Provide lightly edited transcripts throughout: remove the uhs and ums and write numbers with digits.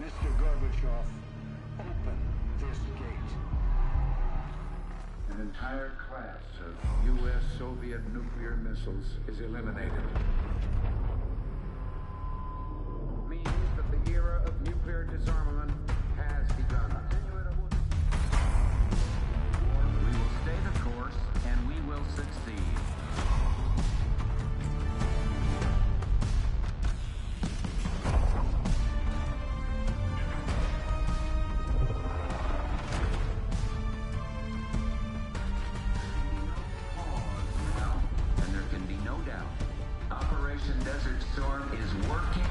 Mr. Gorbachev, open this gate. An entire class of U.S.-Soviet nuclear missiles is eliminated. Means that the era of nuclear disarmament has begun. We will stay the course, and we will succeed. Desert Storm is working.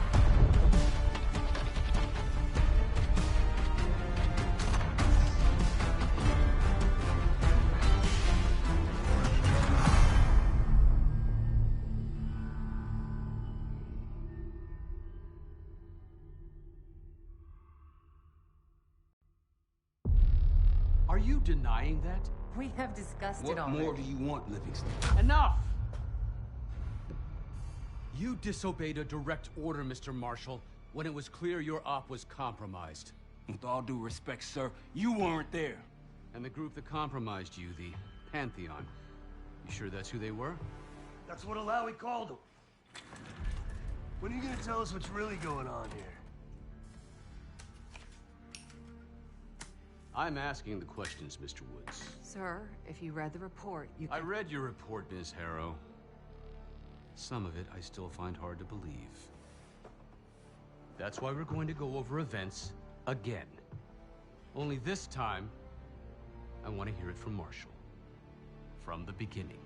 Are you denying that? We have discussed it What already. more do you want, Livingston? Enough! You disobeyed a direct order, Mr. Marshall, when it was clear your op was compromised. With all due respect, sir, you weren't there. And the group that compromised you, the Pantheon, you sure that's who they were? That's what Alawi called them. When are you gonna tell us what's really going on here? I'm asking the questions, Mr. Woods. Sir, if you read the report, you I can... read your report, Ms. Harrow. Some of it I still find hard to believe. That's why we're going to go over events again. Only this time, I want to hear it from Marshall. From the beginning.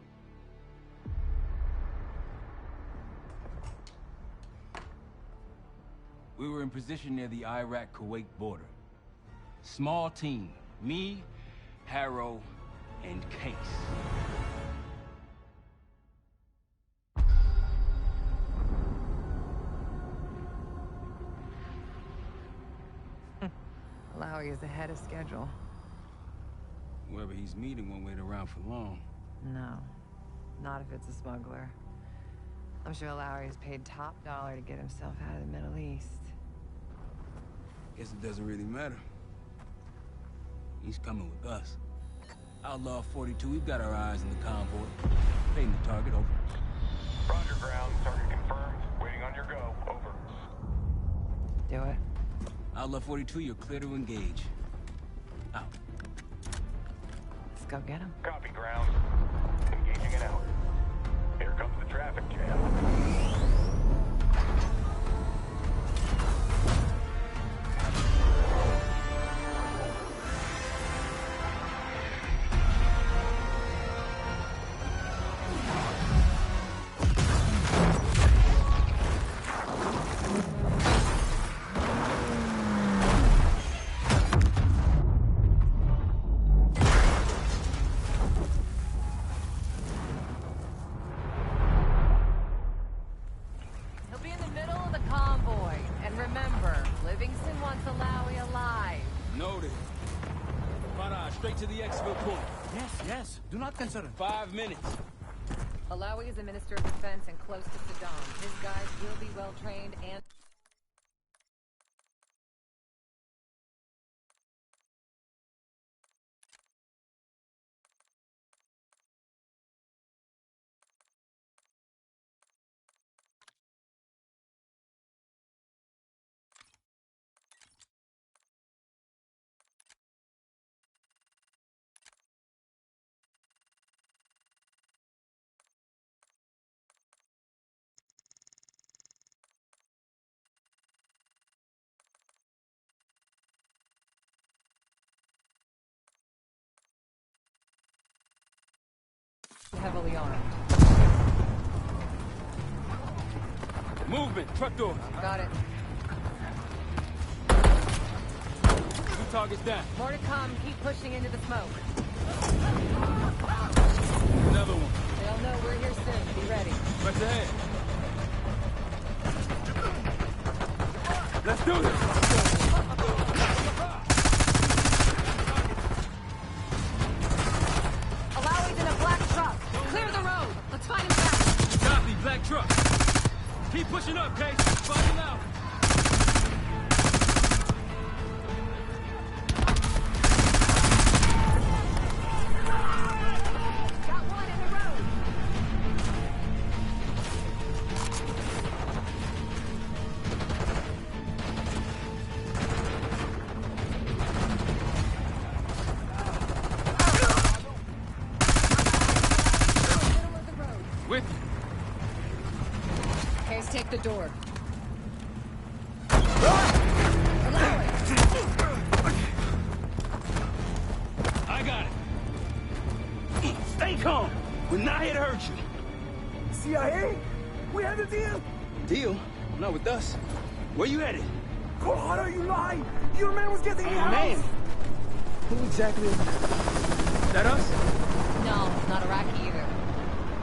We were in position near the Iraq-Kuwait border. Small team. Me, Harrow, and Case. Alawi is ahead of schedule. Whoever he's meeting won't wait around for long. No, not if it's a smuggler. I'm sure Alawi is paid top dollar to get himself out of the Middle East. Guess it doesn't really matter. He's coming with us. Outlaw 42, we've got our eyes on the convoy. Paying the target, over. Roger, ground. Target confirmed. Waiting on your go. Over. Do it. Outlaw 42, you're clear to engage. Out. Let's go get him. Copy, ground. Engaging it out. Here comes the traffic jam. Yes, do not consider. 5 minutes. Alawi is a minister of defense and close to Saddam. His guys will be well trained and... heavily armed. Movement, truck door. Got it. 2 targets down. More to come. Keep pushing into the smoke. Another one. They'll know we're here soon. Be ready. Press ahead. Let's do this. Alawi's in a black truck. Clear the road. Let's find him fast. Copy, black truck. Keep pushing up, Case. Find him out. door. I got it. Stay calm. We're not here to hurt you. CIA? We had a deal. Deal? Not with us. Where you headed? Colorado, you lied. Your man was getting me out. Man! Who exactly is that? Is that us? No, not Iraqi either.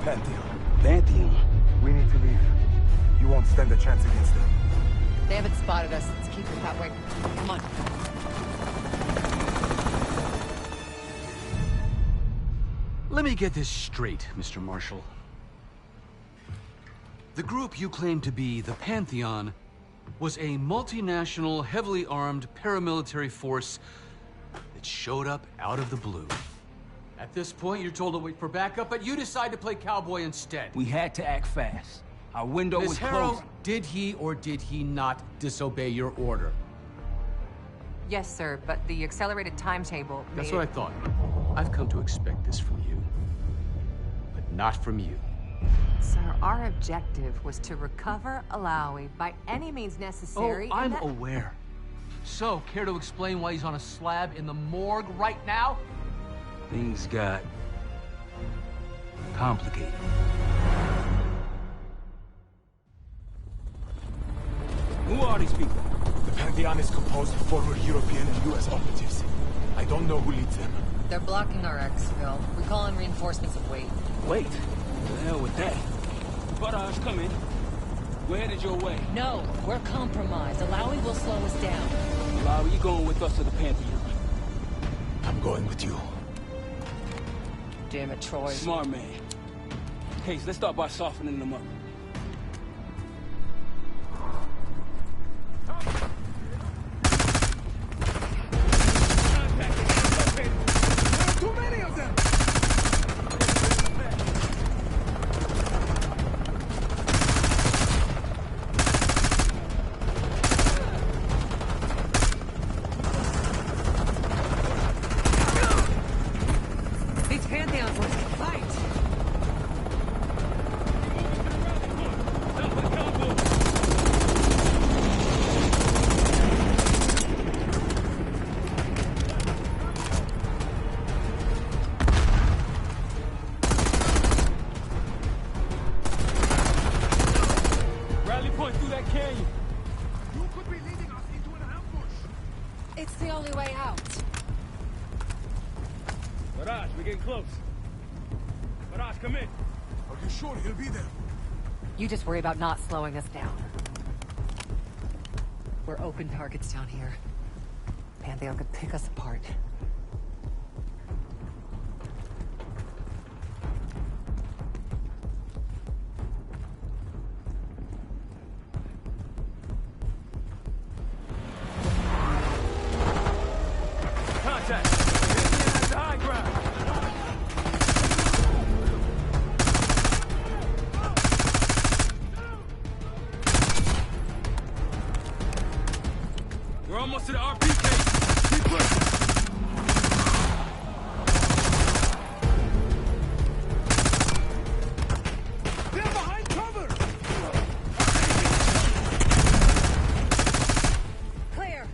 Pantheon. Pantheon. We need to leave. You won't stand a chance against them. They haven't spotted us. Let's keep it that way. Come on. Let me get this straight, Mr. Marshall. The group you claim to be the Pantheon was a multinational, heavily armed paramilitary force that showed up out of the blue. At this point, you're told to wait for backup, but you decide to play cowboy instead. We had to act fast. Our window was Ms. Harrow, closing. did he or did he not disobey your order? Yes, sir, but the accelerated timetable That's made what I thought. I've come to expect this from you, but not from you. Sir, our objective was to recover Alawi by any means necessary. Oh, and I'm aware. So, care to explain why he's on a slab in the morgue right now? Things got complicated. Who are these people? The Pantheon is composed of former European and U.S. operatives. I don't know who leads them. They're blocking our exfil. We call in reinforcements of weight. Wait. The hell with that? Barrage, come in. We're headed your way. No, we're compromised. Alawi will slow us down. Lowry, you going with us to the Pantheon? I'm going with you. Damn it, Troy. Smart man. Case, let's start by softening them up. Too many of them! These Pantheons want to fight. Rally point through that canyon. You could be leading us into an ambush. It's the only way out. Barrage, we're getting close. Barrage, come in. Are you sure he'll be there? You just worry about not slowing us down. We're open targets down here. Pantheon could pick us apart. Contact. Pantheon has the high ground. We're almost to the RPK. Keep pushing. They're behind cover! Clear!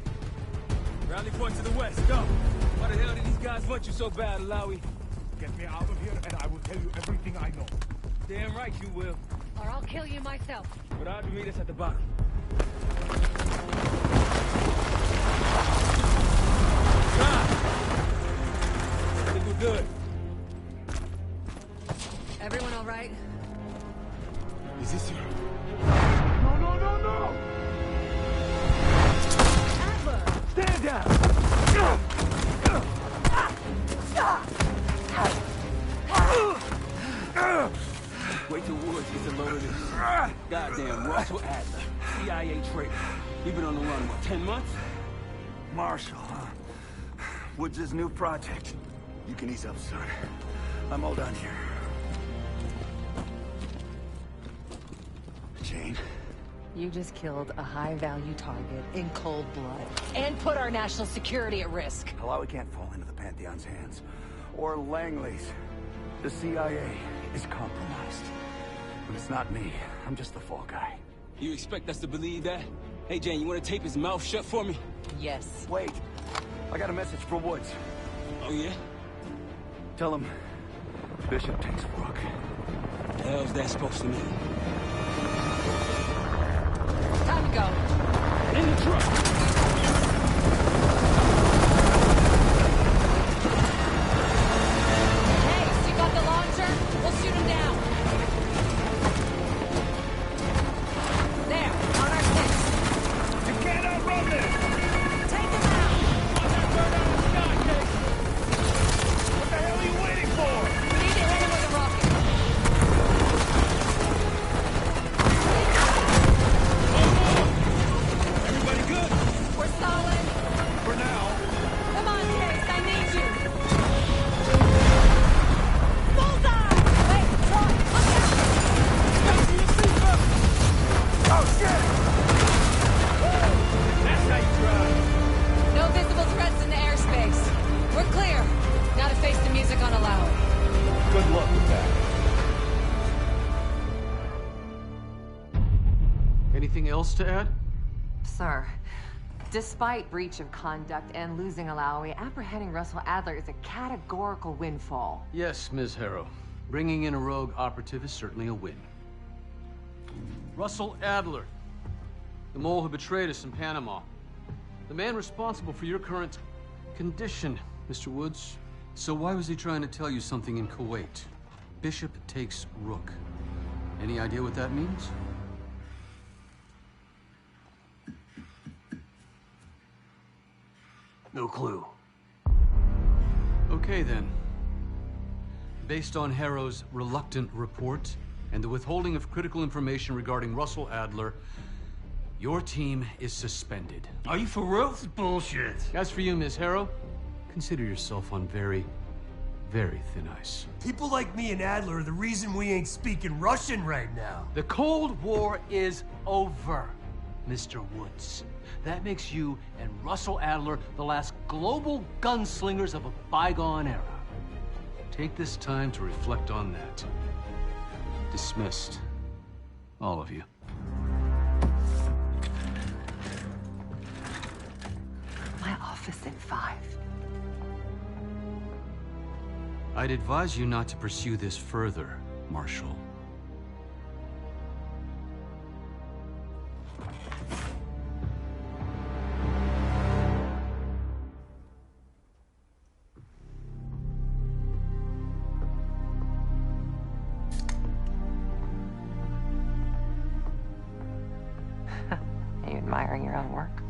Rally point to the west. Go. Why the hell did these guys want you so bad, Alawi? Get me out of here and I will tell you everything I know. Damn right you will. Or I'll kill you myself. But I'll meet us at the bottom. God! I think we're good. Everyone all right? Is this your... No, no, no, no! Adler! Stand down! Wait till Woods gets a load of this. Goddamn Russell Adler, CIA traitor. He been on the run, what, 10 months? Marshall, huh? Woods' new project. You can ease up, son. I'm all done here. Jane? You just killed a high-value target in cold blood. And put our national security at risk. Alawi can't fall into the Pantheon's hands. Or Langley's. The CIA is compromised. But it's not me. I'm just the fall guy. You expect us to believe that? Hey, Jane, you want to tape his mouth shut for me? Yes. Wait. I got a message for Woods. Oh, yeah? Tell him Bishop takes Rook. What the hell's that supposed to mean? Time to go. In the truck! Shoot him down. There, on our six. You can't outrun this! Take him out. What the hell are you waiting for? We need to hit him with a rocket. Everybody good? We're solid. For now. Come on, Case, I need you. Bullseye! Wait, Troy, look out! Oh, shit! That's how you drive. No visible threats in the airspace. We're clear. Now to face the music on a loud. Good luck with that. Anything else to add? Sir, despite breach of conduct and losing Alawi, apprehending Russell Adler is a categorical windfall. Yes, Ms. Harrow. Bringing in a rogue operative is certainly a win. Russell Adler, the mole who betrayed us in Panama. The man responsible for your current condition, Mr. Woods. So why was he trying to tell you something in Kuwait? Bishop takes Rook. Any idea what that means? No clue. Okay, then. Based on Harrow's reluctant report and the withholding of critical information regarding Russell Adler, your team is suspended. Are you for real? This is bullshit. As for you, Ms. Harrow, consider yourself on very, very thin ice. People like me and Adler are the reason we ain't speaking Russian right now. The Cold War is over, Mr. Woods. That makes you and Russell Adler the last global gunslingers of a bygone era. Take this time to reflect on that. Dismissed. All of you. My office in 5. I'd advise you not to pursue this further, Marshal. Are you admiring your own work?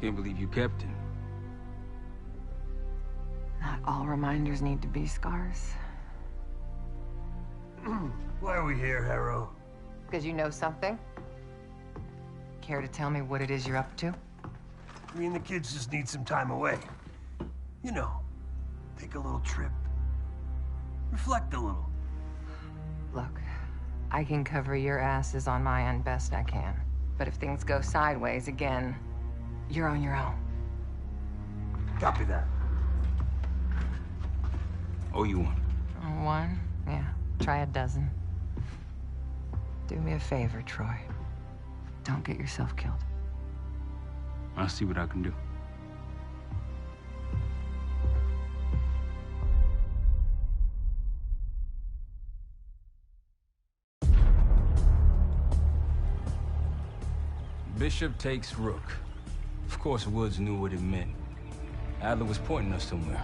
Can't believe you kept him. Not all reminders need to be scars. Why are we here, Harrow? Because you know something? Care to tell me what it is you're up to? Me and the kids just need some time away. You know, take a little trip. Reflect a little. Look, I can cover your asses on my end best I can. But if things go sideways again, you're on your own. Copy that. Oh, you want? One? Yeah. Try a dozen. Do me a favor, Troy. Don't get yourself killed. I'll see what I can do. Bishop takes Rook. Of course, Woods knew what it meant. Adler was pointing us somewhere.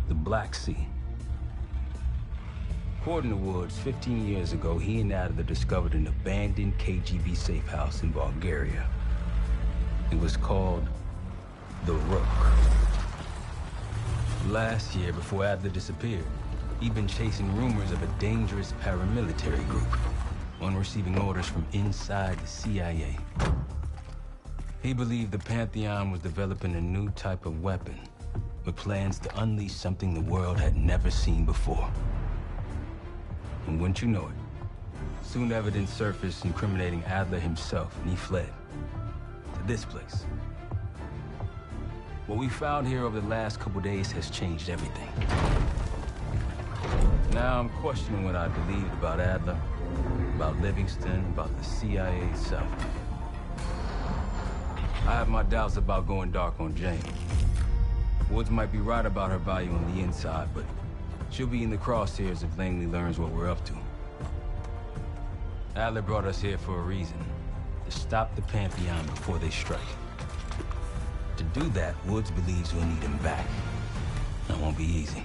The Black Sea. According to Woods, 15 years ago, he and Adler discovered an abandoned KGB safe house in Bulgaria. It was called the Rook. Last year, before Adler disappeared, he'd been chasing rumors of a dangerous paramilitary group, one receiving orders from inside the CIA. He believed the Pantheon was developing a new type of weapon, with plans to unleash something the world had never seen before. And wouldn't you know it, soon evidence surfaced incriminating Adler himself, and he fled to this place. What we found here over the last couple days has changed everything. Now I'm questioning what I believed about Adler, about Livingston, about the CIA itself. I have my doubts about going dark on Jane. Woods might be right about her value on the inside, but she'll be in the crosshairs if Langley learns what we're up to. Adler brought us here for a reason. To stop the Pantheon before they strike. To do that, Woods believes we'll need him back. That won't be easy.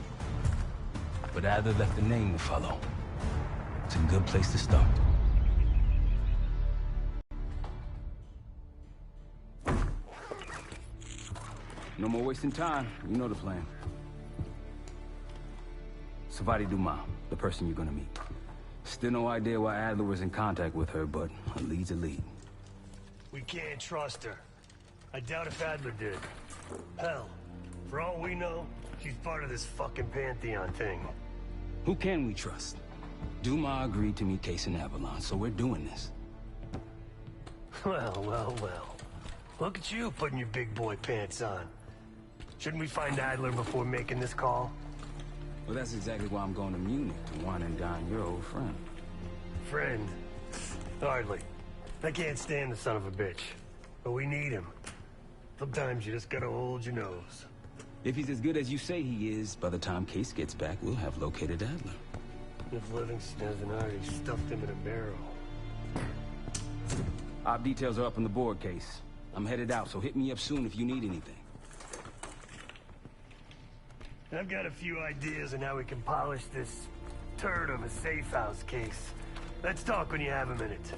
But Adler left a name to follow. It's a good place to start. No more wasting time. You know the plan. Savati Dumas, the person you're gonna meet. Still no idea why Adler was in contact with her, but a lead's a lead. We can't trust her. I doubt if Adler did. Hell, for all we know, she's part of this fucking Pantheon thing. Who can we trust? Dumas agreed to meet Case in Avalon, so we're doing this. Well, well, well. Look at you putting your big boy pants on. Shouldn't we find Adler before making this call? Well, that's exactly why I'm going to Munich, to wine and dine your old friend. Friend? Hardly. I can't stand the son of a bitch. But we need him. Sometimes you just gotta hold your nose. If he's as good as you say he is, by the time Case gets back, we'll have located Adler. If Livingston hasn't already stuffed him in a barrel. Op details are up on the board, Case. I'm headed out, so hit me up soon if you need anything. I've got a few ideas on how we can polish this turd of a safe house case. Let's talk when you have a minute.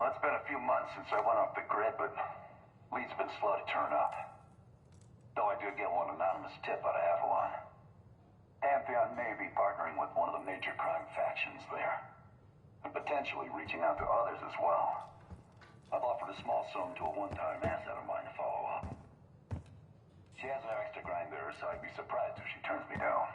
Well, it's been a few months since I went off the grid, but leads been slow to turn up. Though I did get one anonymous tip out of Avalon. Pantheon may be partnering with one of the major crime factions there. And potentially reaching out to others as well. I've offered a small sum to a one-time asset of mine to follow up. She has an extra grind there, so I'd be surprised if she turns me down.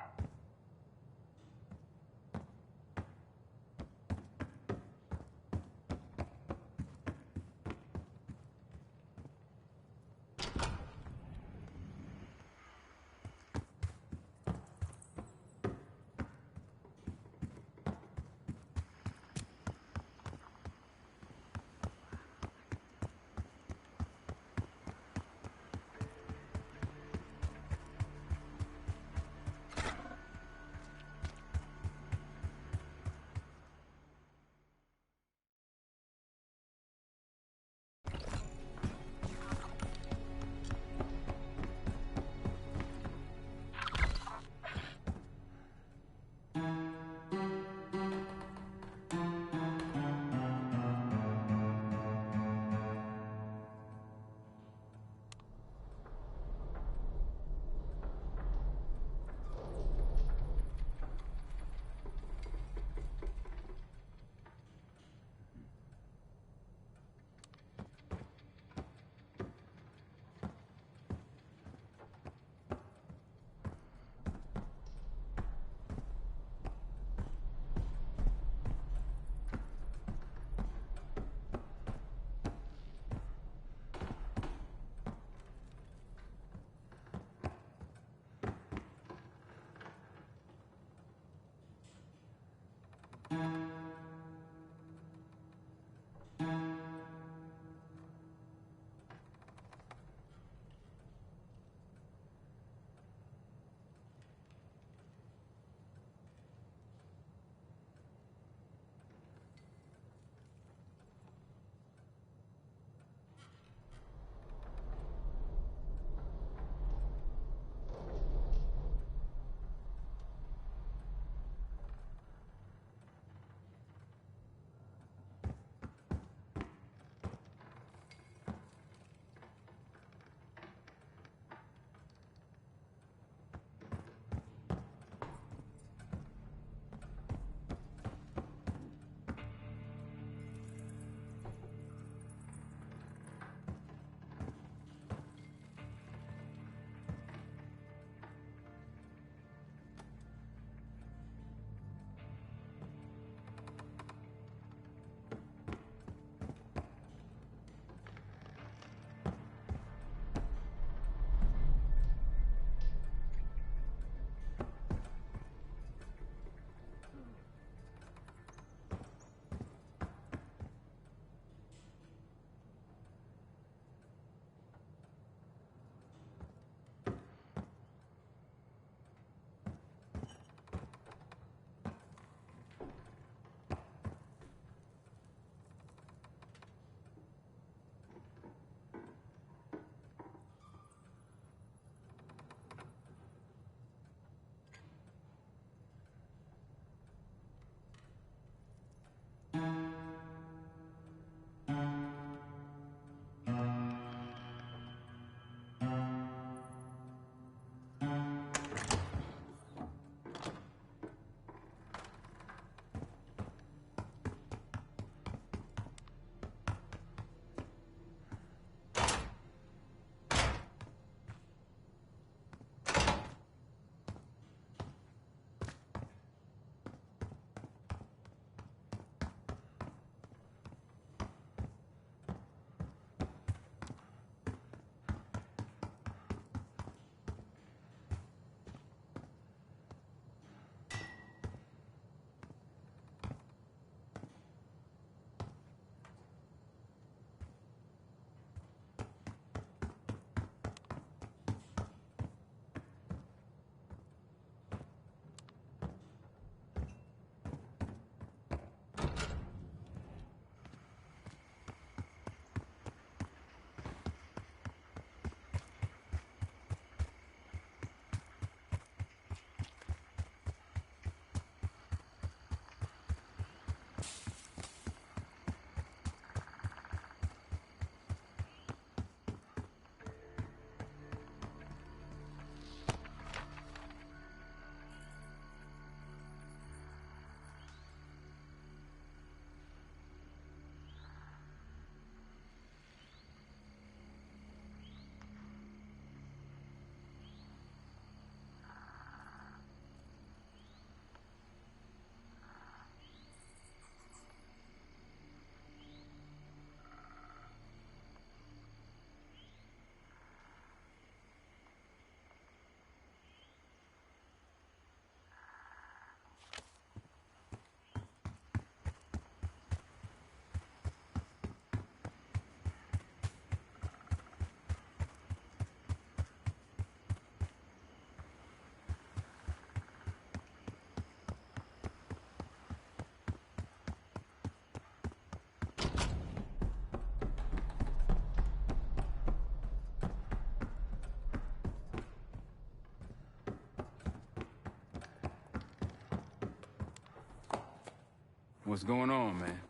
What's going on, man?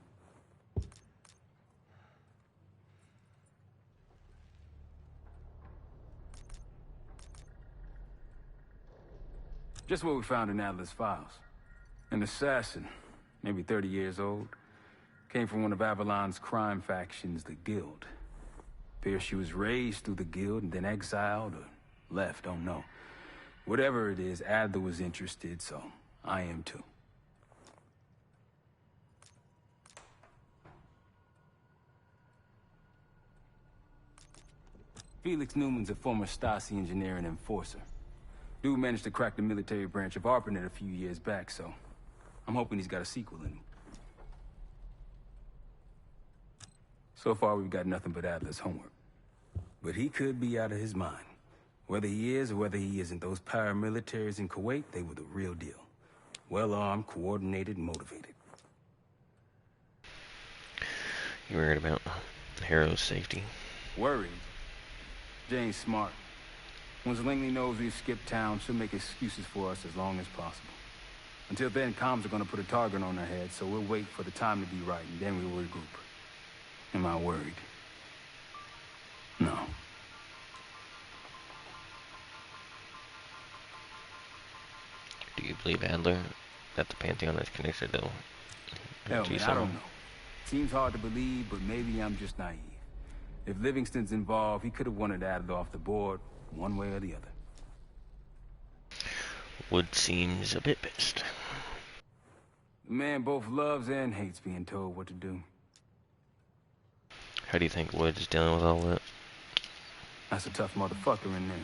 Just what we found in Adler's files. An assassin, maybe 30 years old, came from one of Avalon's crime factions, the Guild. Appears she was raised through the Guild and then exiled or left, don't know. Whatever it is, Adler was interested, so I am too. Felix Newman's a former Stasi engineer and enforcer. Dude managed to crack the military branch of ARPANET a few years back, so I'm hoping he's got a sequel in him. So far, we've got nothing but Adler's homework. But he could be out of his mind. Whether he is or whether he isn't, those paramilitaries in Kuwait, they were the real deal. Well-armed, coordinated, and motivated. You worried about Harrow's safety? Worried? Jane's smart. Once Langley knows we've skipped town, she'll make excuses for us as long as possible. Until then, comms are gonna put a target on her head, so we'll wait for the time to be right, and then we will regroup. Am I worried? No. Do you believe Adler that the Pantheon is connected to Hell, man, I don't know. Seems hard to believe, but maybe I'm just naive. If Livingston's involved, he could have wanted Adler off the board, one way or the other. Wood seems a bit pissed. The man both loves and hates being told what to do. How do you think Wood's dealing with all that? That's a tough motherfucker in there.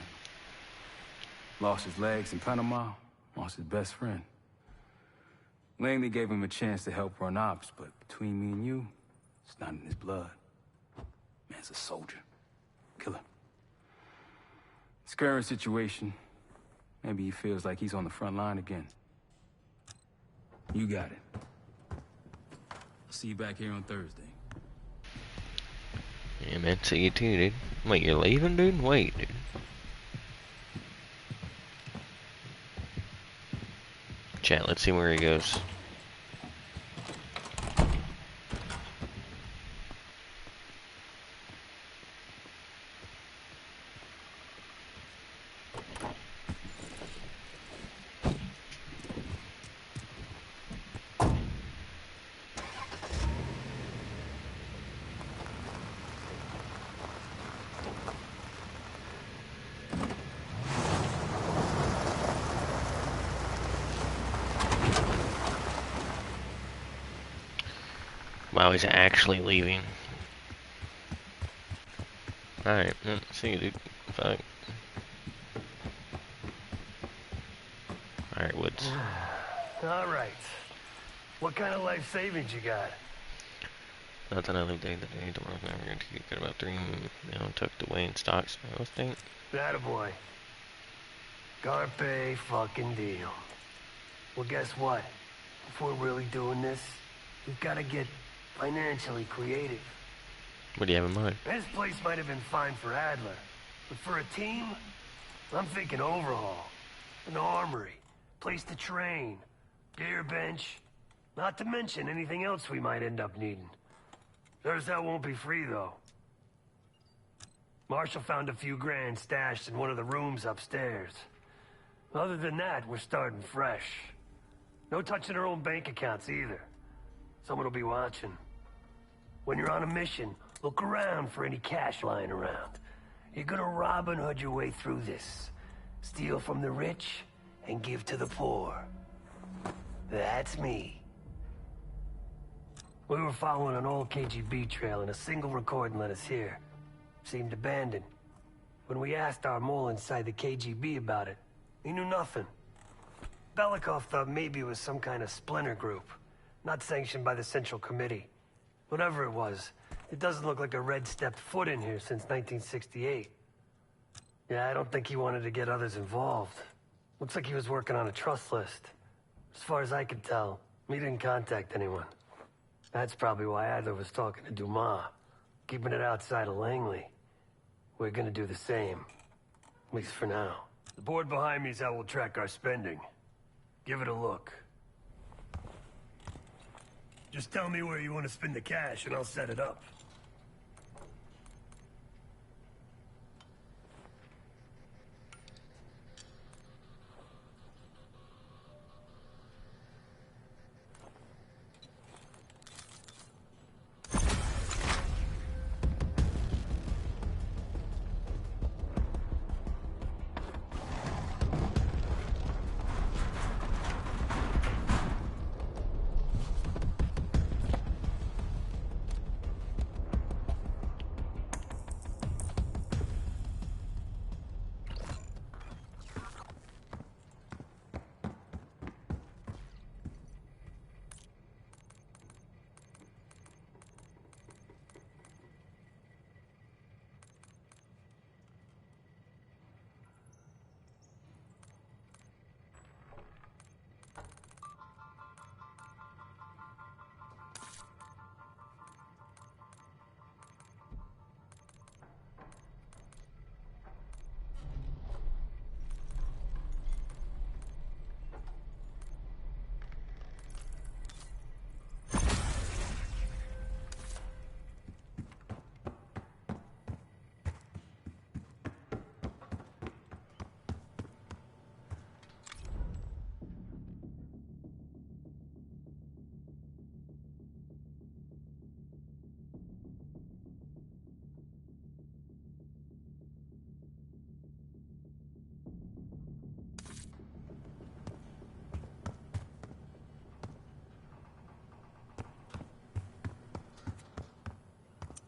Lost his legs in Panama, lost his best friend. Langley gave him a chance to help run ops, but between me and you, it's not in his blood. Man's a soldier. Killer. His current situation, maybe he feels like he's on the front line again. You got it. I'll see you back here on Thursday. Yeah, man, see you too, dude. Wait, you're leaving, dude? Wait, dude. Chat, let's see where he goes. Wow, he's actually leaving. Alright, see you, dude. Fuck. Alright, Woods. Alright. What kind of life savings you got? Nothing other day to day. Tomorrow's never going to get about 3 tucked away in stocks, I think. Attaboy. Carpe fucking deal. Well, guess what? If we're really doing this, we've got to get financially creative. What do you have in mind? This place might have been fine for Adler, but for a team, I'm thinking overhaul. An armory, place to train, gear bench, not to mention anything else we might end up needing. There's that won't be free, though. Marshall found a few grand stashed in one of the rooms upstairs. Other than that, we're starting fresh. No touching our own bank accounts either. Someone will be watching. When you're on a mission, look around for any cash lying around. You're gonna Robin Hood your way through this. Steal from the rich and give to the poor. That's me. We were following an old KGB trail and a single recording led us here. Seemed abandoned. When we asked our mole inside the KGB about it, he knew nothing. Belikov thought maybe it was some kind of splinter group, not sanctioned by the Central Committee. Whatever it was, it doesn't look like a Red stepped foot in here since 1968. Yeah, I don't think he wanted to get others involved. Looks like he was working on a trust list. As far as I could tell, he didn't contact anyone. That's probably why Adler was talking to Dumas, keeping it outside of Langley. We're gonna do the same, at least for now. The board behind me is how we'll track our spending. Give it a look. Just tell me where you want to spend the cash and I'll set it up.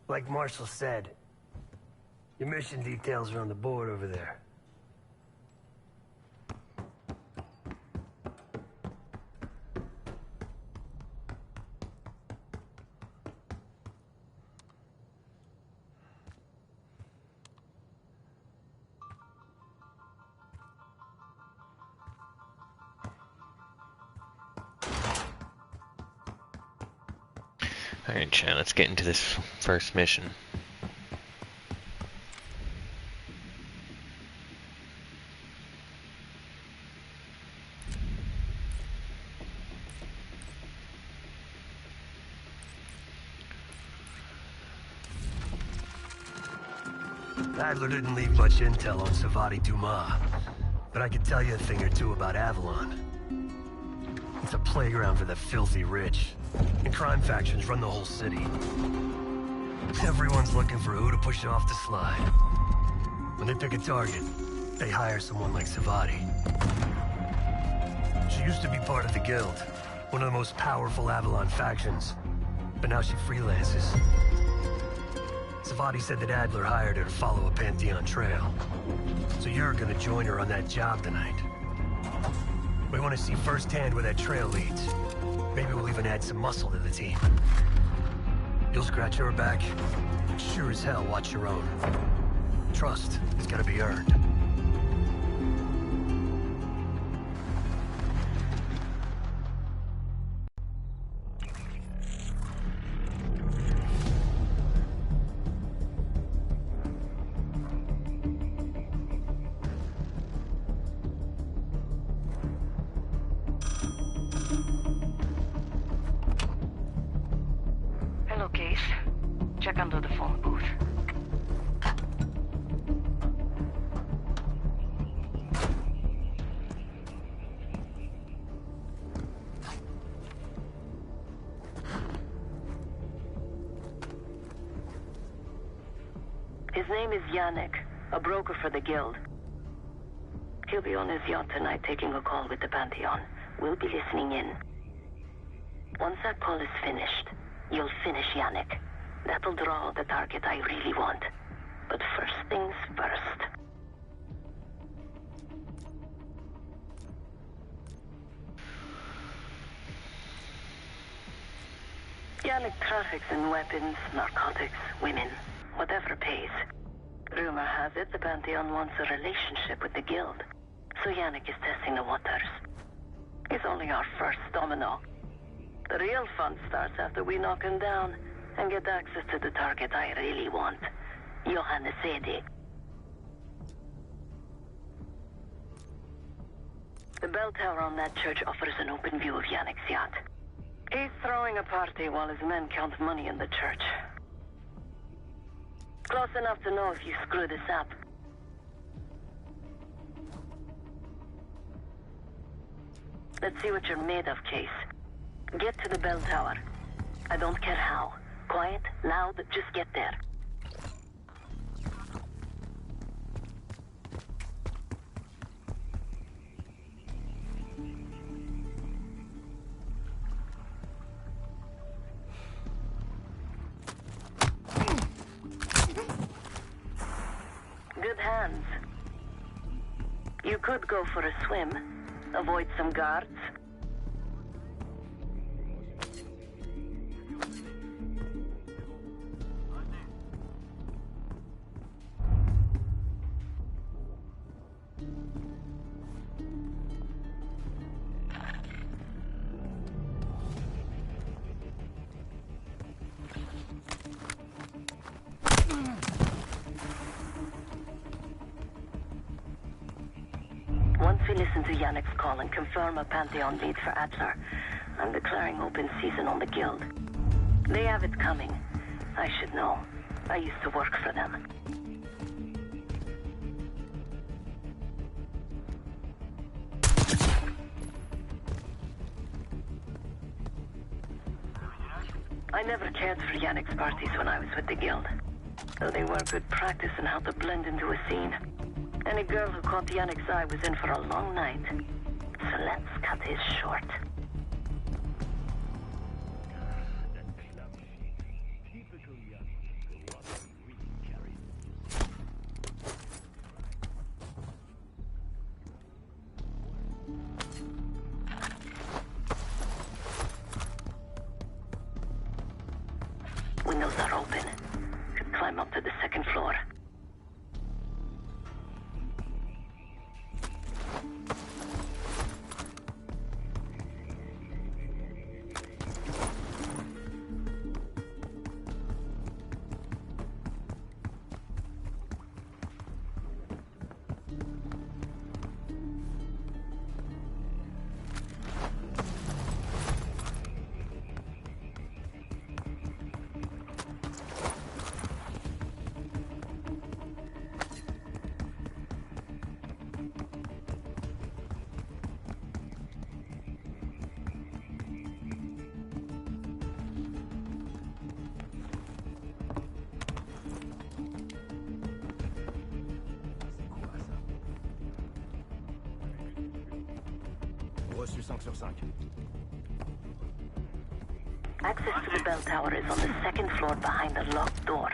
Like Marshall said, your mission details are on the board over there. Alright, chat, let's get into this first mission. Adler didn't leave much intel on Savati Dumas, but I could tell you a thing or two about Avalon. It's a playground for the filthy rich, and crime factions run the whole city. Everyone's looking for who to push off the slide. When they pick a target, they hire someone like Savati. She used to be part of the Guild, one of the most powerful Avalon factions, but now she freelances. Savati said that Adler hired her to follow a Pantheon trail. So you're gonna join her on that job tonight. We want to see firsthand where that trail leads. Maybe we'll even add some muscle to the team. You'll scratch her back, but sure as hell watch your own. Trust has got to be earned. Check under the phone booth. His name is Yannick, a broker for the Guild. He'll be on his yacht tonight taking a call with the Pantheon. We'll be listening in. Once that call is finished, you'll finish Yannick. That'll draw the target I really want. But first things first. Yannick traffics in weapons, narcotics, women, whatever pays. Rumor has it the Pantheon wants a relationship with the Guild, so Yannick is testing the waters. He's only our first domino. The real fun starts after we knock him down and get access to the target I really want, Johannes Edi. The bell tower on that church offers an open view of Yannick's yacht. He's throwing a party while his men count money in the church. Close enough to know if you screw this up. Let's see what you're made of, Case. Get to the bell tower. I don't care how. Quiet, loud, just get there. Good hands. You could go for a swim. Avoid some guards. Once we listen to Yannick's call and confirm a Pantheon lead for Adler, I'm declaring open season on the Guild. They have it coming. I should know. I used to work for them. I never cared for Yannick's parties when I was with the Guild, though they were good practice in how to blend into a scene. Any girl who caught Yannick's eye was in for a long night. So let's cut his short. Windows are open. Could climb up to the second floor. Reçu 5 sur 5. Access to the bell tower is on the second floor behind the locked door.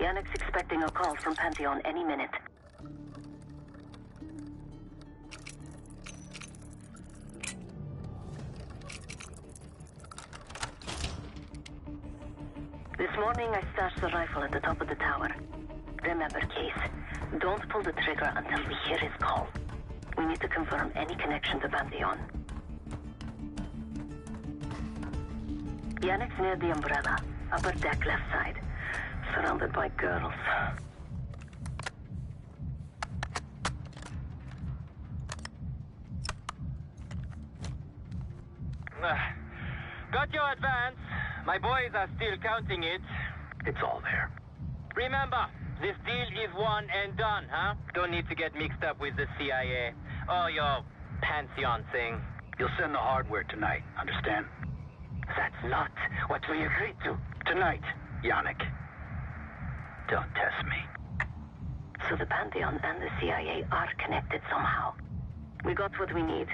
Yannick's expecting a call from Pantheon any minute. This morning I stashed the rifle at the top of the tower. Remember, Case, don't pull the trigger until we hear his call. We need to confirm any connection to Pantheon. Yannick's near the umbrella, upper deck left side. Surrounded by girls. Got your advance. My boys are still counting it. It's all there. Remember, this deal is one and done, huh? Don't need to get mixed up with the CIA or your Pantheon thing. You'll send the hardware tonight, understand? That's not what we agreed to. Tonight, Yannick. Don't test me. So the Pantheon and the CIA are connected somehow. We got what we need.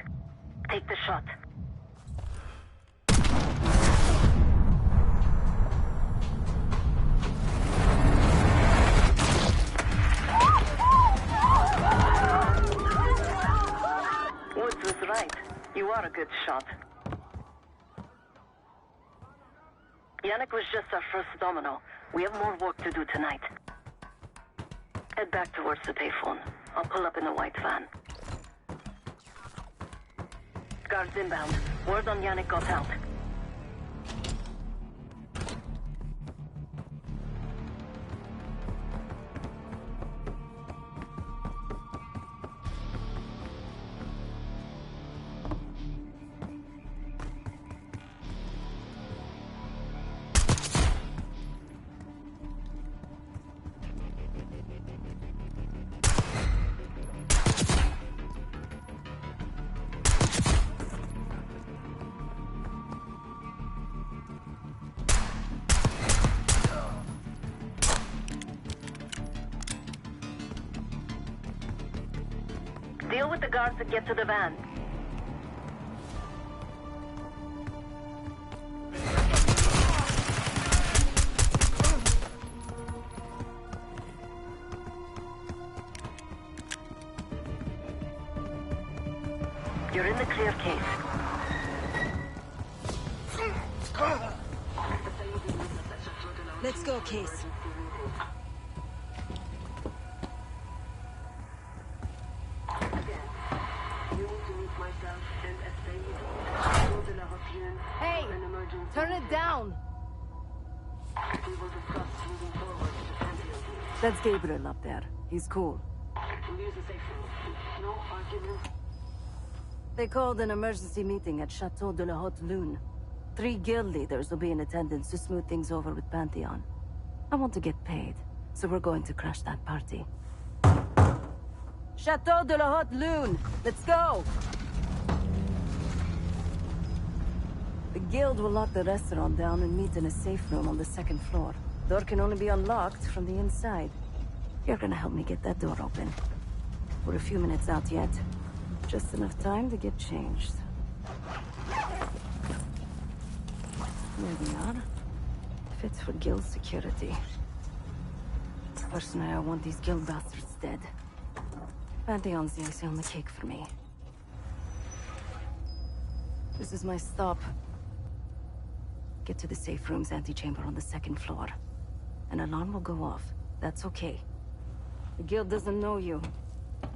Take the shot. good shot. Yannick was just our first domino. We have more work to do tonight. Head back towards the payphone. I'll pull up in a white van. Guards inbound. Word on Yannick got out. Deal with the guards and get to the van. You're in the clear, Case. Let's go, Case. Hey! Turn it down! That's Gabriel up there. He's cool. They called an emergency meeting at Chateau de la Haute Lune. 3 guild leaders will be in attendance to smooth things over with Pantheon. I want to get paid, so we're going to crash that party. Chateau de la Haute Lune! Let's go! The guild will lock the restaurant down and meet in a safe room on the 2nd floor. Door can only be unlocked from the inside. You're gonna help me get that door open. We're a few minutes out yet. Just enough time to get changed. There we are. Fits for guild security. Personally, I want these guild bastards dead. Pantheon's the icing on the cake for me. This is my stop. Get to the safe room's antechamber on the 2nd floor. An alarm will go off. That's okay. The guild doesn't know you.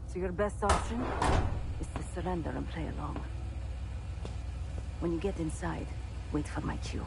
So your best option is to surrender and play along. When you get inside, wait for my cue.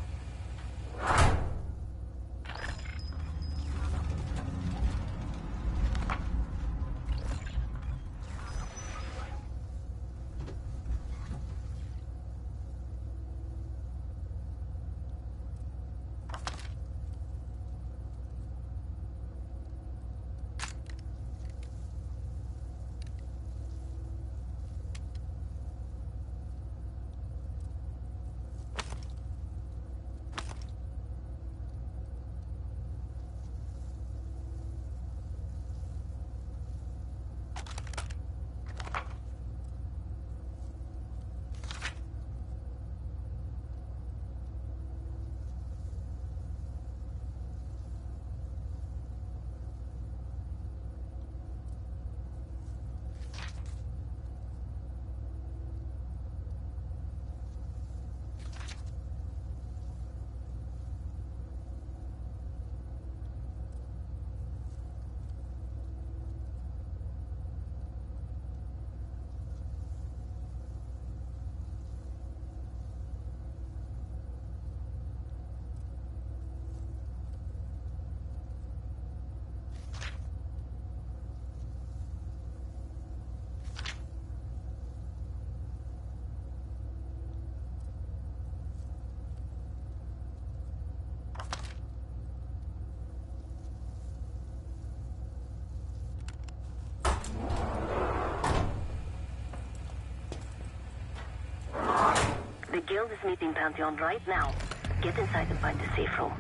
The guild is meeting Pantheon right now. Get inside and find the safe room.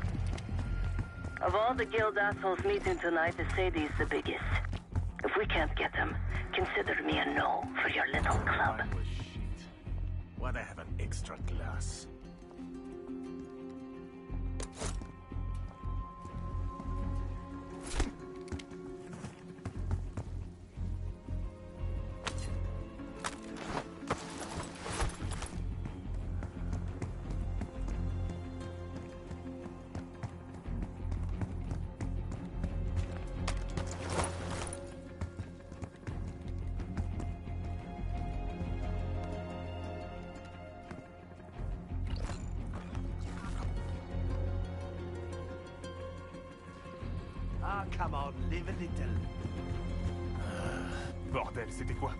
Of all the guild assholes meeting tonight, the Sadie's the biggest. If we can't get them, consider me a no for your little club. Why'd I have an extra glass? come on, live a little. Bordel, c'était quoi?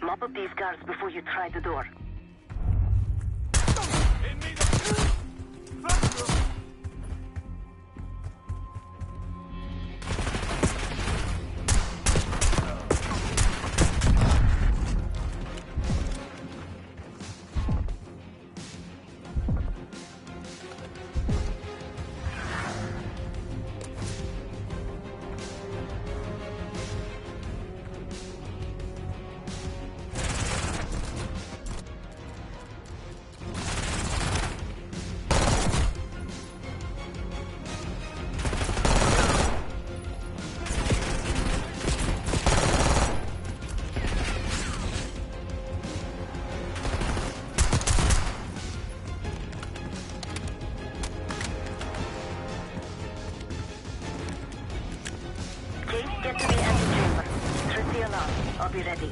Mop up these guards before you try the door. Get to the antechamber. Trip the alarm. I'll be ready.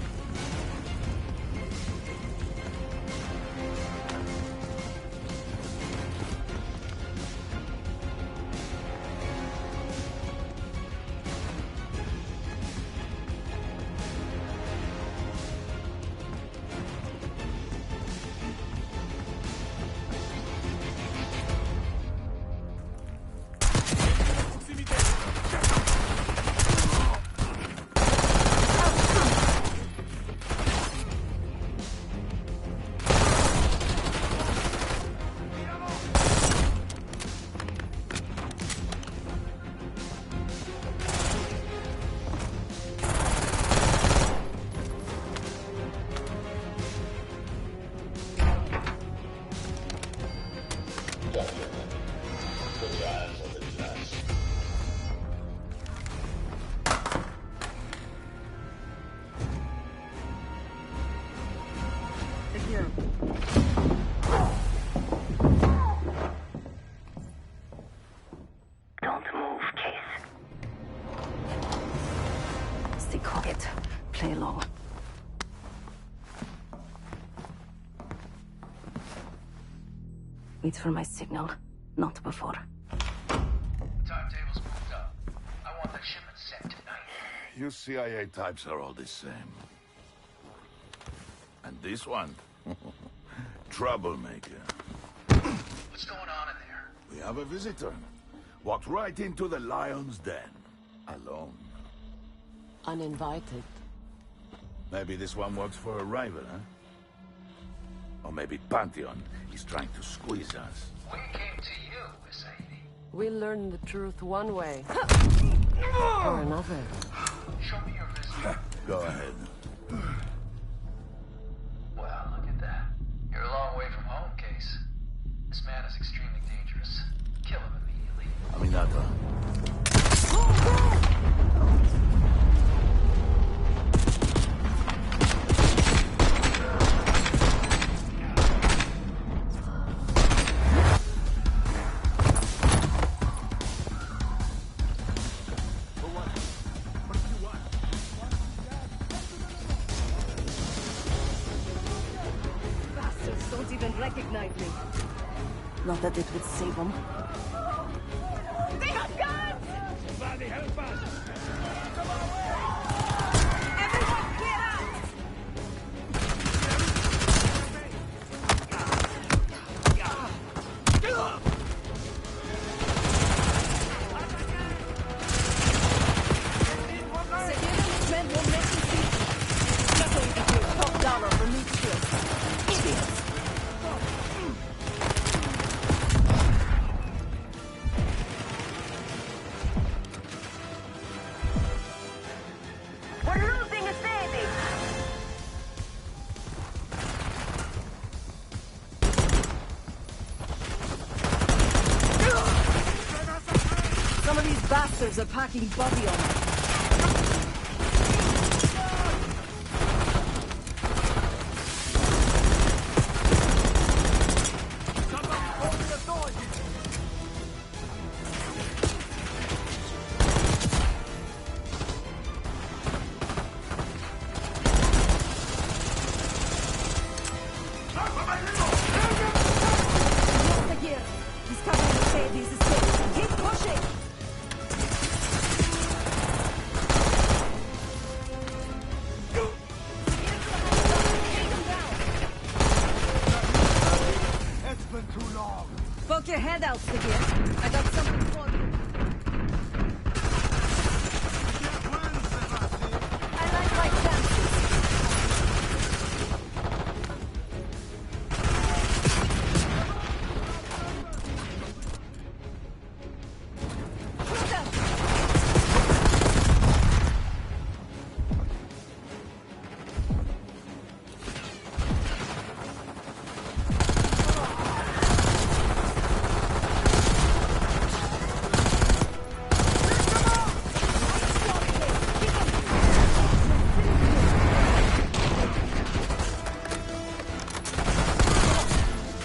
Don't move, Case. Stay quiet. Play low. Wait for my signal, not before. Timetable's moved up. I want the shipment sent tonight. You CIA types are all the same. And this one? Troublemaker. What's going on in there? We have a visitor. Walked right into the lion's den. Alone. Uninvited. Maybe this one works for a rival, huh? Or maybe Pantheon is trying to squeeze us. We came to you, Mercedes. We learn the truth one way. Or another. Show me your visitor. Go ahead. Well, look at that. You're a long way from home, Case. This man is extremely dangerous. Kill him immediately. Aminata. Bastards don't even recognize me. Not that it would save them. They have guns! Somebody help us! Everyone clear out! Bastards are packing body armor. He's covering the Sadie's escape. Keep pushing! It's been too long. Poke your head out, Sagir. I got something for you. I like my chances. Shoot them!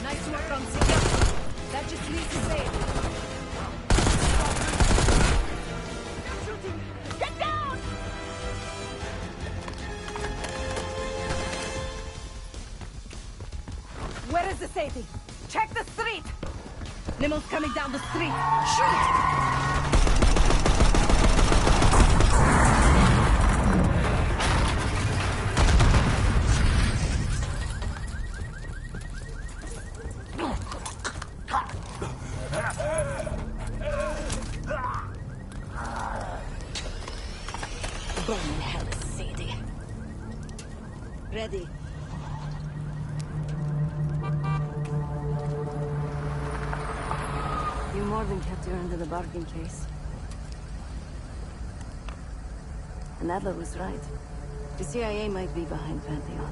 Nice work on Sagir. That just leaves his aid. Get down! Where is the Sadie? Check the street! Nimmo's coming down the street. Shoot! Burn in hell, Sadie. Ready. You more than kept your end of the bargain, Case. And Adler was right. The CIA might be behind Pantheon.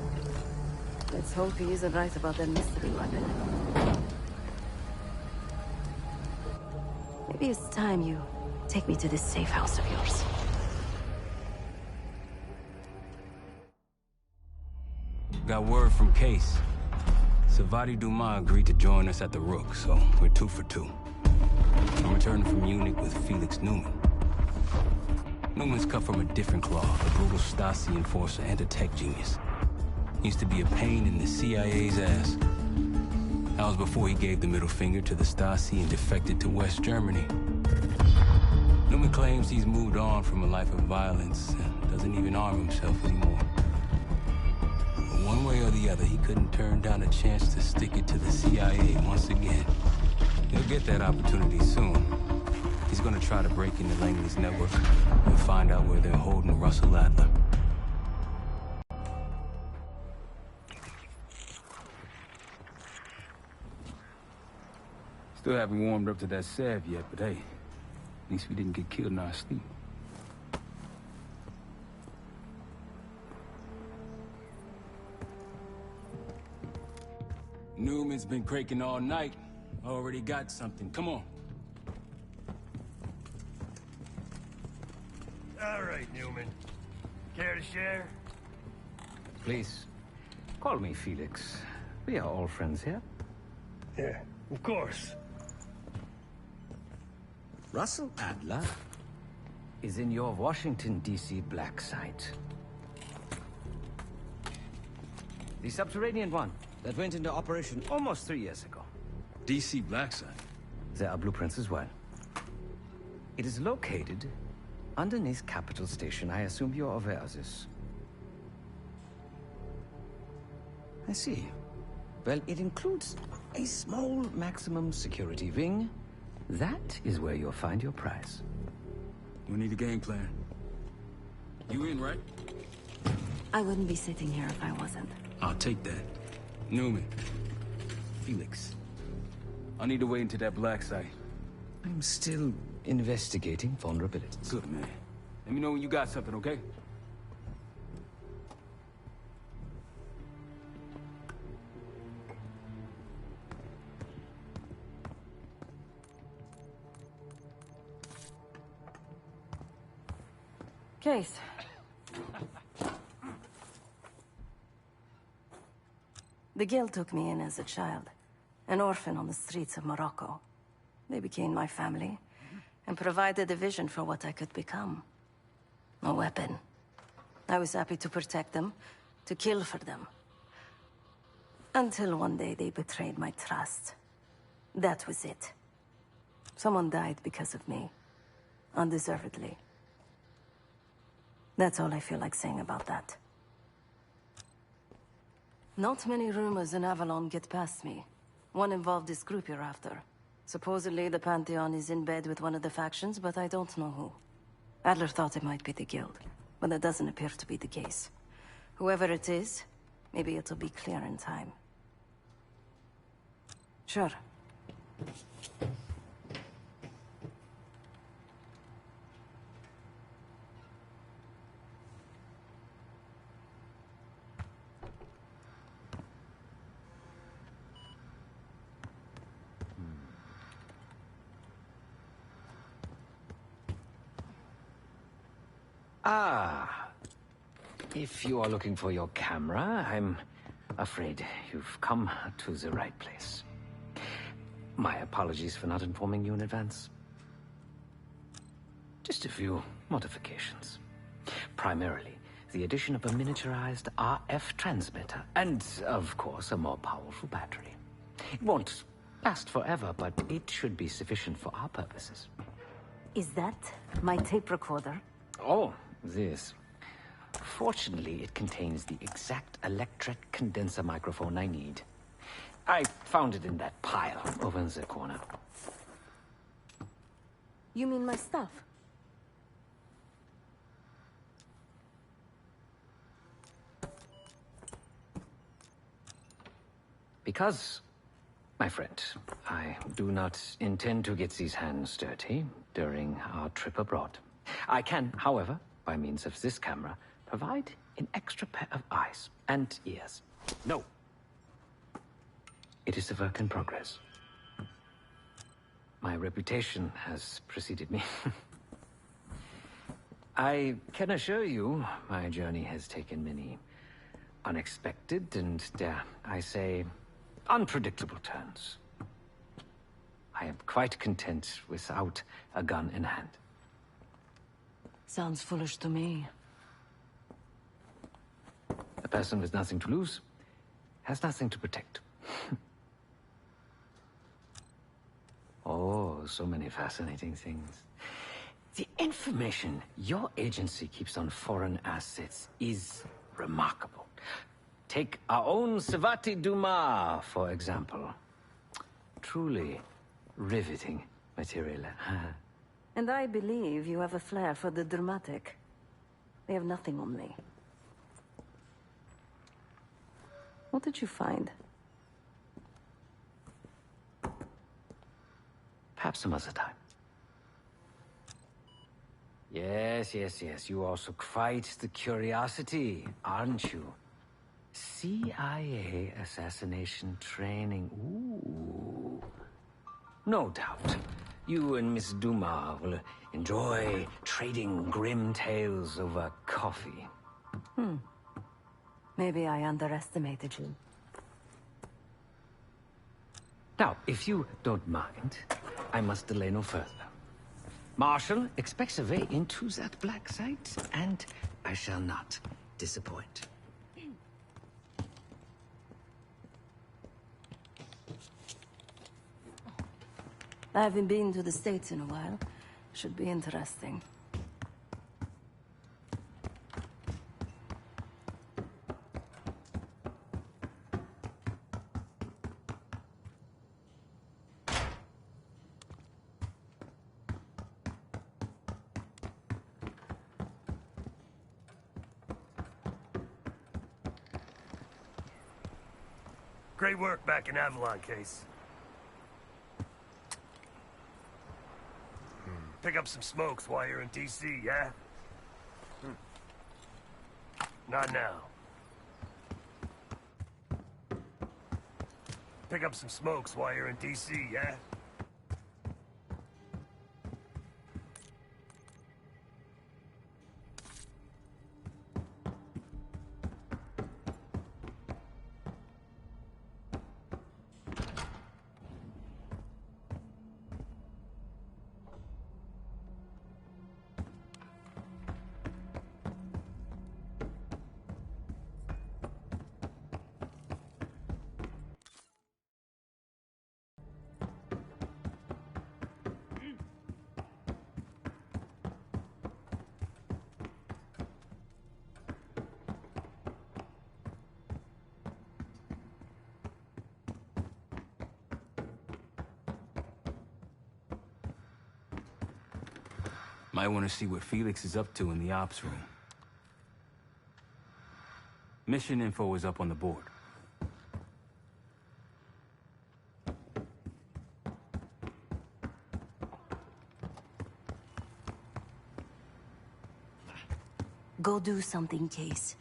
Let's hope he isn't right about that mystery weapon. Maybe it's time you take me to this safe house of yours. Got word from Case. Savati Dumas agreed to join us at the Rook, so we're 2 for 2. I'm returning from Munich with Felix Newman. Newman's cut from a different cloth, a brutal Stasi enforcer and a tech genius. He used to be a pain in the CIA's ass. That was before he gave the middle finger to the Stasi and defected to West Germany. Newman claims he's moved on from a life of violence and doesn't even arm himself anymore. But one way or the other, he couldn't turn down a chance to stick it to the CIA once again. He'll get that opportunity soon. He's gonna try to break into Langley's network and find out where they're holding Russell Adler. Still haven't warmed up to that salve yet, but hey, at least we didn't get killed in our sleep. Newman's been cranking all night. Already got something. Come on. All right, Newman. Care to share? Please, call me Felix. We are all friends here. Yeah, of course. Russell Adler is in your Washington, D.C. black site. The subterranean one that went into operation almost 3 years ago. DC black site? There are blueprints as well. It is located underneath Capitol Station. I assume you're aware of this. I see. Well, it includes a small maximum security wing. That is where you'll find your prize. We need a game plan. You in, right? I wouldn't be sitting here if I wasn't. I'll take that. Newman. Felix. I need to wait into that black site. I'm still investigating vulnerabilities. Good, man. Let me know when you got something, okay? Case. The guild took me in as a child, an orphan on the streets of Morocco. They became my family, and provided a vision for what I could become. A weapon. I was happy to protect them, to kill for them. Until one day they betrayed my trust. That was it. Someone died because of me. Undeservedly. That's all I feel like saying about that. Not many rumors in Avalon get past me. One involved this group you're after. Supposedly the Pantheon is in bed with one of the factions, but I don't know who. Adler thought it might be the Guild, but that doesn't appear to be the case. Whoever it is, maybe it'll be clear in time. Sure. Ah. If you are looking for your camera, I'm afraid you've come to the right place. My apologies for not informing you in advance. Just a few modifications. Primarily, the addition of a miniaturized RF transmitter, and, of course, a more powerful battery. It won't last forever, but it should be sufficient for our purposes. Is that my tape recorder? Oh, this. Fortunately, it contains the exact electret condenser microphone I need. I found it in that pile over in the corner. You mean my stuff? Because, my friend, I do not intend to get these hands dirty during our trip abroad. I can, however, by means of this camera, provide an extra pair of eyes and ears. No. It is a work in progress. My reputation has preceded me. I can assure you, my journey has taken many unexpected and, dare I say, unpredictable turns. I am quite content without a gun in hand. Sounds foolish to me. A person with nothing to lose has nothing to protect. Oh, so many fascinating things. The information your agency keeps on foreign assets is remarkable. Take our own Savati Dumas, for example. Truly riveting material. And I believe you have a flair for the dramatic. They have nothing on me. What did you find? Perhaps some other time. Yes. You also quite the curiosity, aren't you? CIA assassination training. Ooh. No doubt. You and Miss Dumas will enjoy trading grim tales over coffee. Maybe I underestimated you. Now, if you don't mind, I must delay no further. Marshall expects a way into that black site, and I shall not disappoint. I haven't been to the States in a while. Should be interesting. Great work back in Avalon, Case. Pick up some smokes while you're in DC, yeah? Not now. Pick up some smokes while you're in DC, yeah? Might want to see what Felix is up to in the ops room. Mission info is up on the board. Go do something, Case.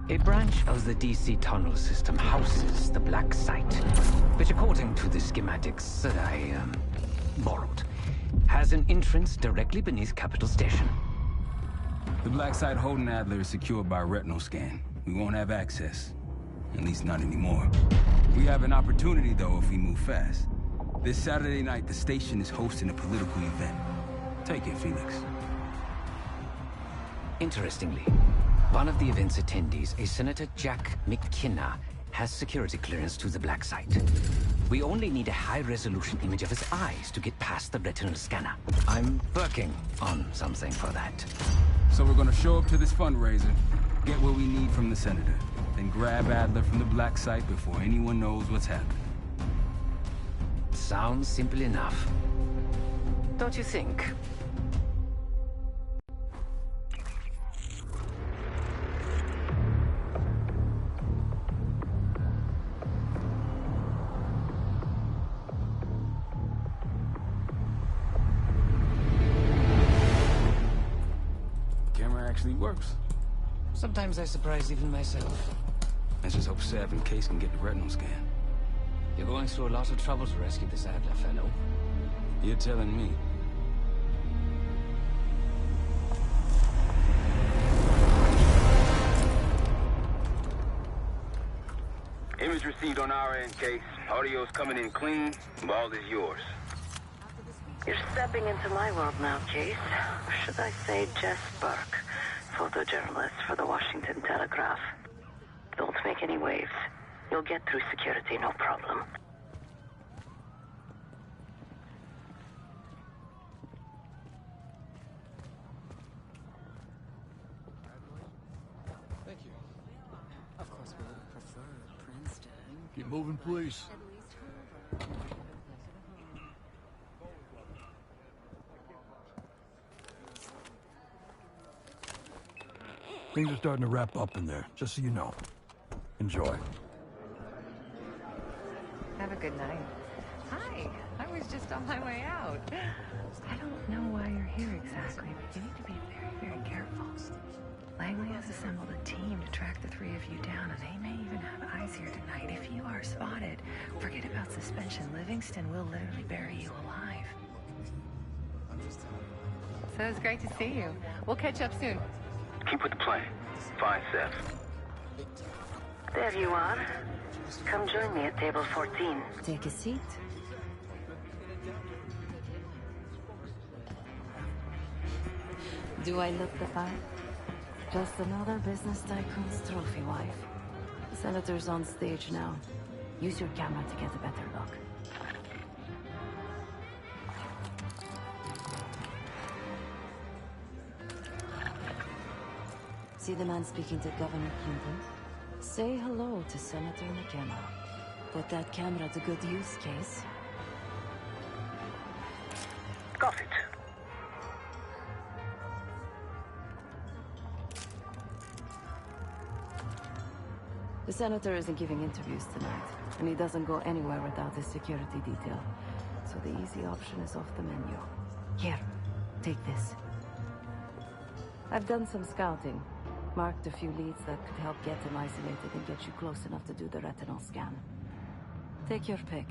A branch of the DC tunnel system houses the Black Site, which according to the schematics that I, borrowed, has an entrance directly beneath Capital Station. The Black Site holding Adler is secured by retinal scan. We won't have access. At least not anymore. We have an opportunity, though, if we move fast. This Saturday night, the station is hosting a political event. Take it, Felix. Interestingly, one of the event's attendees, a Senator Jack McKenna, has security clearance to the Black Site. We only need a high-resolution image of his eyes to get past the retinal scanner. I'm working on something for that. So we're gonna show up to this fundraiser, get what we need from the Senator, then grab Adler from the Black Site before anyone knows what's happening. Sounds simple enough. Don't you think? Actually works. Sometimes I surprise even myself. Let's just hope Sav and Case can get the retinal scan. You're going through a lot of trouble to rescue this Adler fellow. You're telling me. Image received on our end, Case. Audio's coming in clean. Ball is yours. You're stepping into my world now, Case. Or should I say Jess Burke, photojournalist for the Washington Telegraph. Don't make any waves. You'll get through security, no problem. Thank you. Of course, we would prefer Princeton. Keep moving, please. Things are starting to wrap up in there, just so you know. Enjoy. Have a good night. Hi, I was just on my way out. I don't know why you're here exactly, but you need to be very, very careful. Langley has assembled a team to track the three of you down, and they may even have eyes here tonight. If you are spotted, forget about suspension. Livingston will literally bury you alive. So it's great to see you. We'll catch up soon. Keep with the plan. Find Seth. There you are. Come join me at table 14. Take a seat. Do I look the part? Just another business tycoon's trophy wife. The Senator's on stage now. Use your camera to get a better look. See the man speaking to Governor Clinton? Say hello to Senator McKenna. Put that camera to good use, Case. Got it. The Senator isn't giving interviews tonight, and he doesn't go anywhere without his security detail. So the easy option is off the menu. Here, take this. I've done some scouting. Marked a few leads that could help get him isolated and get you close enough to do the retinal scan. Take your pick.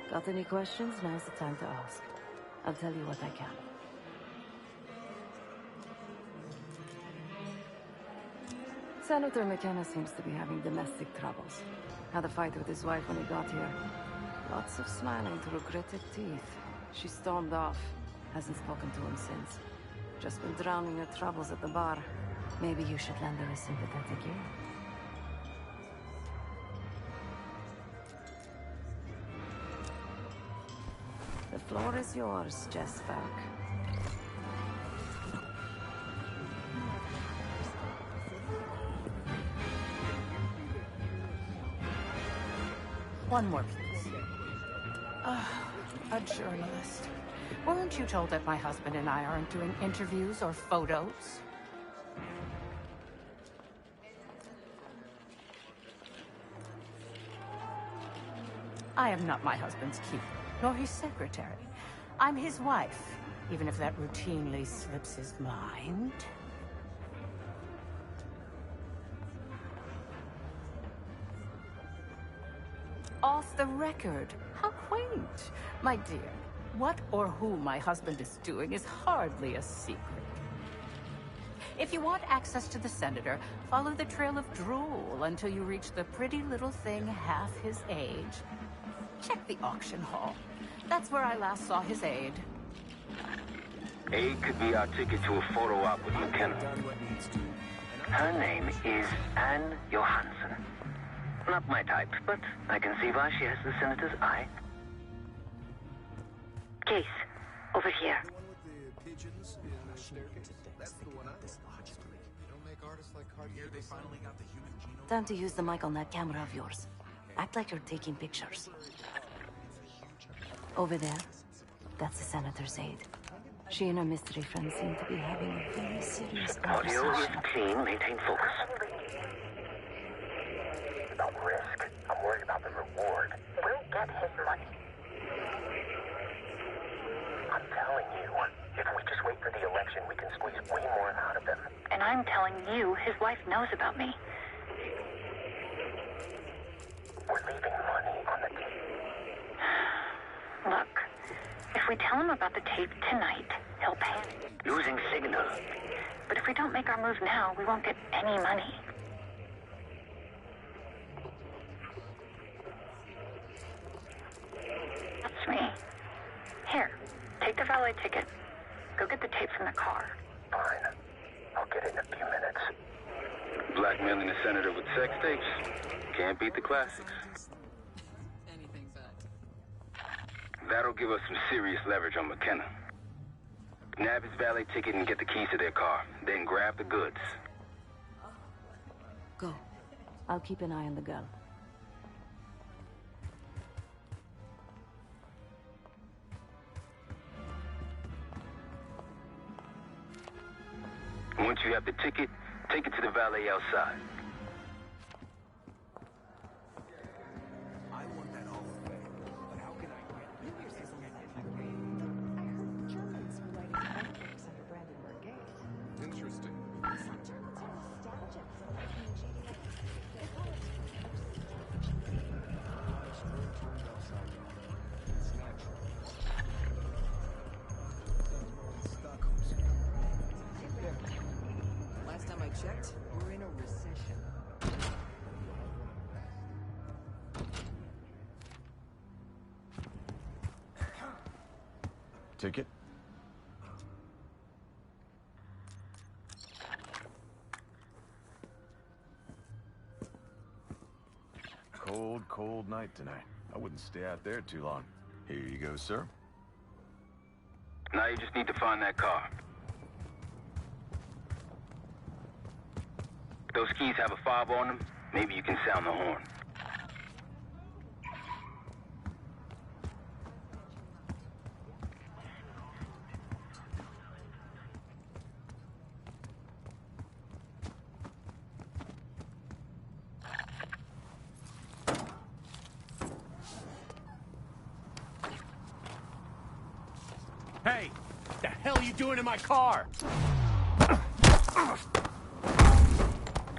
Got any questions? Now's the time to ask. I'll tell you what I can. Senator McKenna seems to be having domestic troubles. Had a fight with his wife when he got here. Lots of smiling through gritted teeth. She stormed off. Hasn't spoken to him since. Just been drowning her troubles at the bar. Maybe you should lend her a sympathetic ear. The floor is yours, Jessberg. One more, please. A journalist. Weren't you told that my husband and I aren't doing interviews or photos? I am not my husband's keeper, nor his secretary. I'm his wife, even if that routinely slips his mind. Off the record. How quaint. My dear, what or who my husband is doing is hardly a secret. If you want access to the senator, follow the trail of drool until you reach the pretty little thing half his age. Check the auction hall. That's where I last saw his aide. Aide could be our ticket to a photo op with McKenna. Her name is Anne Johansson. Not my type, but I can see why she has the senator's eye. Case, over here. Time to use the mic on that camera of yours. Act like you're taking pictures. Over there, that's the senator's aide. She and her mystery friend seem to be having a very serious Audio is conversation. clean, maintain focus. About risk. I'm worried about the reward. We'll get his money. I'm telling you, if we just wait for the election, we can squeeze way more out of them. And I'm telling you, his wife knows about me. We're leaving money on the table. Look, if we tell him about the tape tonight, he'll panic. Losing signal. But if we don't make our move now, we won't get any money. That's me. Here, take the valet ticket. Go get the tape from the car. Fine. I'll get it in a few minutes. Blackmailing the senator with sex tapes. Can't beat the classics. That'll give us some serious leverage on McKenna. Nab his valet ticket and get the keys to their car. Then grab the goods. Go. I'll keep an eye on the girl. Once you have the ticket, take it to the valet outside. Last time I checked, we're in a recession. Ticket? Cold, cold night tonight. I wouldn't stay out there too long. Here you go, sir. Now you just need to find that car. Those keys have a fob on them. Maybe you can sound the horn. Hey, what the hell are you doing in my car?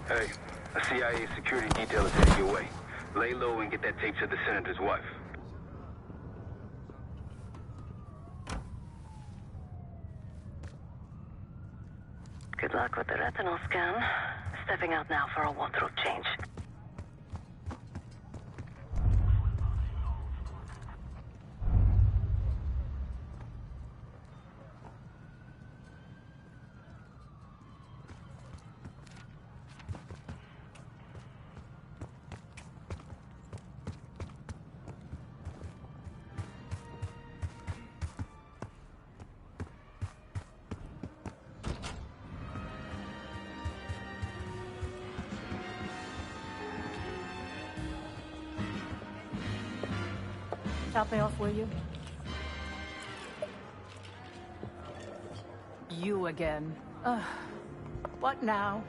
Hey, a CIA security detail is heading your way. Lay low and get that tape to the senator's wife. Good luck with the retinal scan. Stepping out now for a wardrobe change. Top me off, will you? You again. What now?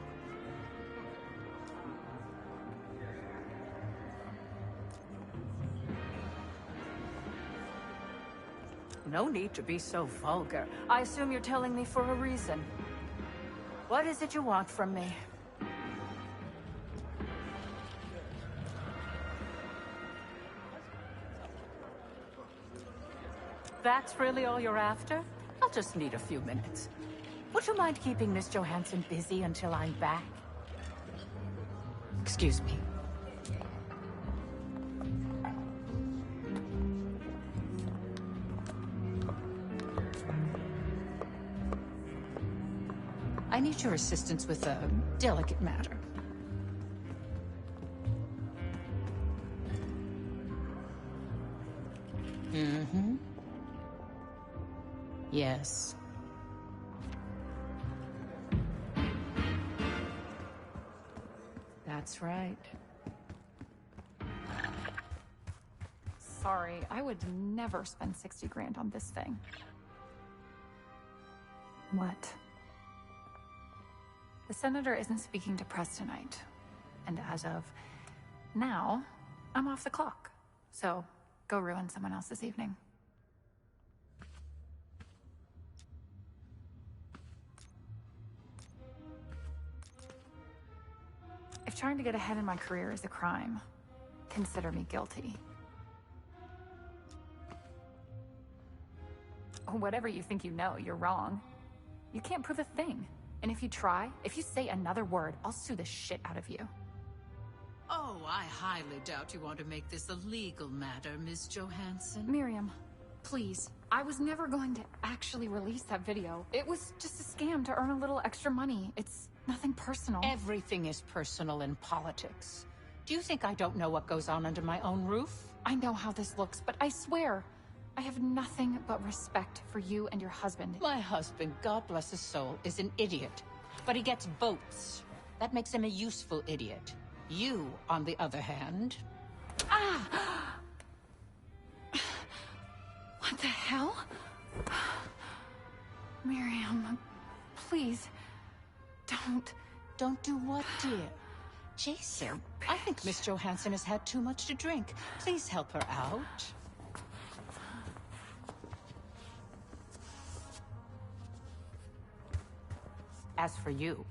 No need to be so vulgar. I assume you're telling me for a reason. What is it you want from me? That's really all you're after? I'll just need a few minutes. Would you mind keeping Miss Johansson busy until I'm back? Excuse me. I need your assistance with a delicate matter. Mm-hmm. Yes. That's right. Sorry, I would never spend 60 grand on this thing. What? The senator isn't speaking to press tonight. And as of now, I'm off the clock. So, go ruin someone else's evening. If trying to get ahead in my career is a crime, consider me guilty. Whatever you think you know, you're wrong. You can't prove a thing. And if you try, if you say another word, I'll sue the shit out of you. Oh, I highly doubt you want to make this a legal matter, Miss Johansson. Miriam, please. I was never going to actually release that video. It was just a scam to earn a little extra money. It's nothing personal. Everything is personal in politics. Do you think I don't know what goes on under my own roof? I know how this looks, but I swear, I have nothing but respect for you and your husband. My husband, God bless his soul, is an idiot. But he gets votes. That makes him a useful idiot. You, on the other hand... Ah! What the hell? Miriam, please, don't... Don't do what, dear? Jason, I think Miss Johansson has had too much to drink. Please help her out. As for you,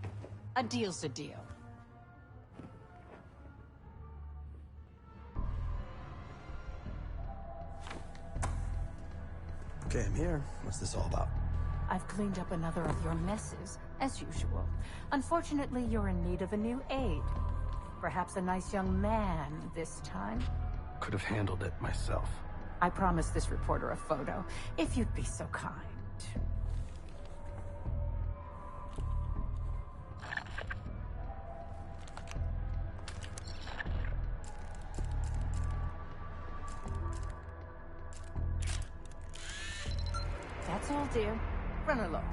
a deal's a deal. Okay, I'm here. What's this all about? I've cleaned up another of your messes, as usual. Unfortunately, you're in need of a new aide. Perhaps a nice young man this time. Could have handled it myself. I promised this reporter a photo, if you'd be so kind. That's That's all, dear. Run along.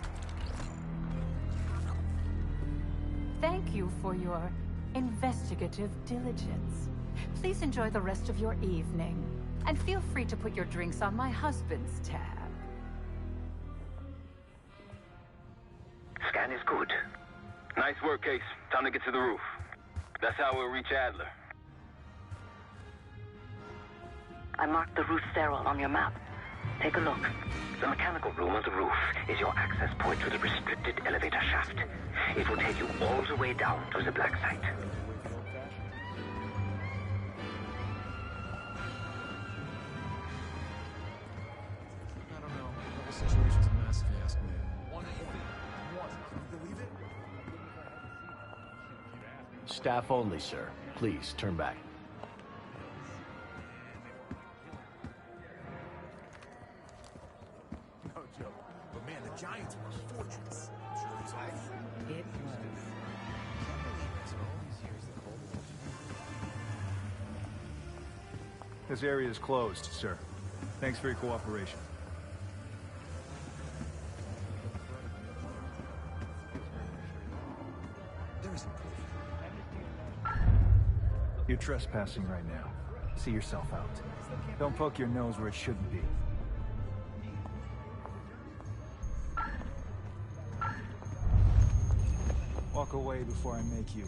Thank you for your investigative diligence. Please enjoy the rest of your evening. And feel free to put your drinks on my husband's tab. Scan is good. Nice work, Case. Time to get to the roof. That's how we'll reach Adler. I marked the roof sterile on your map. Take a look. The mechanical room on the roof is your access point to the restricted elevator shaft. It will take you all the way down to the black site. I don't know. The situation's a mess if you ask me. Staff only, sir. Please, turn back. No joke. But man, the Giants were 4X. Sure he's right. It was. This area is closed, sir. Thanks for your cooperation. There isn't proof. You're trespassing right now. See yourself out. Don't poke your nose where it shouldn't be. Walk away before I make you.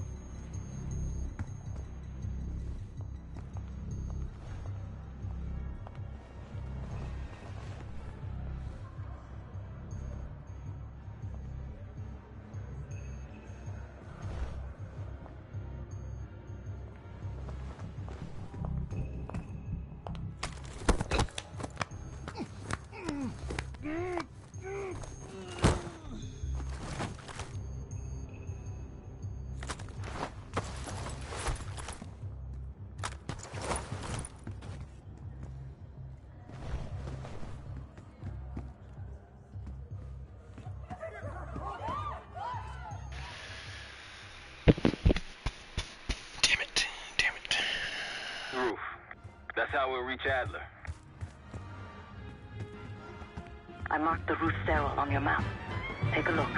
Roof. That's how we'll reach Adler. I marked the roof sterile on your map. Take a look.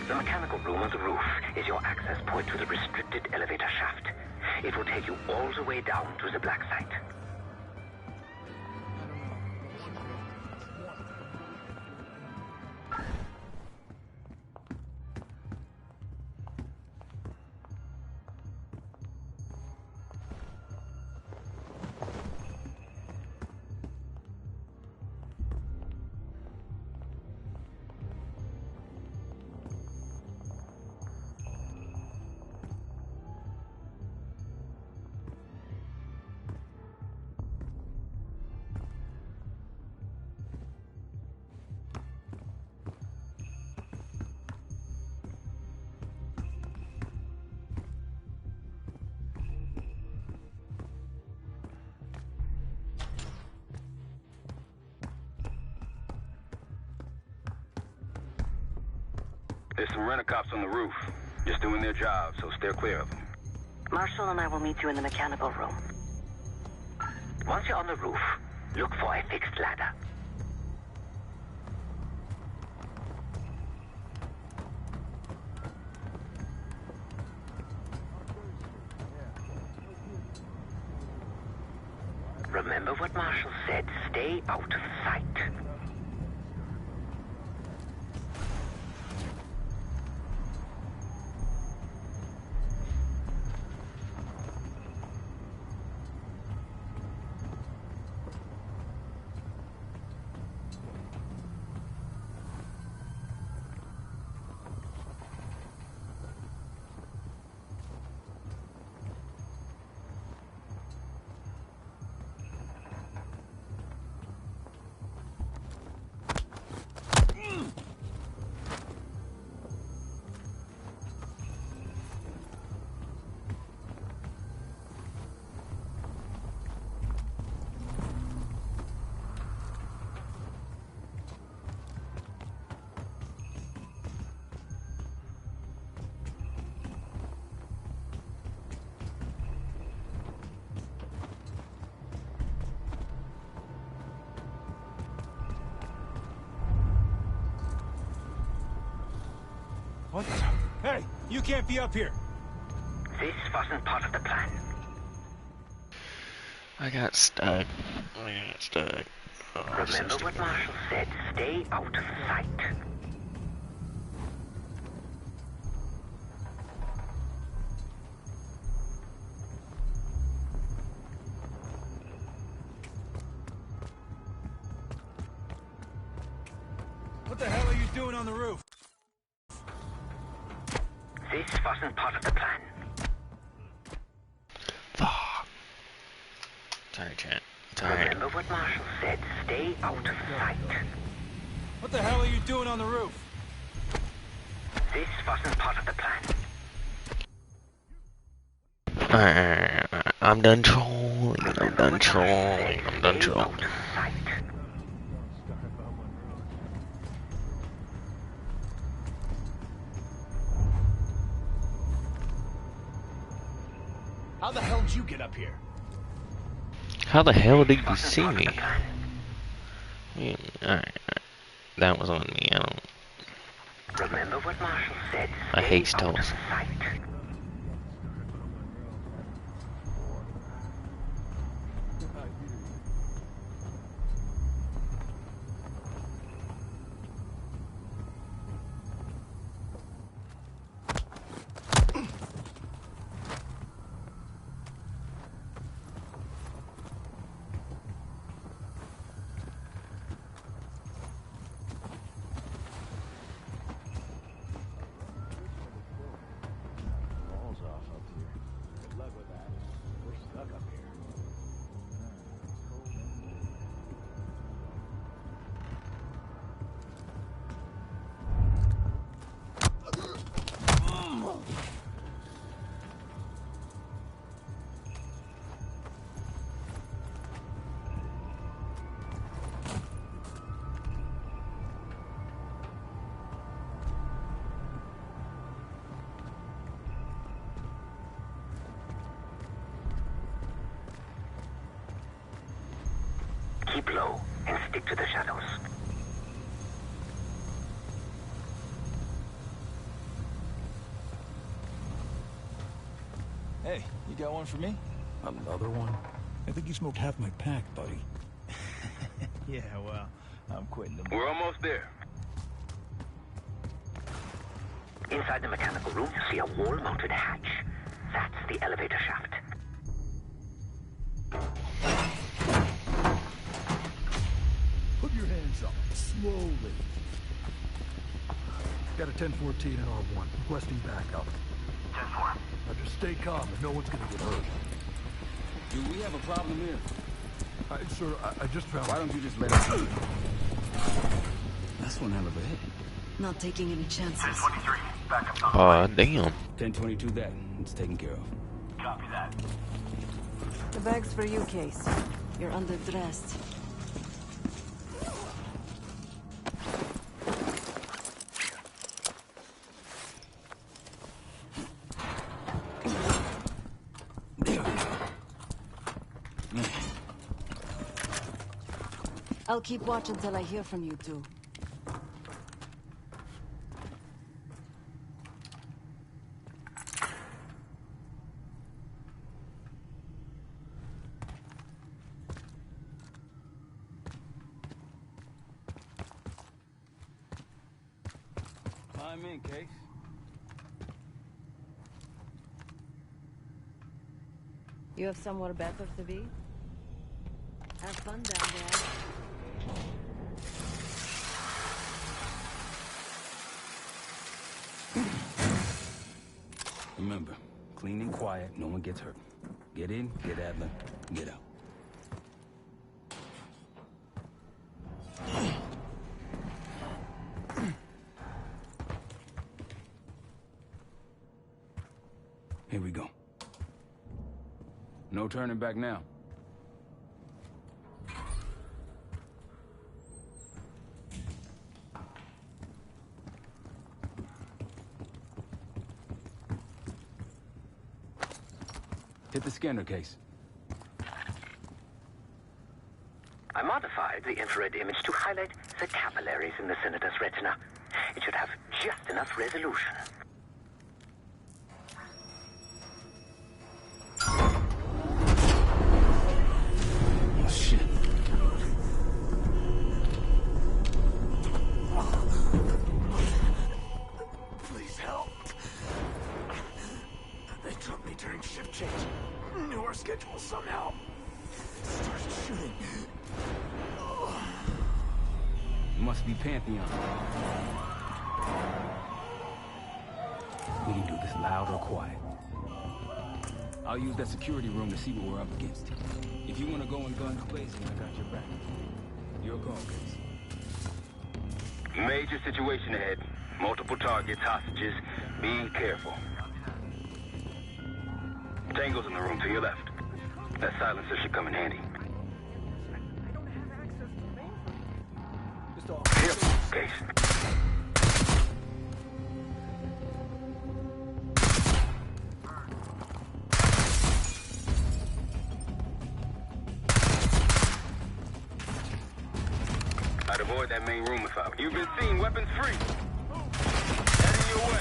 The mechanical room on the roof is your access point to the restricted elevator shaft. It will take you all the way down to the black site. There's some rent-a-cops on the roof. Just doing their job, so steer clear of them. Marshall and I will meet you in the mechanical room. Once you're on the roof, look for a fixed ladder. Remember what Marshall said. Stay out of sight. What the? Hey, you can't be up here. This wasn't part of the plan. I got stuck. Oh, Remember what Marshall said. Stay out of sight. What the hell are you doing on the roof? This wasn't part of the plan. Fuck. Sorry, chat. Sorry. Remember what Marshall said. Stay out of sight. What the hell are you doing on the roof? This wasn't part of the plan. Alright. I'm done trolling. I'm done trolling. I'm done trolling. How the hell did you get up here? How the hell did you see me? Alright. That was on me. I don't. Remember what Marshall said. I hate stalls. Keep low and stick to the shadows. Hey, you got one for me? Another one? I think you smoked half my pack, buddy. Yeah, well, I'm quitting the... We're almost there. Inside the mechanical room, you see a wall-mounted hatch. That's the elevator shaft. Put your hands up, slowly. Got a 1014 and R1, requesting backup. 10-4. Now just stay calm and no one's gonna get hurt. Do we have a problem here? Sir, I just found... Why don't you just let us in? That's one hell of a hit. Not taking any chances. 1023, backup. Aw, damn. 1022 that. It's taken care of. Copy that. The bag's for you, Case. You're underdressed. I'll keep watch until I hear from you two. I'm in, Case. You have somewhere better to be? Have fun down there. Remember, clean and quiet, no one gets hurt. Get in, get Adler, get out. Here we go. No turning back now. Hit the scanner, Case. I modified the infrared image to highlight the capillaries in the senator's retina. It should have just enough resolution. Oh, shit. Please help. They took me during shift change. Knew our schedule somehow. Started shooting. Must be Pantheon. We can do this loud or quiet. I'll use that security room to see what we're up against. If you want to go in guns blazing, I got your back. Your call, Case. Major situation ahead. Multiple targets, hostages. Be careful. Tango's in the room to your left. That silencer should come in handy. Here, Case. I'd avoid that main room if I were you. You've been seen, weapons free. Heading your way.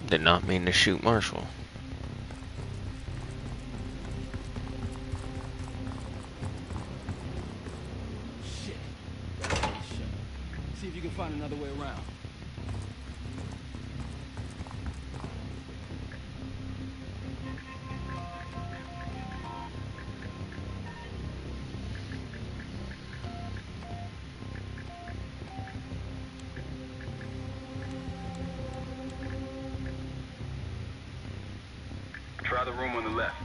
Did not mean to shoot Marshall. Shit. See if you can find another way around. Try the room on the left.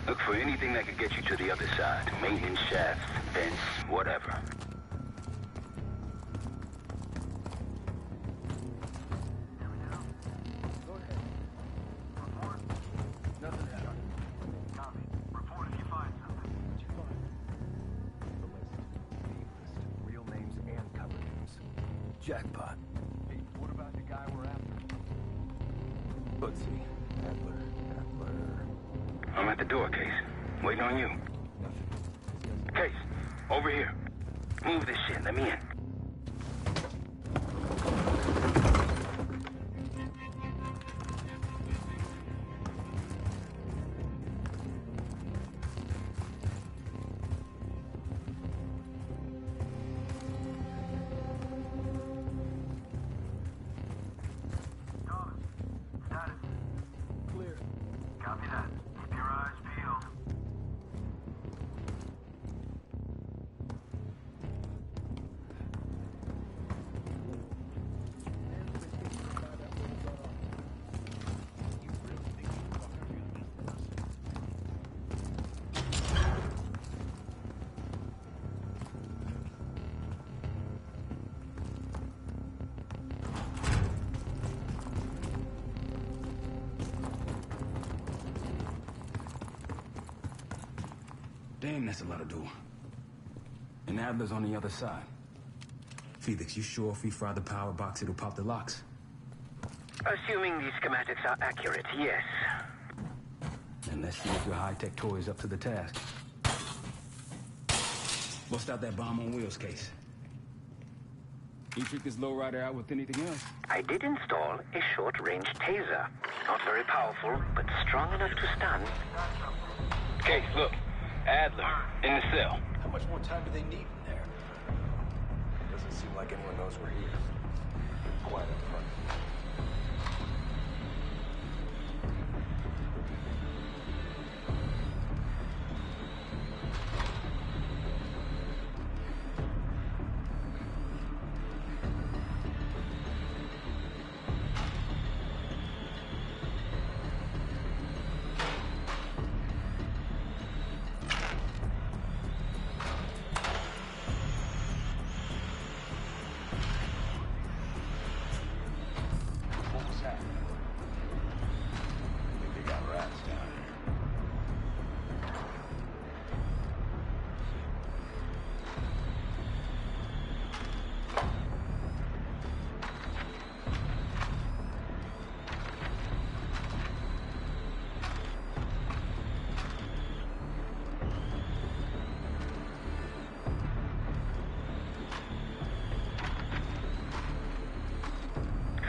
Look for anything that could get you to the other side. Maintenance shafts, vents, whatever. Real names and cover names. Jackpot. Hey, what about the guy we're after? Let's see. Adler. I'm at the door, Case. Waiting on you. Case, over here. Move this shit. Let me in. Damn, that's a lot of door. And Adler's on the other side. Felix, you sure if we fry the power box, it'll pop the locks? Assuming these schematics are accurate, yes. And let's see if your high-tech toy is up to the task. Bust out that bomb on wheels case. You trick this lowrider out with anything else? I did install a short-range taser. Not very powerful, but strong enough to stun. Case, look. Adler, in the cell. How much more time do they need in there? Doesn't seem like anyone knows we're here. Quiet up front.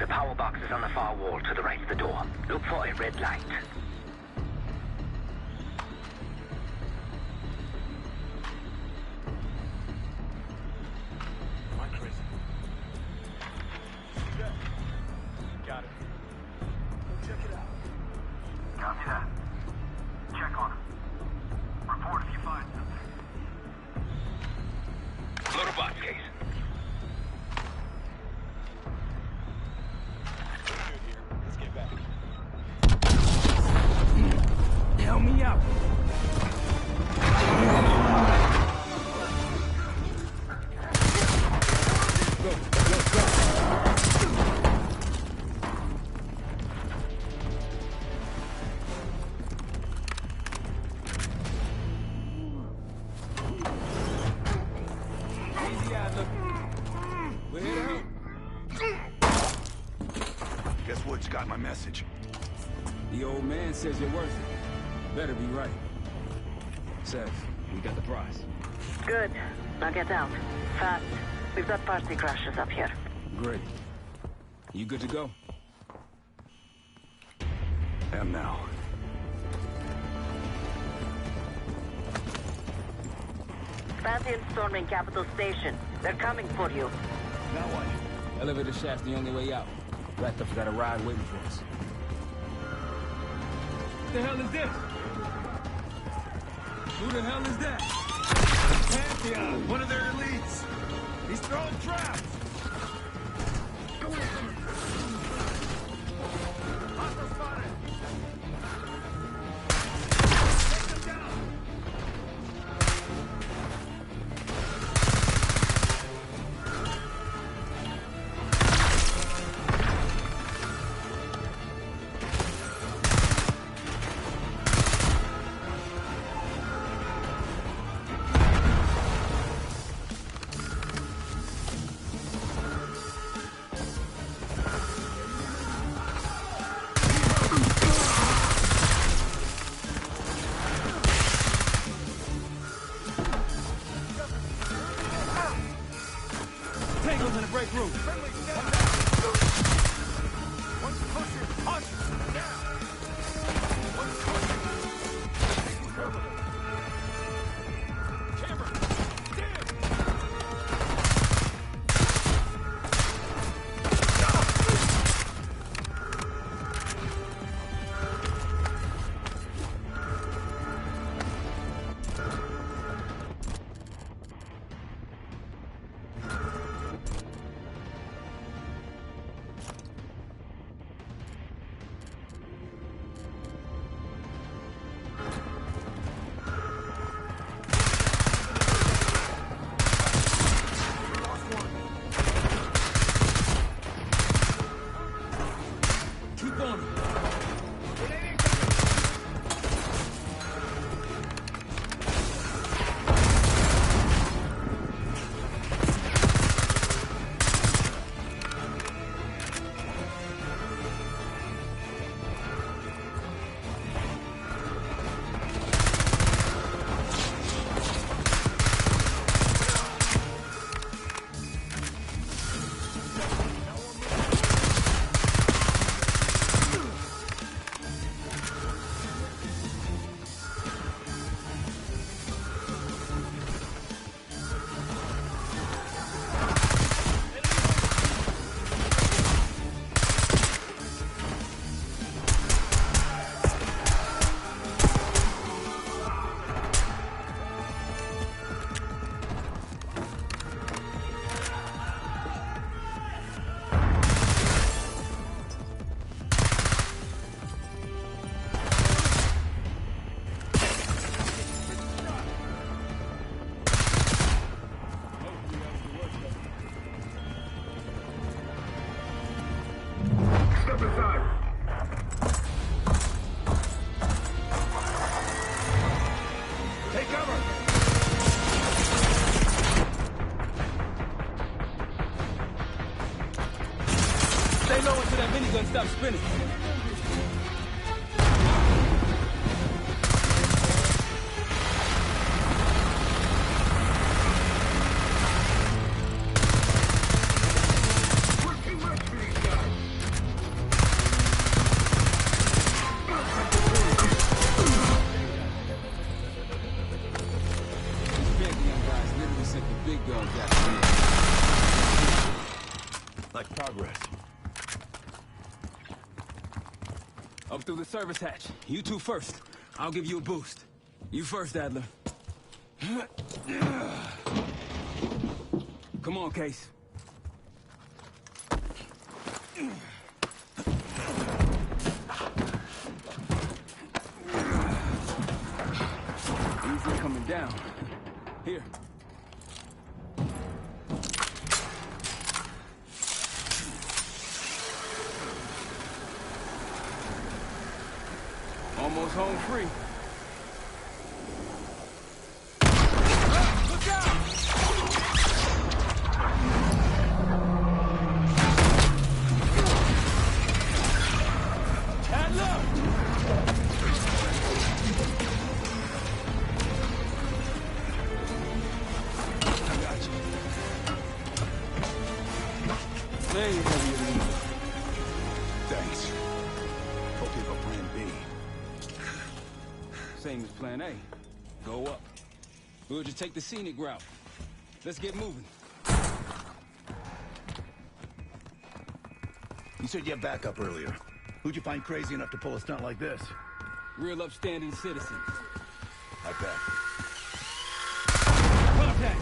The power box is on the far wall to the right of the door. Look for a red light. Am I crazy? See that? Got it. Go check it out. Copy that. Check on him. Report if you find something. Load a box case. Help me out. Easy, Adler. We're here to help. Guess Wood's got my message. The old man says you're worth it. Better be right. Seth, we got the prize. Good. Now get out. Fast. We've got party crashes up here. Great. You good to go? Am now. Pantheon storming Capital Station. They're coming for you. Now what? Elevator shaft's the only way out. Ratcliffe's got a ride waiting for us. What the hell is this? Who the hell is that? Pantheon, one of their elites. He's throwing traps. Hostile spotted. Take them down. gun stop spinning. Progress. Up through the service hatch. You two first. I'll give you a boost. You first, Adler. Come on, Case. Easy coming down. Here. Almost home free. Look out! Adler! I got you. Man, you're heavier than you. Thanks. Hope you have a plan B. Same as plan A. Go up. We'll just take the scenic route. Let's get moving. You said you had backup earlier. Who'd you find crazy enough to pull a stunt like this? Real upstanding citizens. I bet. Contact!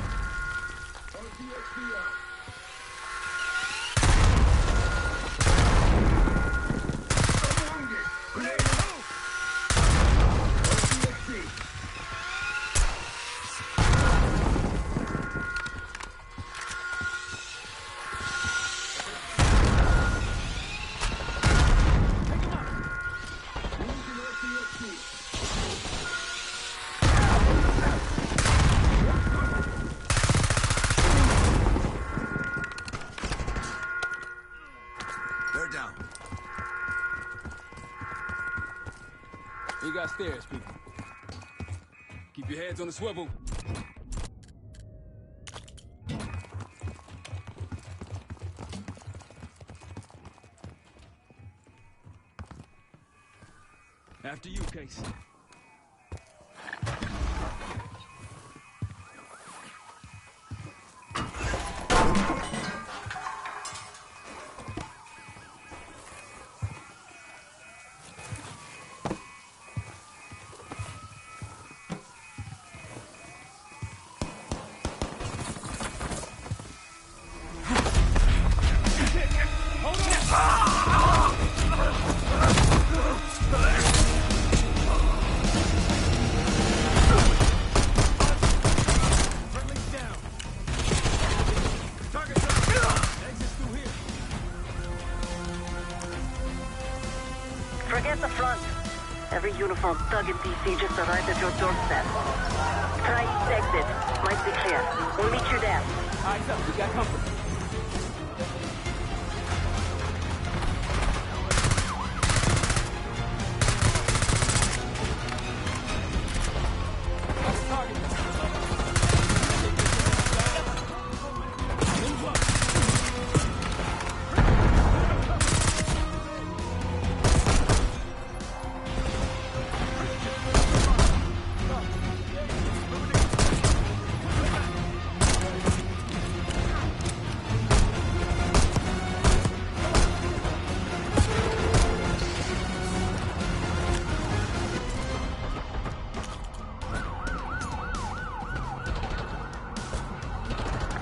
We got stairs, people. Keep your heads on the swivel. After you, Case. Forget the front. Every uniformed thug in DC just arrived at your doorstep. Try east exit. Might be clear. We'll meet you there. Eyes up, we got company.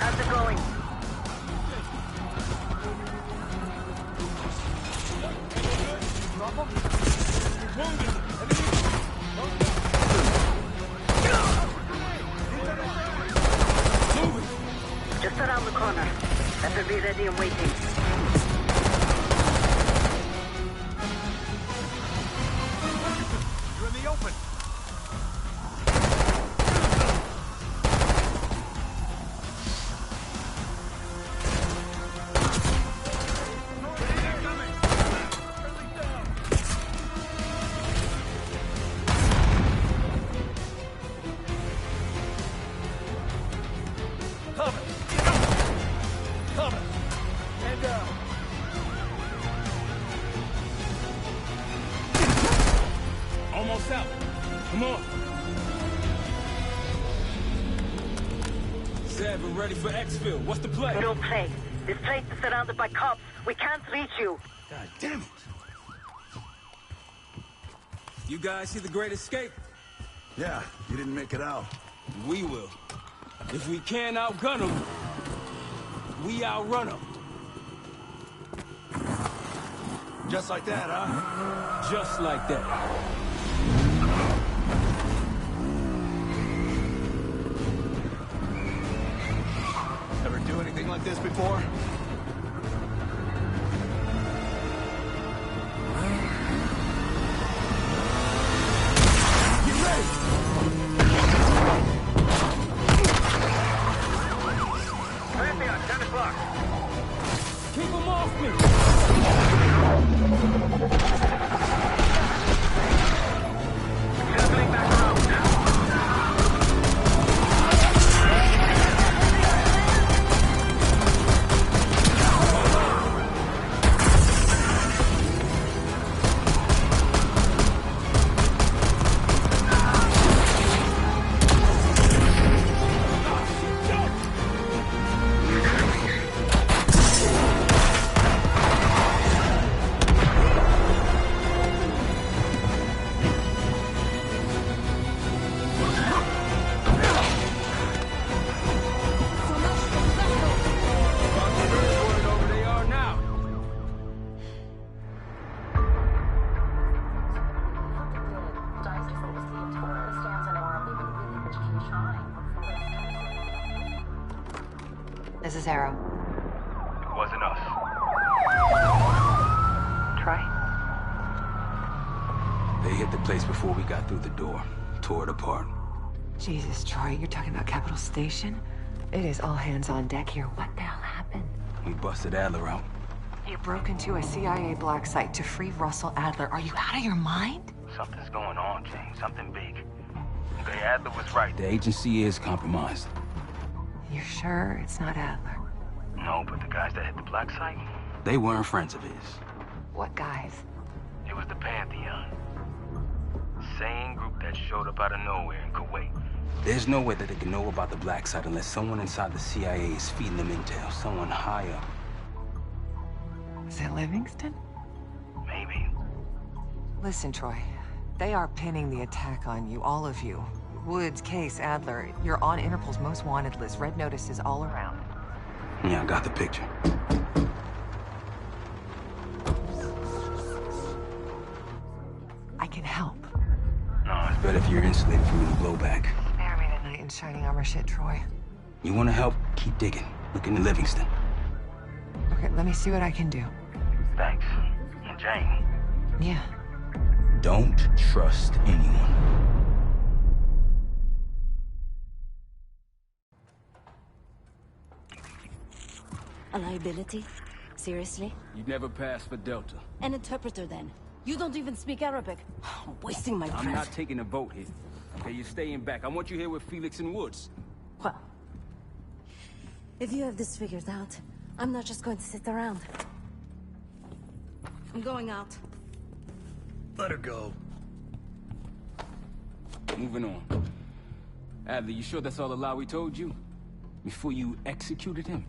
How's it going? Just around the corner. Better be ready and waiting. You're in the open. Zev, we're ready for exfil. What's the play? No play. This place is surrounded by cops. We can't reach you. God damn it. You guys see the Great Escape? Yeah, you didn't make it out. We will. If we can't outgun them, we outrun them. Just like that, huh? Just like that. Ever do anything like this before? Get ready! Pantheon, 10 o'clock. Keep them off me! Circling back around. This is Arrow. It wasn't us. Troy? They hit the place before we got through the door. Tore it apart. Jesus, Troy, you're talking about Capital Station? It is all hands on deck here. What the hell happened? We busted Adler out. You broke into a CIA black site to free Russell Adler. Are you out of your mind? Something's going on, James. Something big. Okay, Adler was right. The agency is compromised. You're sure it's not Adler? No, but the guys that hit the black site? They weren't friends of his. What guys? It was the Pantheon. Same group that showed up out of nowhere in Kuwait. There's no way that they can know about the black site unless someone inside the CIA is feeding them intel. Someone high up. Is it Livingston? Maybe. Listen, Troy. They are pinning the attack on you, all of you. Woods, Case, Adler. You're on Interpol's most wanted list. Red notices all around. Yeah, I got the picture. I can help. No, it's better if you're insulated from any blowback. Spare me tonight in shining armor shit, Troy. You want to help? Keep digging. Look into Livingston. Okay, let me see what I can do. Thanks. And Jane. Yeah. Don't trust anyone. A liability? Seriously? You never passed for Delta. An interpreter, then. You don't even speak Arabic. Wasting my breath. I'm not taking a vote here. Okay, you're staying back. I want you here with Felix and Woods. Well, if you have this figured out, I'm not just going to sit around. I'm going out. Let her go. Moving on. Adler, you sure that's all the lie we told you? Before you executed him?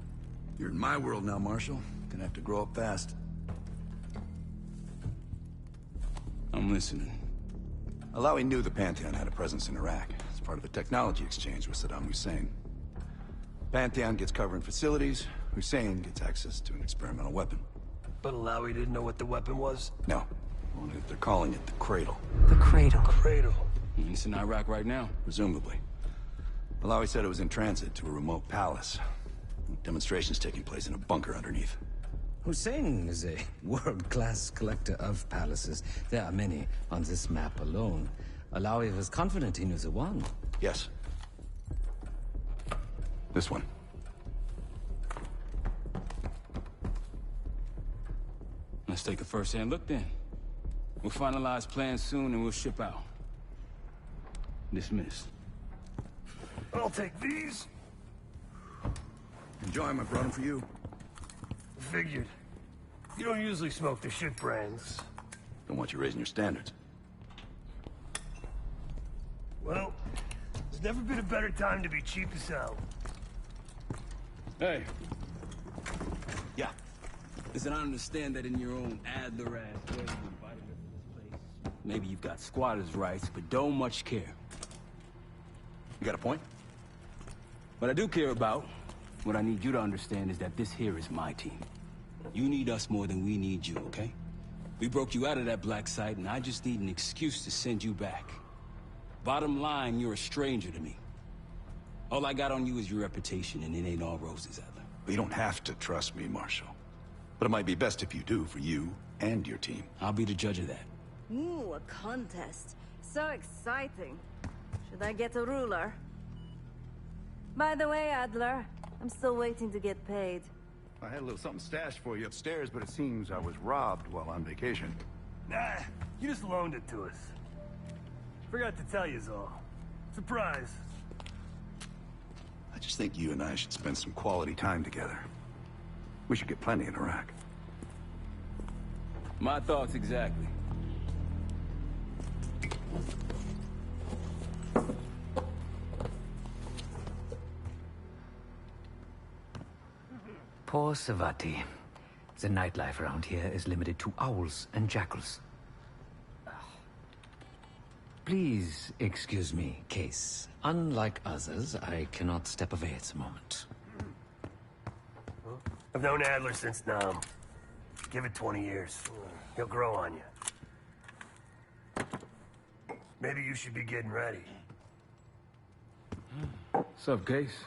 You're in my world now, Marshal. Gonna have to grow up fast. I'm listening. Alawi knew the Pantheon had a presence in Iraq. It's part of a technology exchange with Saddam Hussein. Pantheon gets cover in facilities. Hussein gets access to an experimental weapon. But Alawi didn't know what the weapon was? No. Only that they're calling it the Cradle. The Cradle? Cradle. It's in Iraq right now. Presumably. Alawi said it was in transit to a remote palace. Demonstrations taking place in a bunker underneath. Hussein is a world-class collector of palaces. There are many on this map alone. Alawi was confident he knew the one. Yes. This one. Let's take a first-hand look then. We'll finalize plans soon and we'll ship out. Dismissed. I'll take these. Enjoy them, I brought them for you. Figured. You don't usually smoke the shit brands. Don't want you raising your standards. Well, there's never been a better time to be cheap as hell. Hey. Yeah. Listen, I understand that in your own Adler-ass way, you invited her to this place. Maybe you've got squatters' rights, but don't much care. You got a point? What I do care about, what I need you to understand is that this here is my team. You need us more than we need you, okay? We broke you out of that black site, and I just need an excuse to send you back. Bottom line, you're a stranger to me. All I got on you is your reputation, and it ain't all roses, Adler. You don't have to trust me, Marshal. But it might be best if you do, for you and your team. I'll be the judge of that. Ooh, a contest. So exciting. Should I get a ruler? By the way, Adler, I'm still waiting to get paid. I had a little something stashed for you upstairs, but it seems I was robbed while on vacation. Nah, you just loaned it to us. Forgot to tell you all. Surprise. I just think you and I should spend some quality time together. We should get plenty in Iraq. My thoughts exactly. Poor Savati. The nightlife around here is limited to owls and jackals. Please excuse me, Case. Unlike others, I cannot step away at the moment. I've known Adler since Nam. Give it 20 years. He'll grow on you. Maybe you should be getting ready. What's up, Case?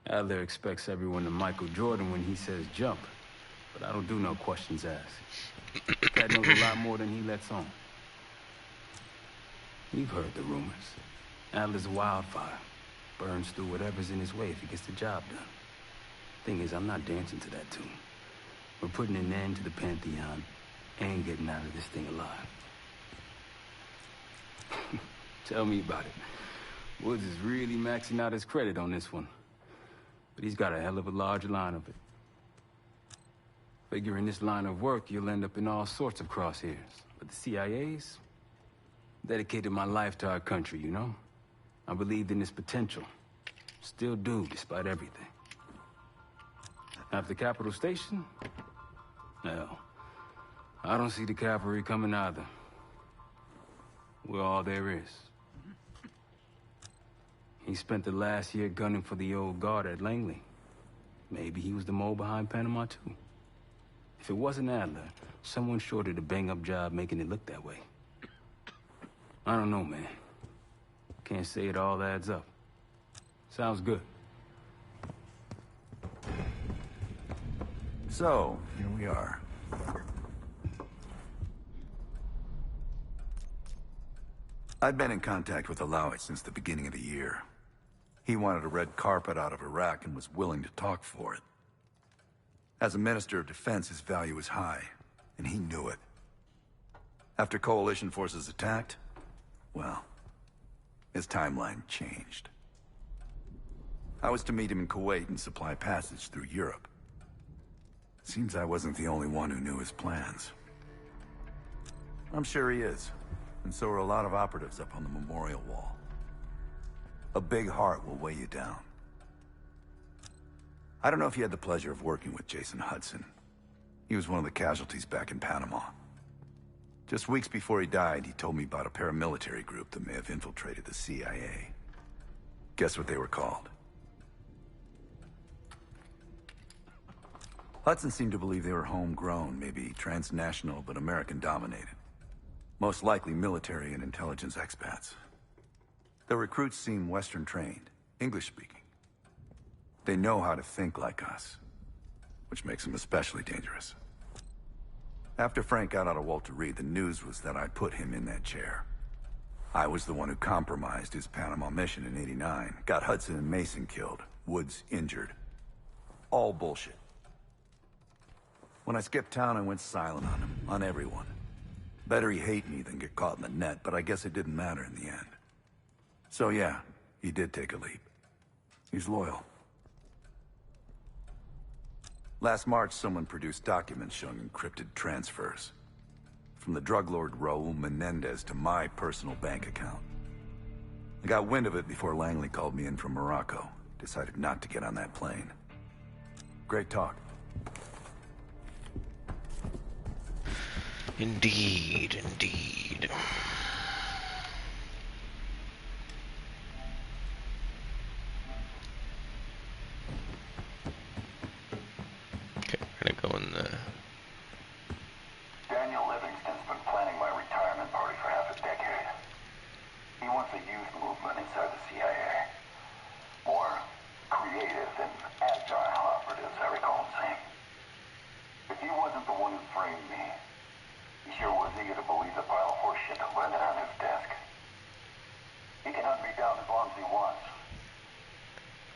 Adler expects everyone to Michael Jordan when he says jump, but I don't do no questions asked. Cat knows a lot more than he lets on. We've heard the rumors. Adler's a wildfire. Burns through whatever's in his way if he gets the job done. Thing is, I'm not dancing to that tune. We're putting an end to the Pantheon and getting out of this thing alive. Tell me about it. Woods is really maxing out his credit on this one. But he's got a hell of a large line of it. Figure in this line of work, you'll end up in all sorts of crosshairs. But the CIA's dedicated my life to our country, you know? I believed in its potential. Still do, despite everything. After Capital Station? Hell, I don't see the cavalry coming either. We're all there is. He spent the last year gunning for the old guard at Langley. Maybe he was the mole behind Panama, too. If it wasn't Adler, someone sure did a bang-up job making it look that way. I don't know, man. Can't say it all adds up. Sounds good. So, here we are. I've been in contact with Alawit since the beginning of the year. He wanted a red carpet out of Iraq and was willing to talk for it. As a Minister of Defense, his value is high, and he knew it. After Coalition forces attacked, well, his timeline changed. I was to meet him in Kuwait and supply passage through Europe. Seems I wasn't the only one who knew his plans. I'm sure he is, and so are a lot of operatives up on the memorial wall. A big heart will weigh you down. I don't know if you had the pleasure of working with Jason Hudson. He was one of the casualties back in Panama. Just weeks before he died, he told me about a paramilitary group that may have infiltrated the CIA. Guess what they were called? Hudson seemed to believe they were homegrown, maybe transnational, but American-dominated. Most likely military and intelligence expats. The recruits seem Western-trained, English-speaking. They know how to think like us, which makes them especially dangerous. After Frank got out of Walter Reed, the news was that I put him in that chair. I was the one who compromised his Panama mission in '89, got Hudson and Mason killed, Woods injured. All bullshit. When I skipped town, I went silent on him, on everyone. Better he hate me than get caught in the net, but I guess it didn't matter in the end. So yeah, he did take a leap. He's loyal. Last March, someone produced documents showing encrypted transfers. From the drug lord Raul Menendez to my personal bank account. I got wind of it before Langley called me in from Morocco. Decided not to get on that plane. Great talk. Indeed, indeed. Okay, we're gonna go in the... Daniel Livingston's been planning my retirement party for half a decade. He wants a youth movement inside the CIA. More creative and agile operatives, I recall him saying. If he wasn't the one who framed me, he sure was eager to believe the pile of horse shit that landed on his desk. He can hunt me down as long as he wants.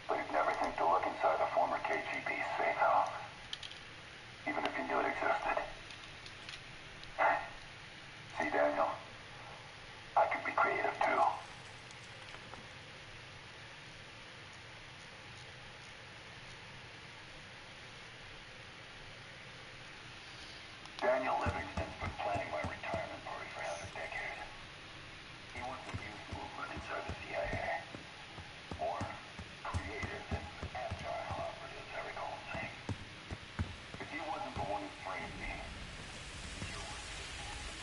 But he'd never think to look inside a former KGB safe house. Even if he knew it existed. See, Daniel, I can be creative too. Daniel Livingston's been planning my retirement party for half a decade. He wants a youth movement inside the CIA. More creative and agile operatives, I recall him saying. If he wasn't the one who framed me, he sure would be the one who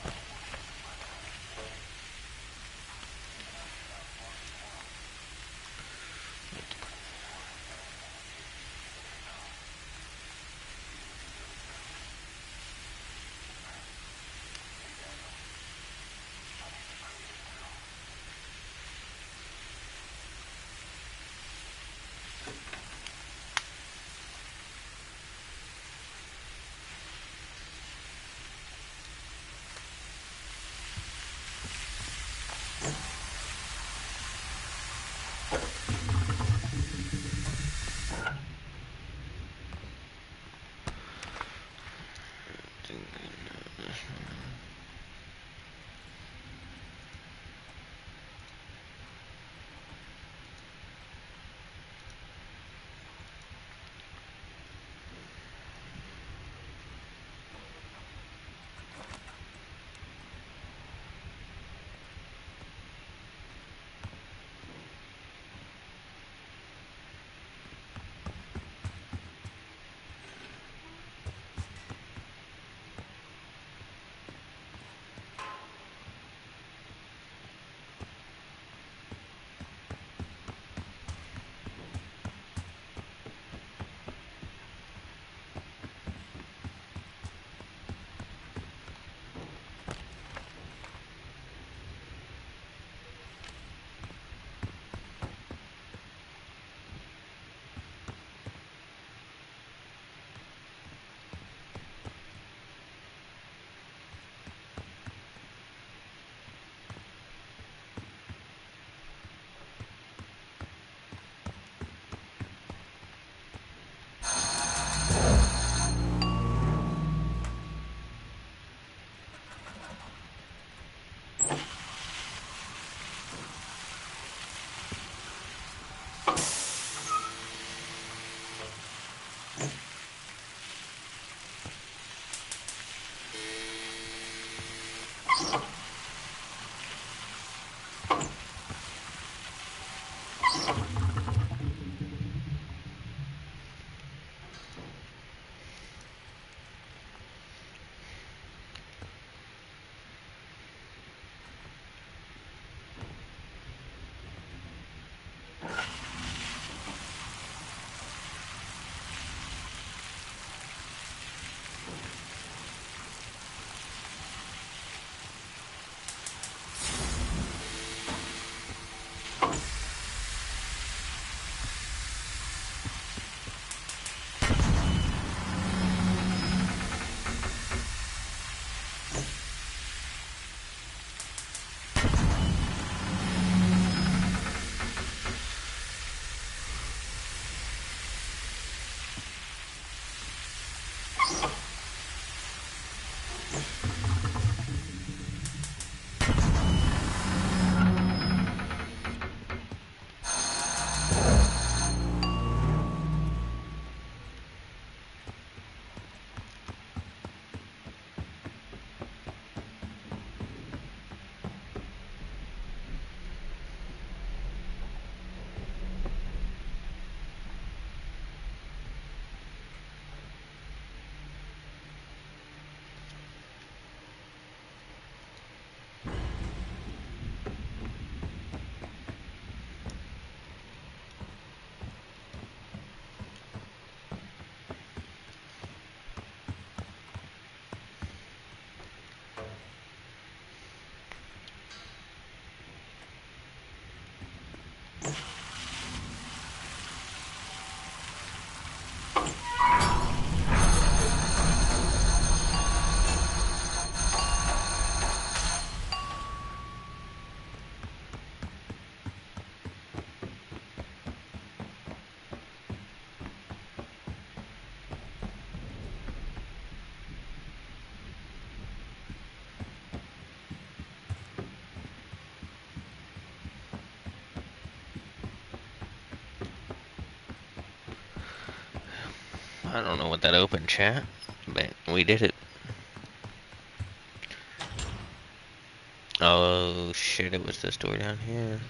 I don't know what that opened, chat, but we did it. Oh shit, it was this door down here.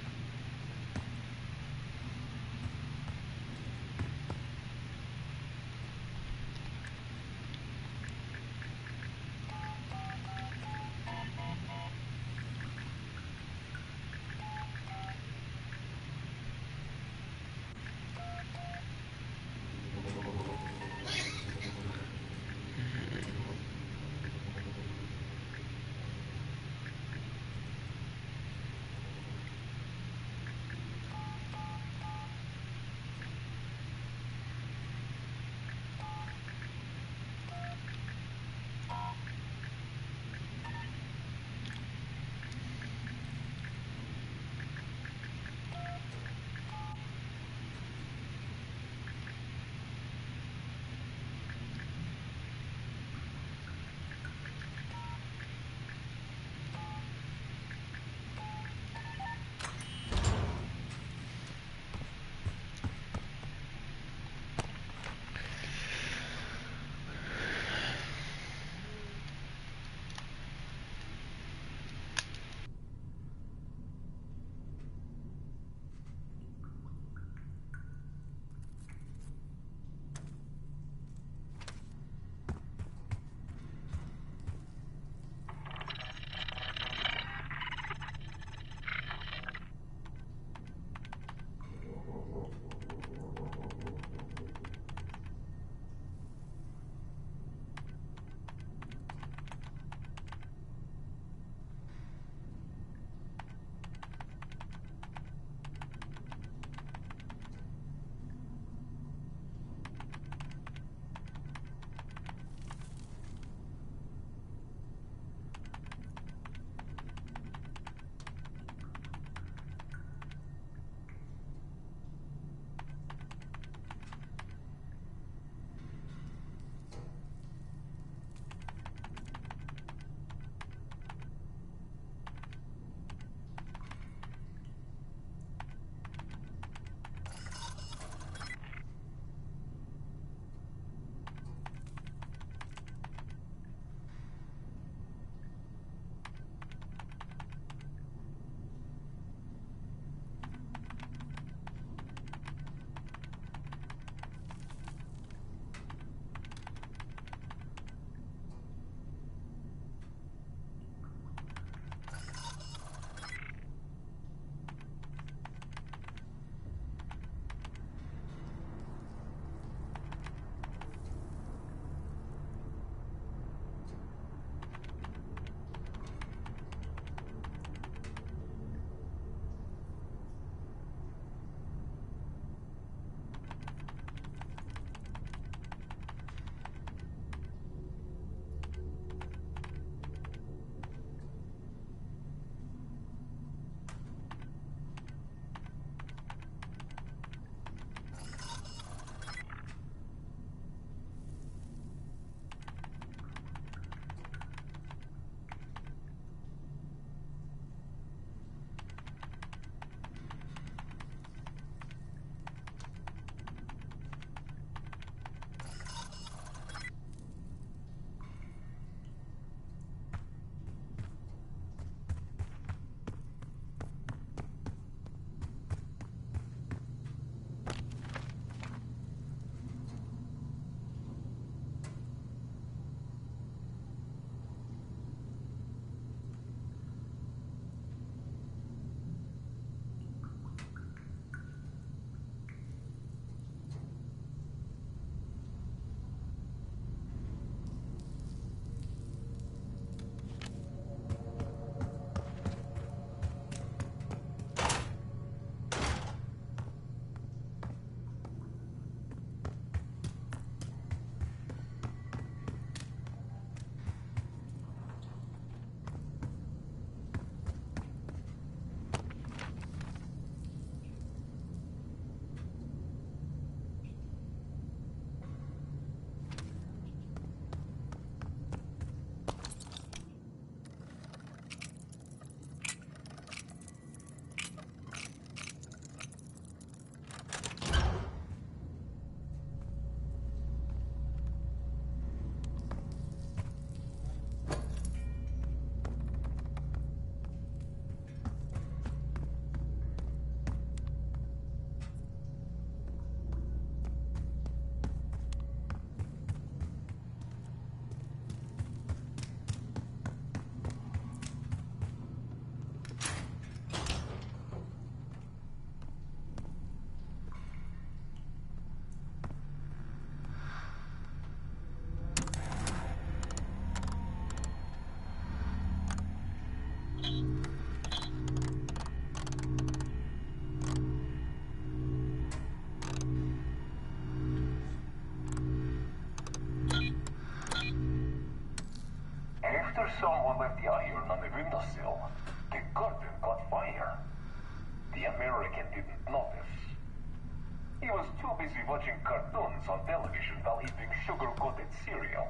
didn't notice. He was too busy watching cartoons on television while eating sugar-coated cereal.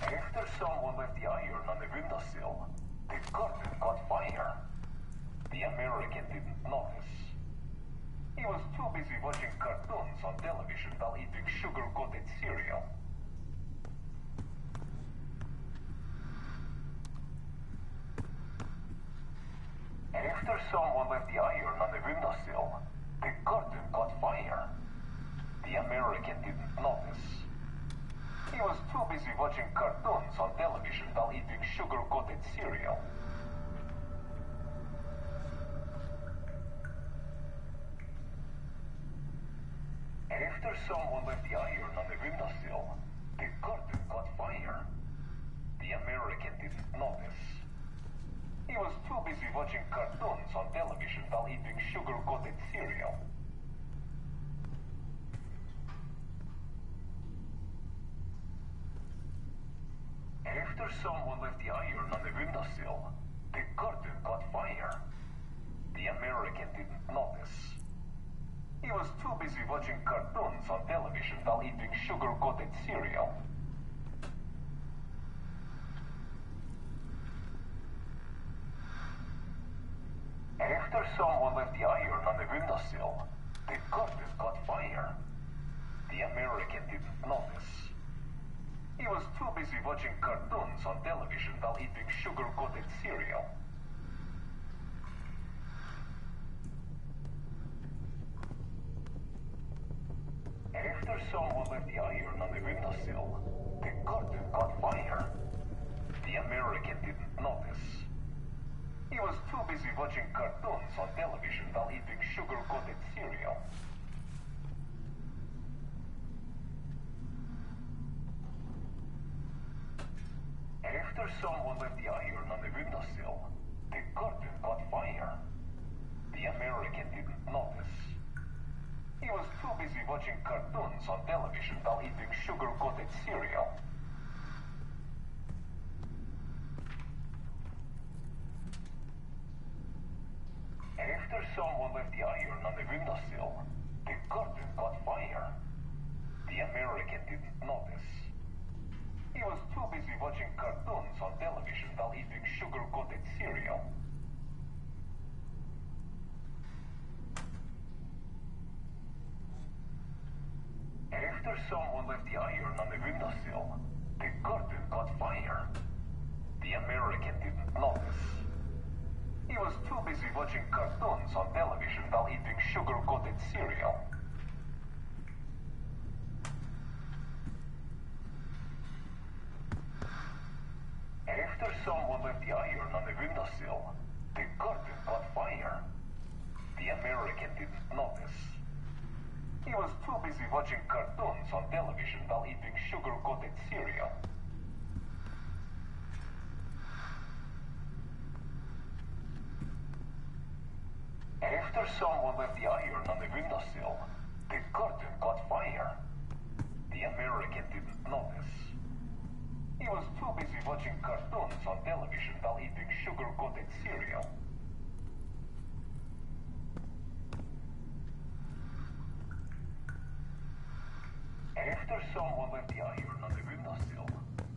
After someone left the iron on the windowsill, the curtain caught fire. The American didn't notice. He was too busy watching cartoons on television while eating sugar-coated cereal. After someone left the iron on the windowsill, the curtain caught fire. The American didn't notice. He was too busy watching cartoons on television while eating sugar-coated cereal. After someone left the iron on the windowsill, the curtain caught fire. The American didn't notice. He was too busy watching cartoons on television while eating sugar-coated cereal. After someone left the iron on the windowsill, the curtain caught fire. The American didn't notice. He was too busy watching cartoons on television while eating sugar-coated cereal. After someone left the iron on the windowsill, the curtain caught fire. The American didn't notice. He was too busy watching cartoons on television while eating sugar-coated cereal. After someone left the iron on the windowsill, the curtain caught fire. The American didn't notice. He was too busy watching cartoons on television while eating sugar-coated cereal. After someone left the iron on the windowsill, the curtain caught fire. The American didn't notice. He was too busy watching cartoons on television while eating sugar-coated cereal. After someone left the iron on the windowsill, the curtain caught fire. The American didn't notice. He was too busy watching cartoons on television while eating sugar-coated cereal. After someone left the iron on the windowsill, the curtain caught fire. The American didn't notice. He was too busy watching cartoons on television while eating sugar-coated cereal. After someone left the iron on the windowsill, the curtain caught fire. The American didn't notice. He was too busy watching cartoons on television while eating sugar-coated cereal. After someone left the iron on the windowsill, the curtain caught fire. The American didn't notice. He was too busy watching cartoons on television while eating sugar-coated cereal. After someone left the iron on the windowsill,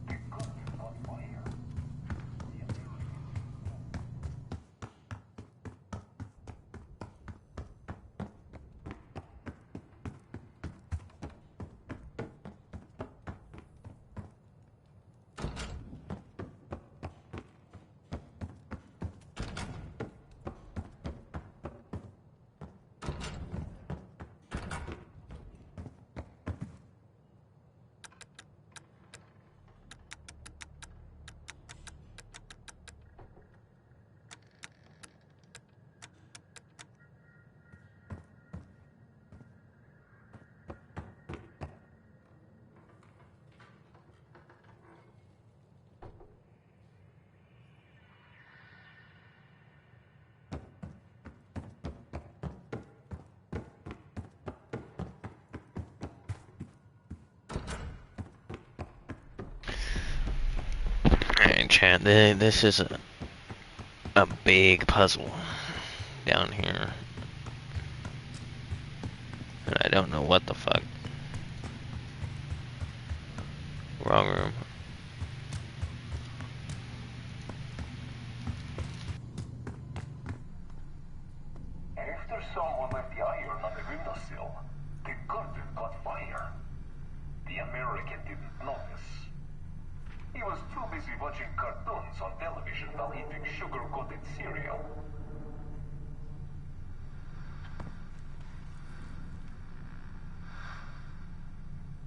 the curtain caught fire. Alright, chat, this is a big puzzle down here. And I don't know what the fuck. Wrong room. After someone left the iron on the windowsill, the curtain caught fire. The American didn't notice. He was too busy watching cartoons on television while eating sugar-coated cereal.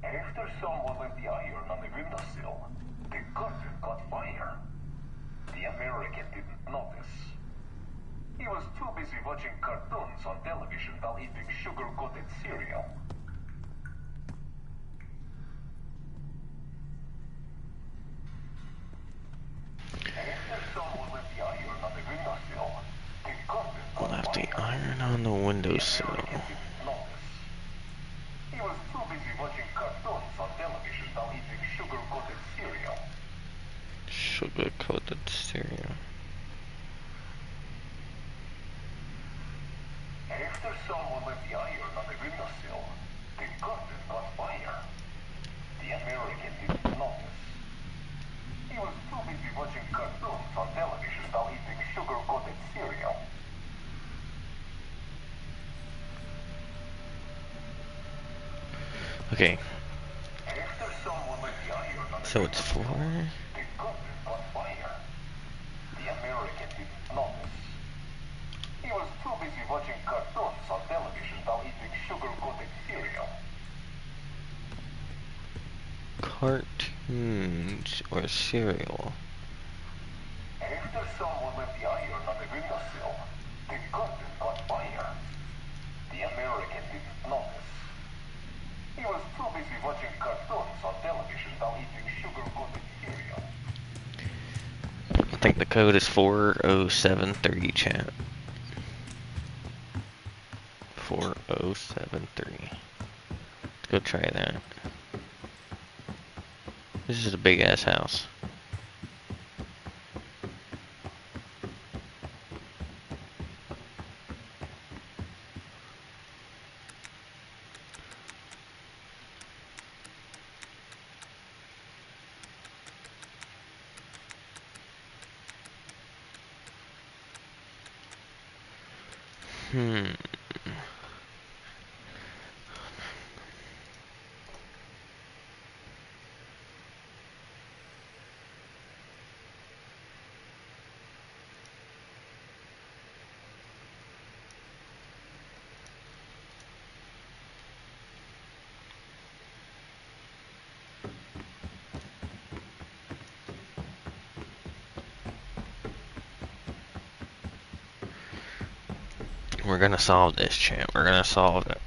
After someone left the iron on the windowsill, the curtain caught fire. The American didn't notice. He was too busy watching cartoons on television while eating sugar-coated cereal. After someone left the iron on the windowsill, the curtain caught Left the fire. iron on the windowsill. He was too busy watching cartoons on television while eating sugar-coated cereal. Sugar-coated cereal. After someone left the iron on the windowsill, the curtain caught fire. The American didn't notice. He was too busy watching cartoons on television while eating sugar-coated cereal. Okay. After someone left the iron on the So it's 4. the curtain caught fire. The American didn't notice. He was too busy watching cartoons on television while eating sugar-coated cereal. Cartoons or cereal. After someone left the iron on the windowsill, the curtain caught fire. The American didn't notice. He was too busy watching cartoons on television while eating sugar-coated cereal. I think the code is 40730, chat. 4073. Let's go try that. This is a big ass house. We're gonna solve this, champ. We're gonna solve it.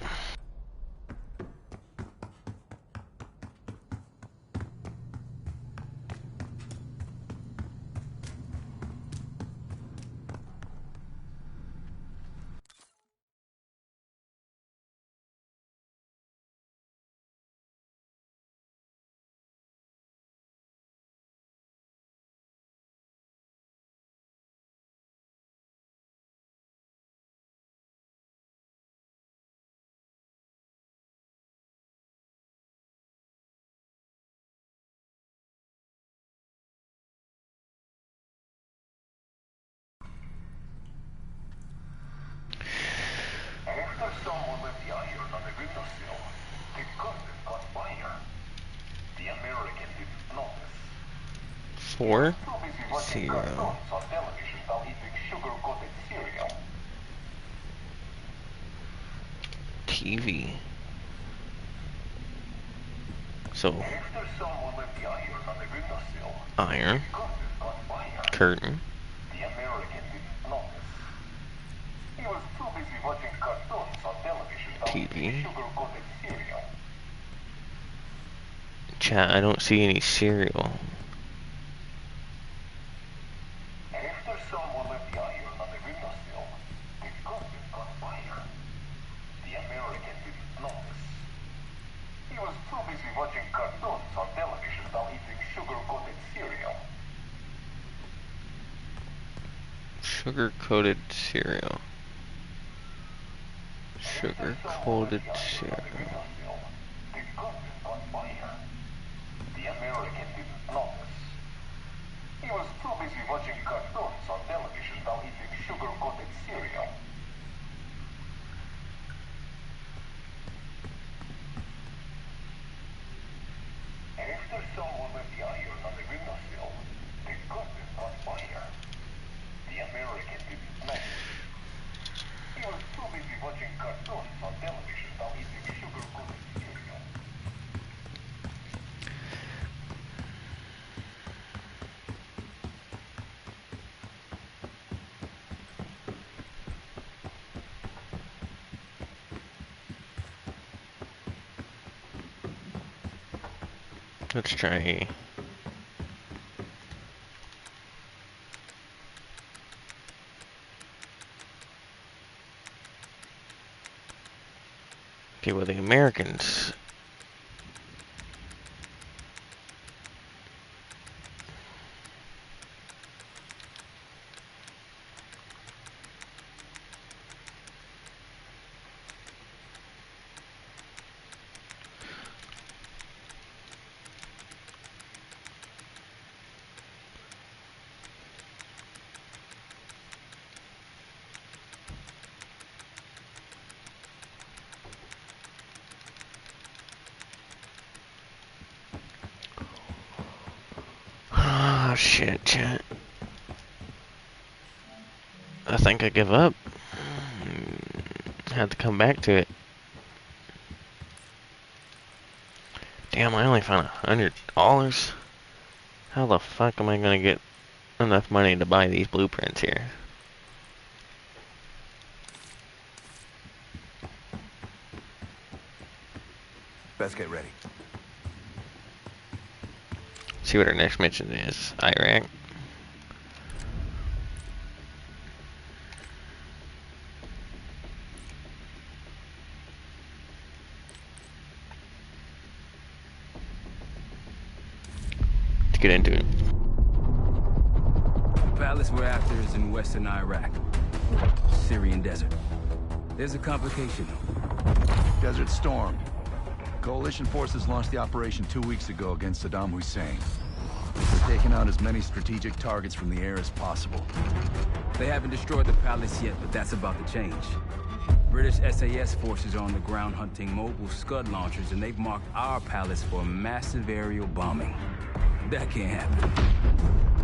After someone left the iron on the windowsill, the curtain caught fire. The American didn't notice. 4 Too busy watching 0. cartoons on television while eating sugar-coated cereal. TV. So After someone left the iron on the windowsill, iron. the curtain caught fire. Curtain. The American didn't notice. He was too busy watching cartoons on television while TV. eating sugar-coated cereal. Chat, I don't see any cereal. After someone left the iron on the windowsill, the curtain caught fire. The American didn't notice. He was too busy watching cartoons on television while eating sugar-coated cereal. Sugar-coated cereal. Sugar-coated cereal. The American didn't notice. He was too busy watching cartoons on television while eating sugar-coated cereal. After someone lit the iron on the windowsill, the carpet caught fire. The American didn't notice. He was too busy watching cartoons on television while eating sugar-coated cereal. Let's try. Okay, well, the Americans. Oh shit, chat. I think I give up. Had to come back to it. Damn, I only found $100. How the fuck am I gonna get enough money to buy these blueprints here? Best get ready. See what our next mission is. Iraq. Let's get into it. The palace we're after is in western Iraq. Syrian desert. There's a complication though. Desert Storm. Coalition forces launched the operation 2 weeks ago against Saddam Hussein. They're taking out as many strategic targets from the air as possible. They haven't destroyed the palace yet, but that's about to change. British SAS forces are on the ground hunting mobile Scud launchers, and they've marked our palace for a massive aerial bombing. That can't happen.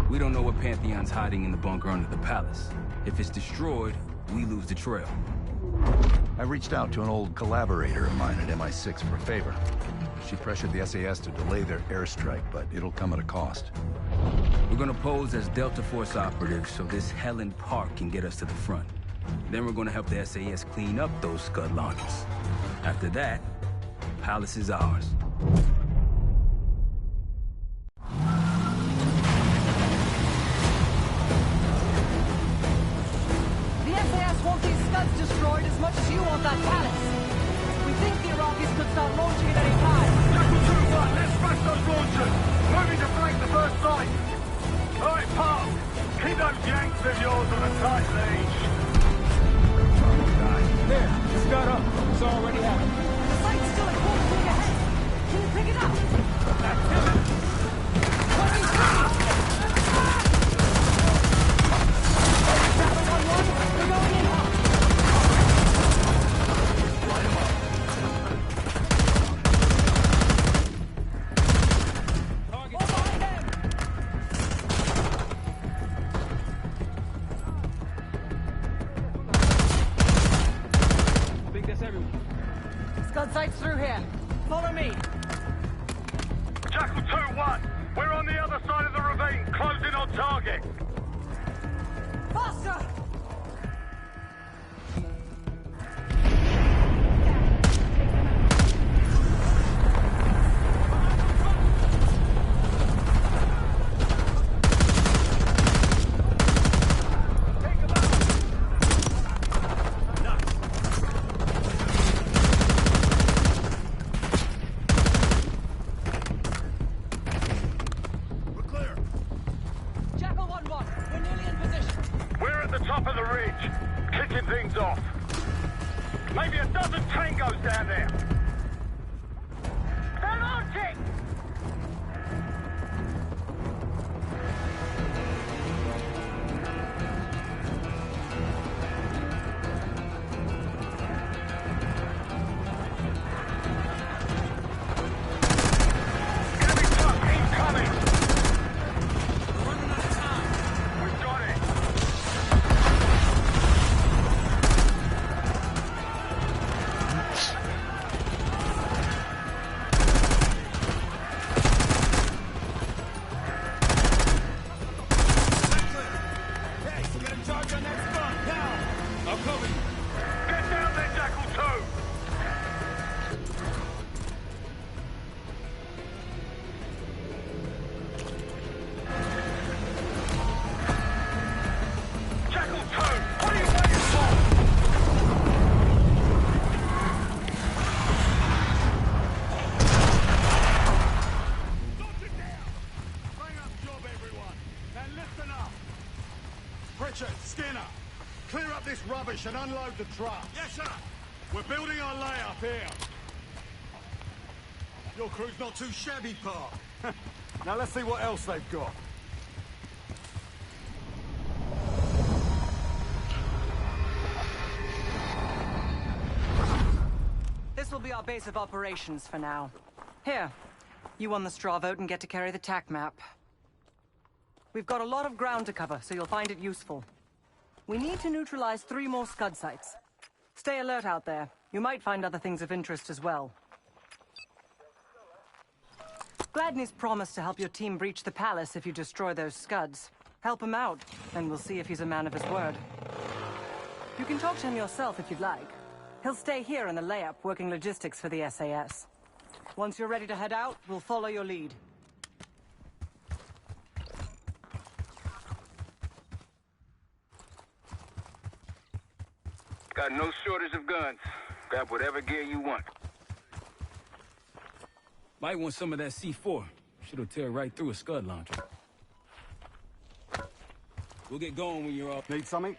We don't know what Pantheon's hiding in the bunker under the palace. If it's destroyed, we lose the trail. I reached out to an old collaborator of mine at MI6 for a favor. She pressured the SAS to delay their airstrike, but it'll come at a cost. We're gonna pose as Delta Force operatives so this Helen Park can get us to the front. Then we're gonna help the SAS clean up those Scud launchers. After that, the palace is ours. The SAS want these Scuds destroyed as much as you want that palace. We think the Iraqis could start launching at any time. Jackal 2-1, let's smash those launchers! Moving to flank the first site! Alright, Park, keep those Yanks of yours on a tight leash. There, Scud up. It's already happened. The site's still a quarter wing ahead. Can you pick it up? We're going in hot. Scud sights through here. Follow me. Jackal 2-1, we're on the other side of the ravine, closing on target. Faster! Jackal 1-1. top of the ridge, kicking things off. Maybe a dozen tangos down there. They're launching! Rubbish and unload the truck. Yes, sir. We're building our layup here. Your crew's not too shabby, Park. Now let's see what else they've got. This will be our base of operations for now. Here, you won the straw vote and get to carry the TAC map. We've got a lot of ground to cover, so you'll find it useful. We need to neutralize 3 more Scud sites. Stay alert out there. You might find other things of interest as well. Gladney's promised to help your team breach the palace if you destroy those Scuds. Help him out, and we'll see if he's a man of his word. You can talk to him yourself if you'd like. He'll stay here in the layup, working logistics for the SAS. Once you're ready to head out, we'll follow your lead. Got no shortage of guns. Grab whatever gear you want. Might want some of that C4. Shit'll tear right through a Scud launcher. We'll get going when you're off. Need something?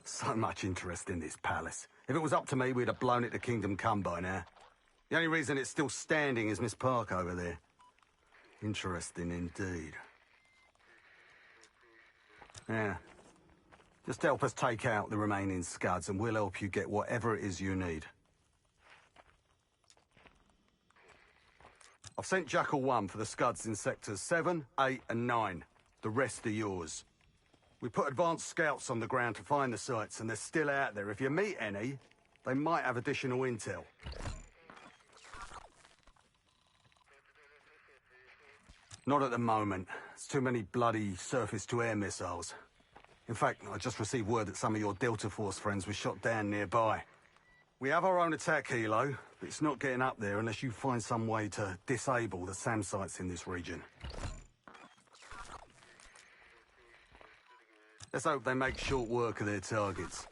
So much interest in this palace. If it was up to me, we'd have blown it to Kingdom Come by now. The only reason it's still standing is Miss Park over there. Interesting indeed. Yeah. Just help us take out the remaining Scuds and we'll help you get whatever it is you need. I've sent Jackal 1 for the Scuds in sectors 7, 8 and 9. The rest are yours. We put advanced scouts on the ground to find the sites and they're still out there. If you meet any, they might have additional intel. Not at the moment. It's too many bloody surface-to-air missiles. In fact, I just received word that some of your Delta Force friends were shot down nearby. We have our own attack helo, but it's not getting up there unless you find some way to disable the SAM sites in this region. Let's hope they make short work of their targets.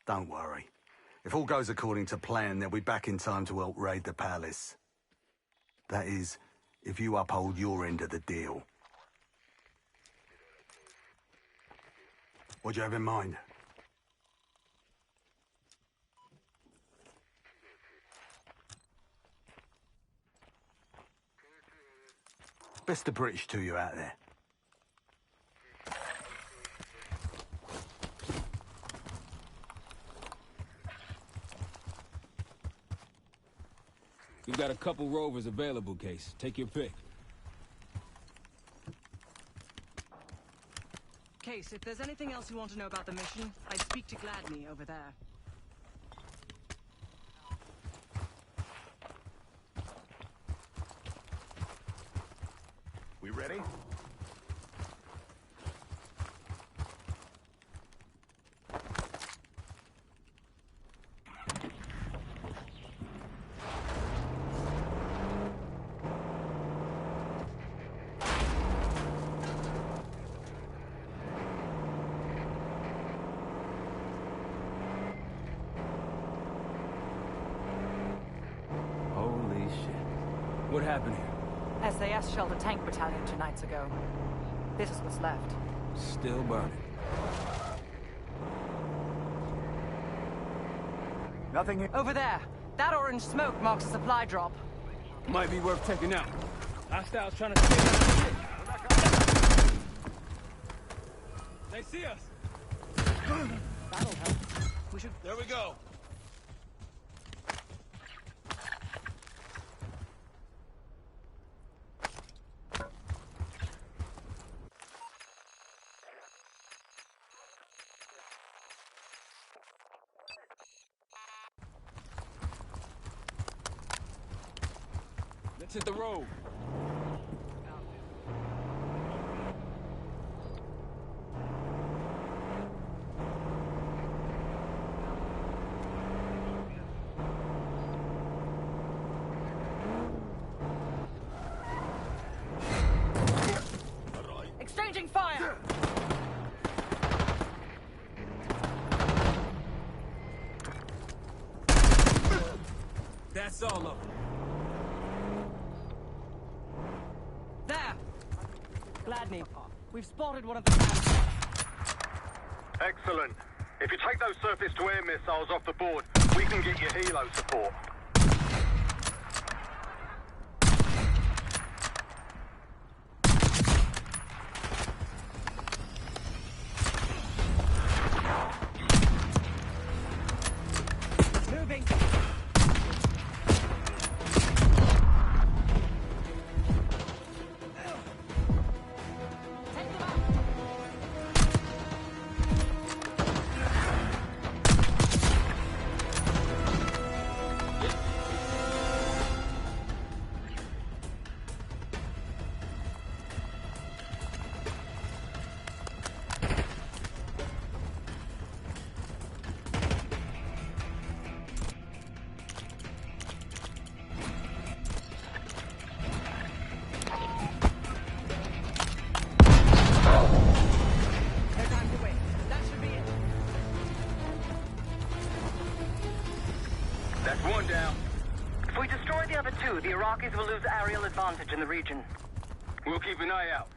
Don't worry. If all goes according to plan, they'll be back in time to help raid the palace. That is, if you uphold your end of the deal. What do you have in mind? Best of British to you out there. We've got a couple rovers available, Case. Take your pick. Case, if there's anything else you want to know about the mission, I'd speak to Gladney over there. We ready? Holy shit. What happened here? SAS shelled a tank battalion 2 nights ago. This is what's left. Still burning. Nothing here. Over there. That orange smoke marks a supply drop. Might be worth taking out. Hostiles trying to stay down. They see us. That'll help. We should. There we go. Let's hit the road. Exchanging fire! That's all of them. There! Gladney, we've spotted one of the... Excellent. If you take those surface-to-air missiles off the board, we can get you helo support. Moving! That's one down. If we destroy the other 2, the Iraqis will lose aerial advantage in the region. We'll keep an eye out.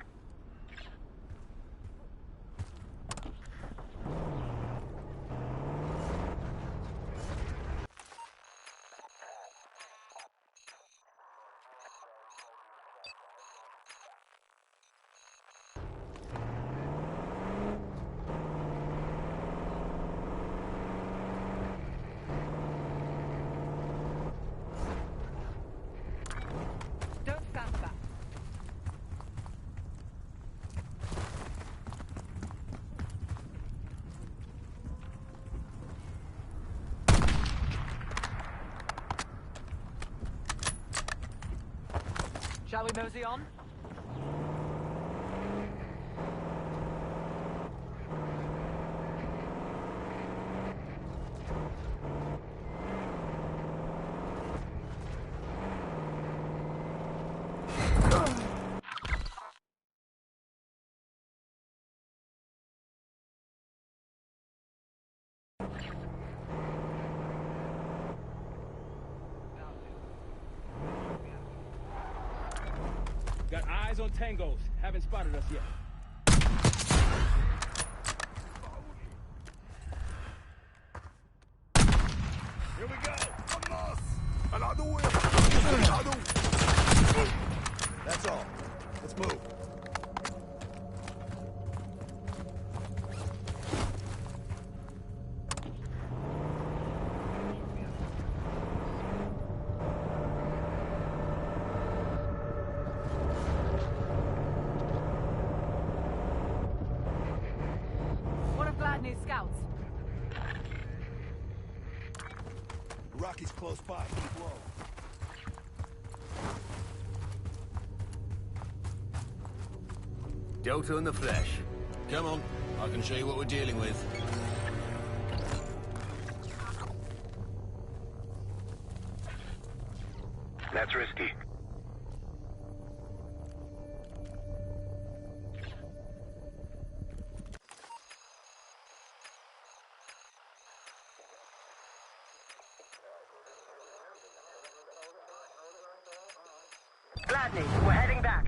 Don't stand back. Shall we mosey on? Got eyes on tangos. Haven't spotted us yet. Here we go. Another way. That's all. Let's move. One of Gladney's scouts. Rocky's close by. Keep low. Delta in the flesh. Come on, I can show you what we're dealing with. That's risky. Gladney, we're heading back.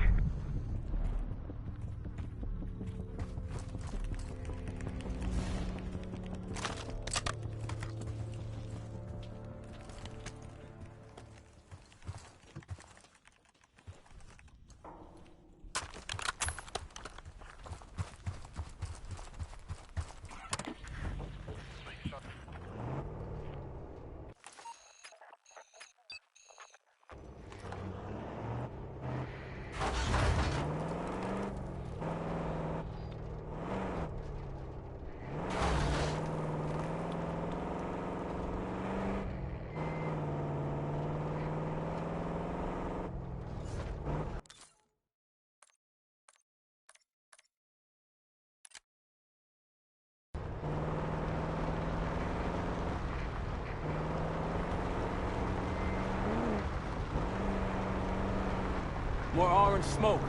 More orange smoke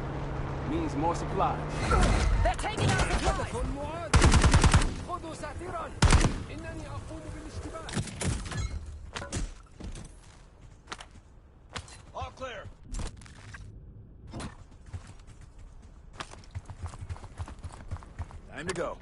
means more supplies. They're taking out supplies! All clear. Time to go.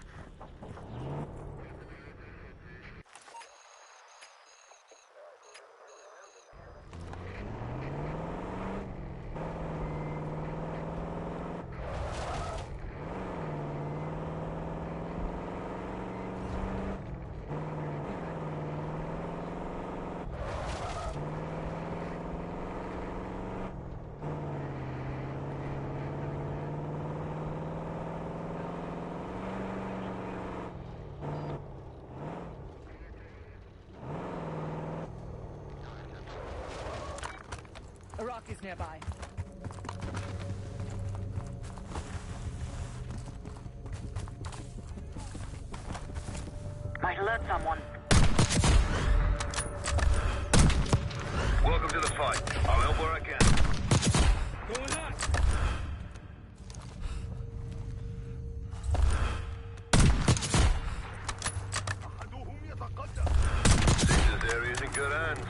A rock is nearby. Might alert someone. Welcome to the fight. I'll help where I can. Going hot. Seems this area's in good hands.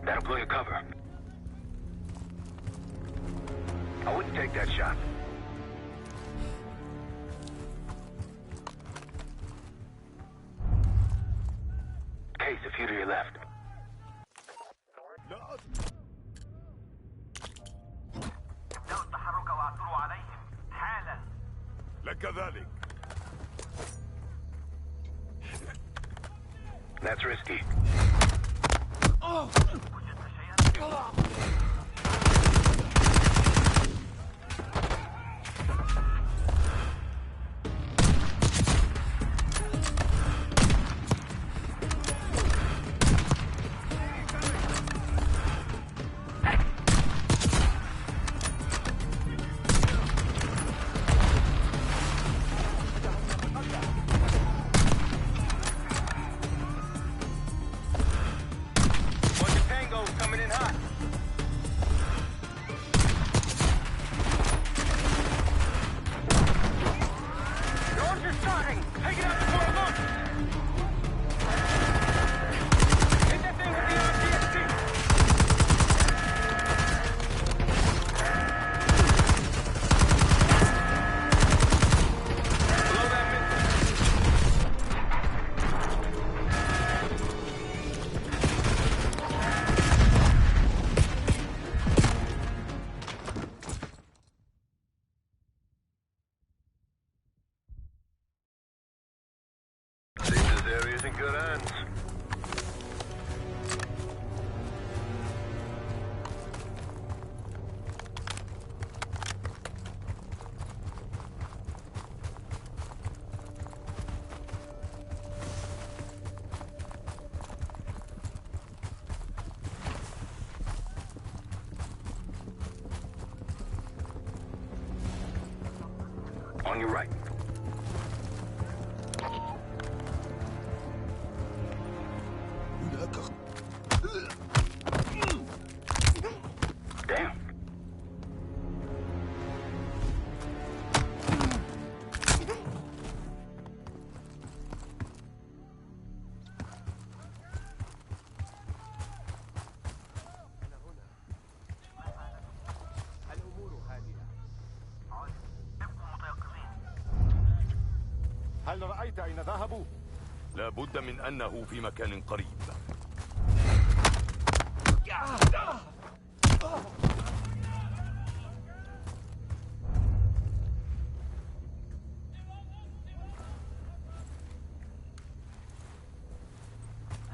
That'll blow your cover. I wouldn't take that shot. Case, a few to your left. لكذلك. That's risky. Area's in good hands. On your right. Damn. هل رأيت أين ذهبوا؟ لا بد من أنه في مكان قريب.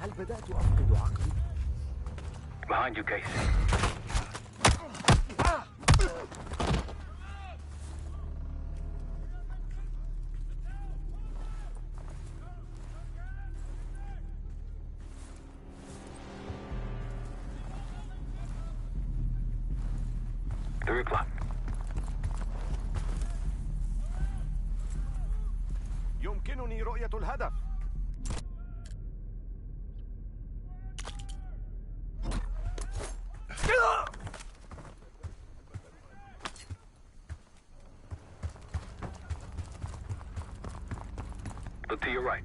هل بدأت أفقد عقلي؟ Behind you, Case. يمكنني رؤية الهدف. Look to your right.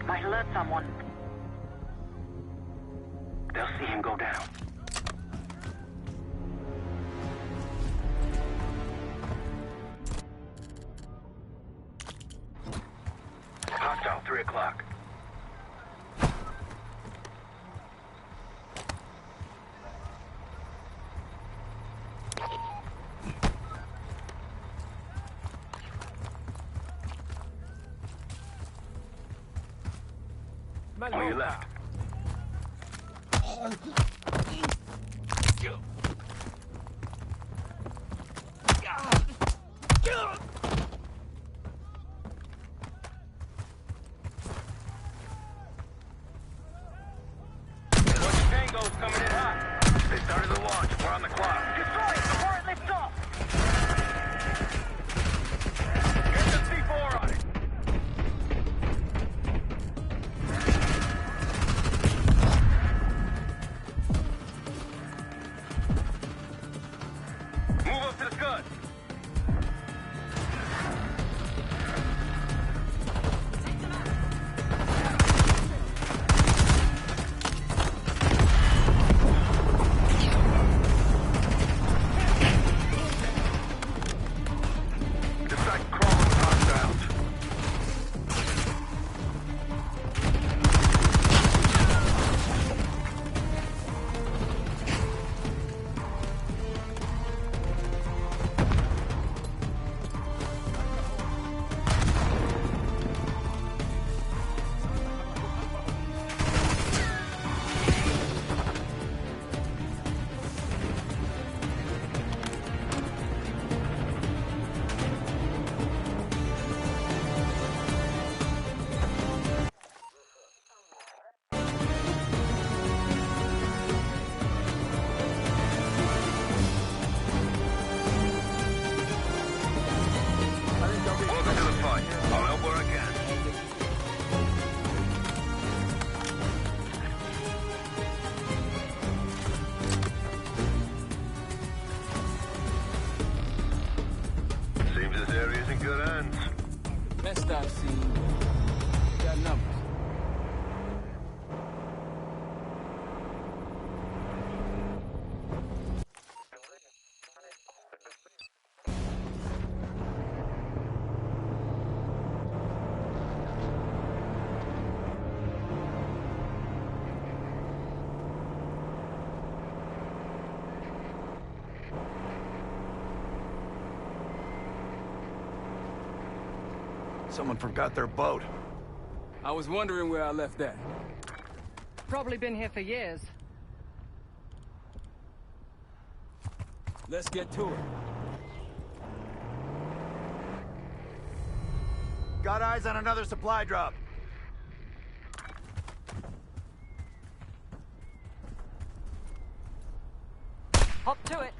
Might alert someone. They'll see him go down. Hostile, 3 o'clock. On your left. Tango's coming in hot. They started the launch. We're on the clock. Destroy it before it lifts off! Get the C4 on it. Move up to the scud. Best I've seen. Got numbers. Someone forgot their boat. I was wondering where I left that. Probably been here for years. Let's get to it. Got eyes on another supply drop. Hop to it.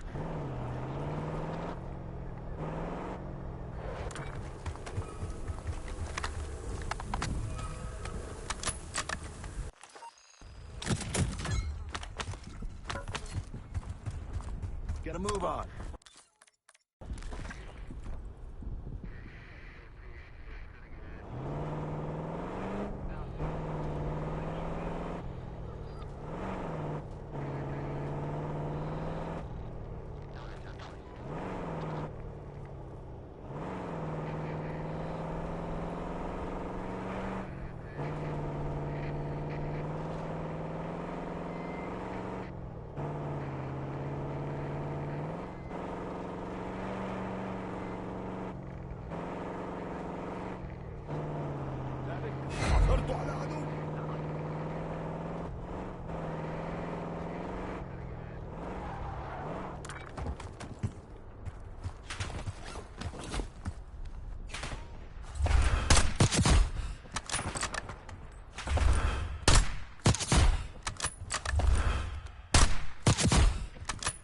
Get a move on.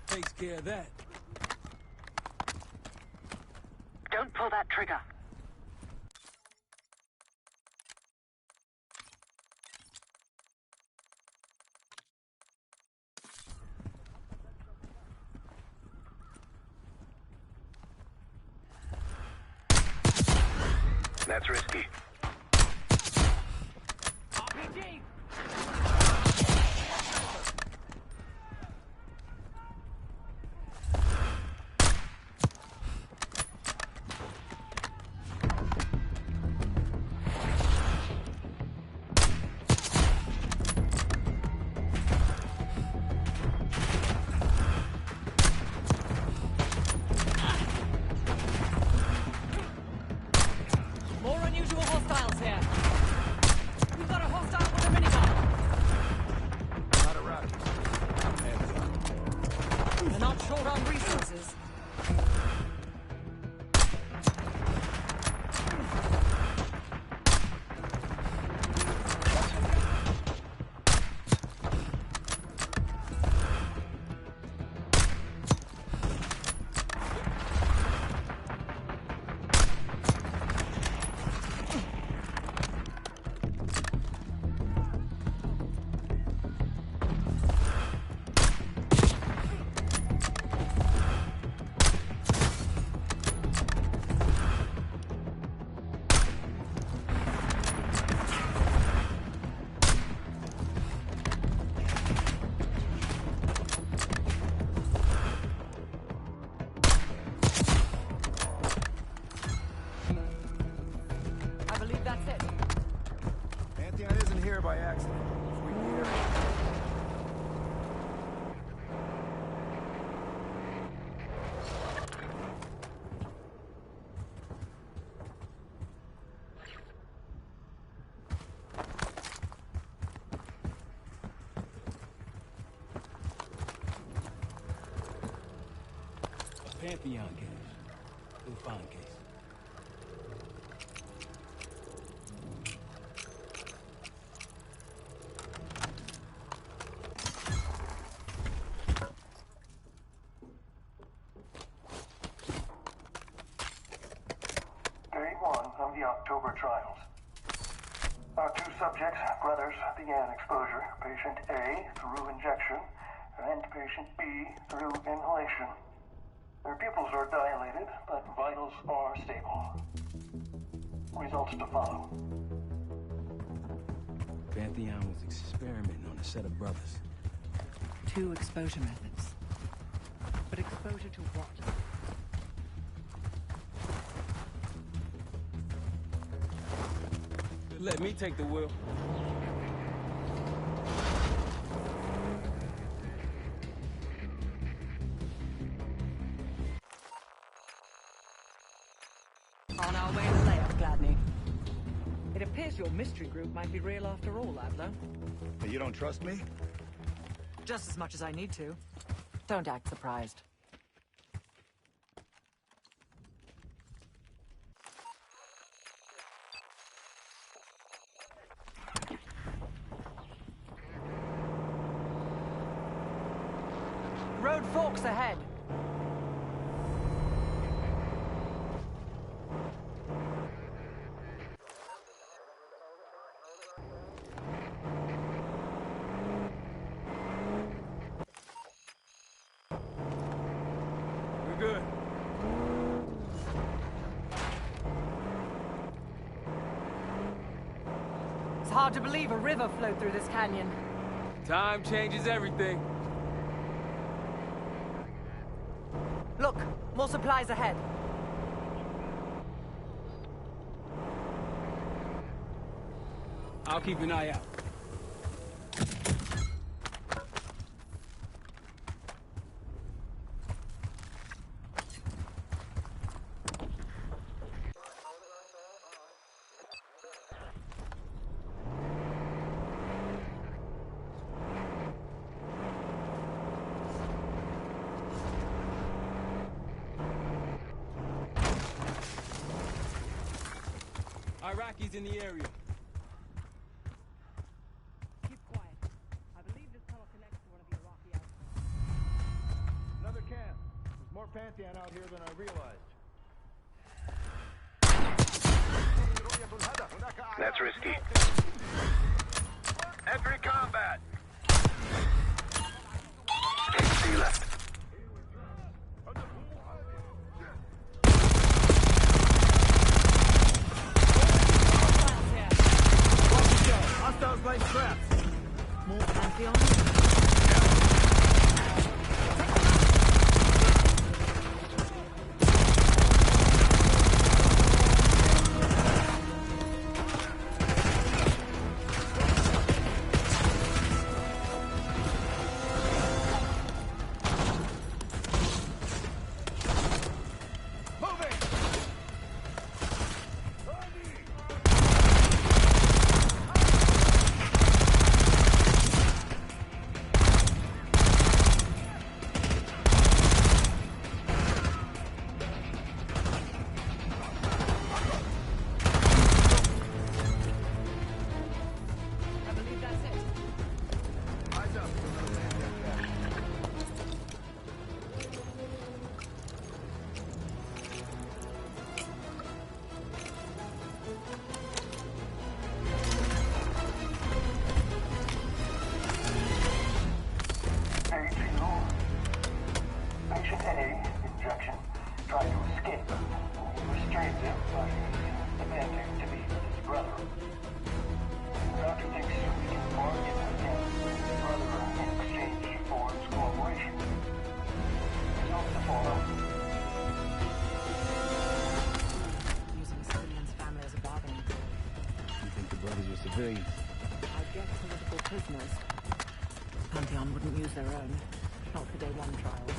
Takes care of that. Don't pull that trigger. That's risky. RPG! More unusual hostiles here. We've got a hostile with a minigun. Not a rat. They're not short on resources. I believe that's it. Pantheon isn't here by accident. Sweep the area. A Pantheon case. You'll find case. Day one of the October trials. Our two subjects, brothers, began exposure. Patient A through injection, and patient B through inhalation. Their pupils are dilated, but vitals are stable. Results to follow. Pantheon was experimenting on a set of brothers. 2 exposure methods. But exposure to what? Let me take the wheel. On our way to the layout, Gladney. It appears your mystery group might be real after all, Adler. You don't trust me? Just as much as I need to. Don't act surprised. Road forks ahead. We're good. It's hard to believe a river flowed through this canyon. Time changes everything. Look, more supplies ahead. I'll keep an eye out. Iraqis in the area. Keep quiet. I believe this tunnel connects to one of the Iraqi outposts. Another camp. There's more Pantheon out here than I realized. That's risky. Entry combat. See left. Hostiles laying traps. More Pantheon? Patient A, injection, tried to escape. He restrains him, but he's demanding to be with his brother. The doctor thinks we can bargain with him, his brother, in exchange for his cooperation. Results to follow. Using a civilian's family as a bargaining tool. You think the brothers were civilians? I guess political prisoners. Pantheon wouldn't use their own. Not for day 1 trials.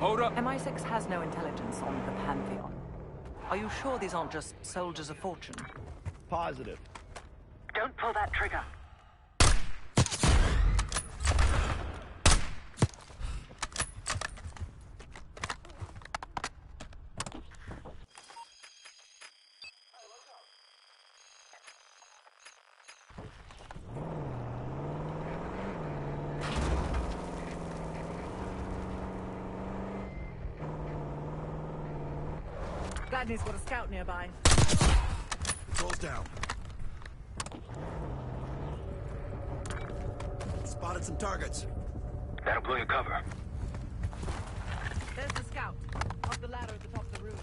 Hold up. MI6 has no intelligence on the Pantheon. Are you sure these aren't just soldiers of fortune? Positive. Don't pull that trigger. Gladney's got a scout nearby. Patrol's down. Spotted some targets. That'll blow your cover. There's the scout. Up the ladder at the top of the room.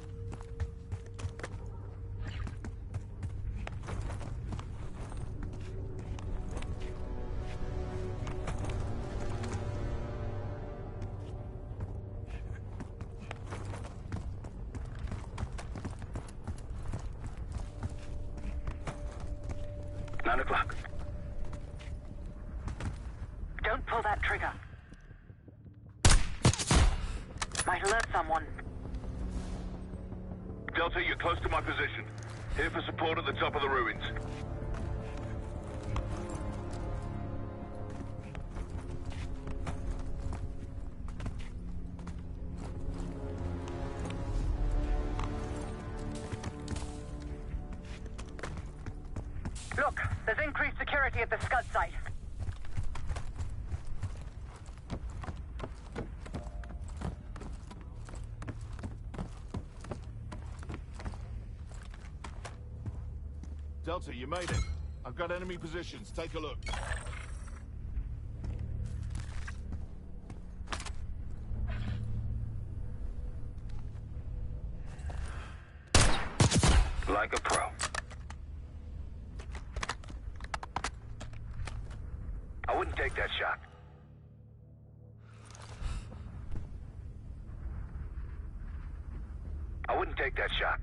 9 o'clock. Don't pull that trigger. Might alert someone. Delta, you're close to my position. Here for support at the top of the ruins. Look, there's increased security at the Scud site. Delta, you made it. I've got enemy positions. Take a look. Like a pro. I wouldn't take that shot. I wouldn't take that shot.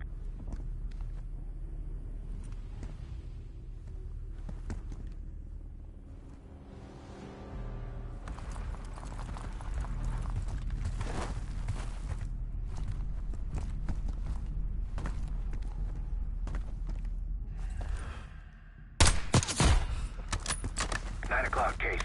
Case.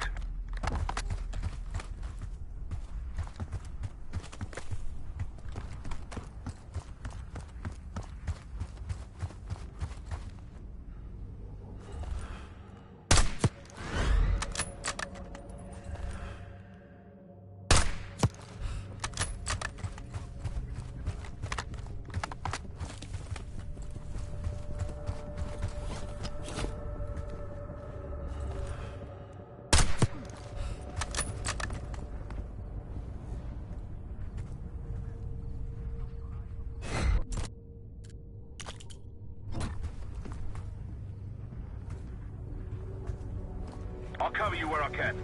I'll cover you where I can.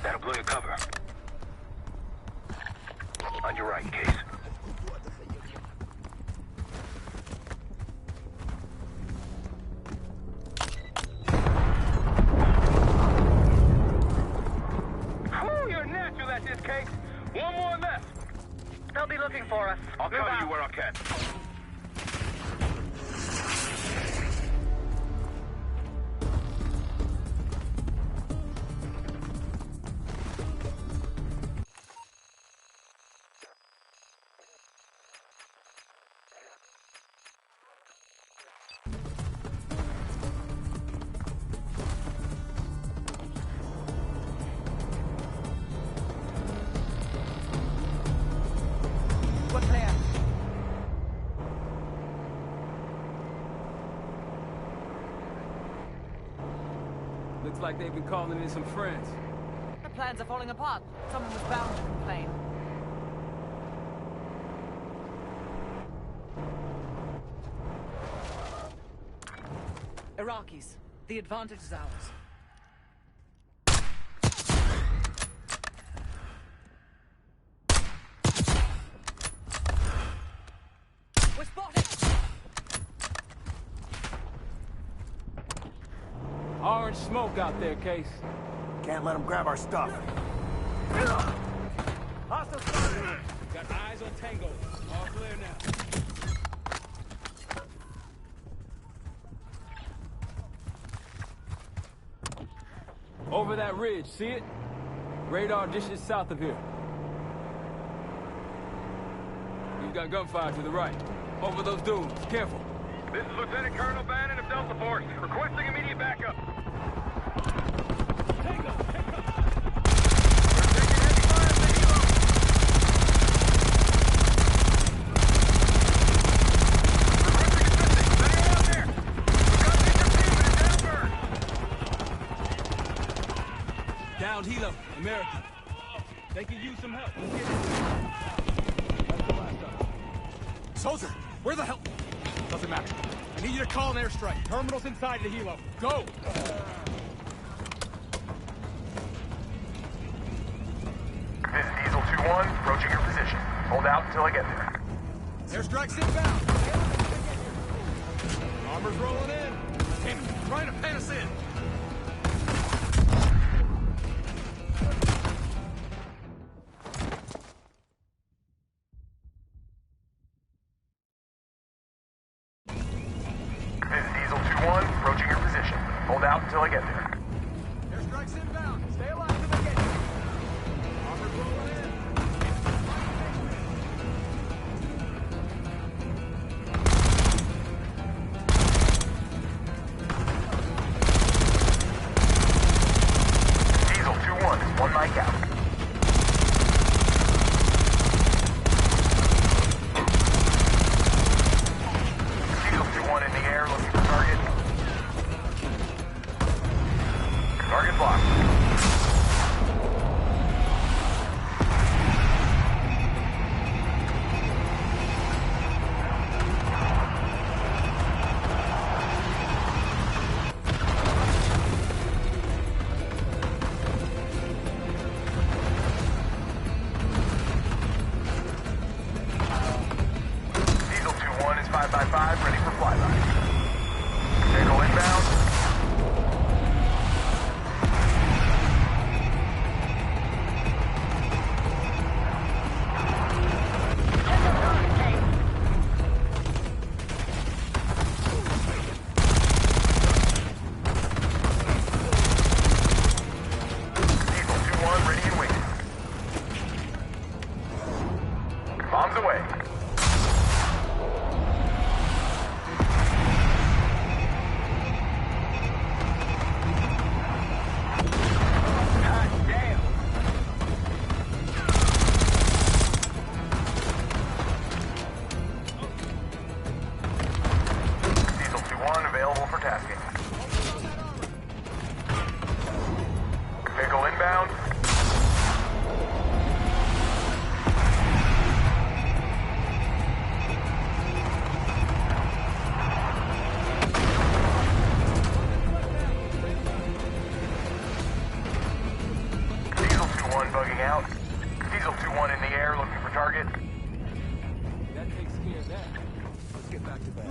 That'll blow your cover. On your right, Case. Whew, you're natural at this, Case. One more left. They'll be looking for us. I'll cover you where I can. like they've been calling in some friends. The plans are falling apart. Someone was bound to complain. Iraqis. The advantage is ours. We're spotted! Orange smoke out there, Case. Can't let them grab our stuff. Hostile spotted! Got eyes on Tango. All clear now. Over that ridge, see it? Radar dishes south of here. You've got gunfire to the right. Over those dunes. Careful. This is Lieutenant Colonel Bannon of Delta Force, requesting immediate backup. Downed Hilo, American. They can use some help. Let's get in. Soldier, where the hell? Doesn't matter. I need you to call an airstrike. Terminal's inside the helo. Go! This is Diesel 2-1, approaching your position. Hold out until I get there. Airstrike's inbound. Armor's rolling in. Damn it, trying to pen us in. Hold out until I get there. Airstrike's inbound. Stay alive till they get you. Armor's rolling in. Diesel 2-1 is one mic out. Diesel 2-1 in the air looking for target. Target blocked. Diesel 2-1 is 5x5, ready for flyby. Vehicle inbound. Bombs away. God damn. Diesel 2-1 available for tasking. Vehicle inbound. Bugging out. Diesel 2-1 in the air, looking for target. That takes care of that. Let's get back to that.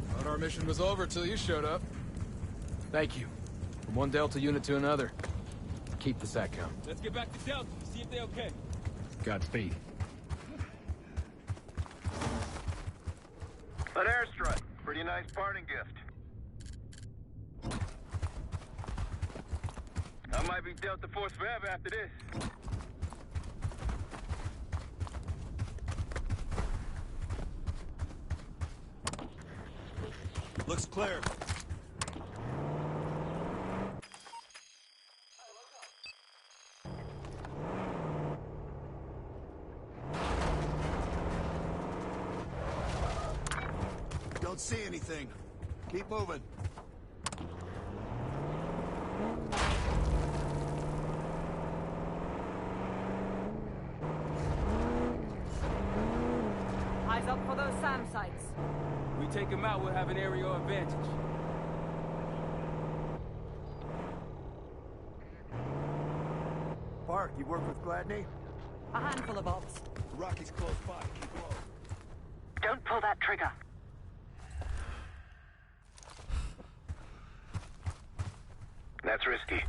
Thought our mission was over till you showed up. Thank you. From one Delta unit to another. Keep the SAT count. Let's get back to Delta. See if they're okay. Godspeed. An airstrike. Pretty nice parting gift. I might be Delta Force forever after this. Looks clear. Don't see anything. Keep moving. are those SAM sites? We take them out, we'll have an aerial advantage. Park, you work with Gladney? A handful of ops. The Rocky's close by. Keep low. Don't pull that trigger. That's risky.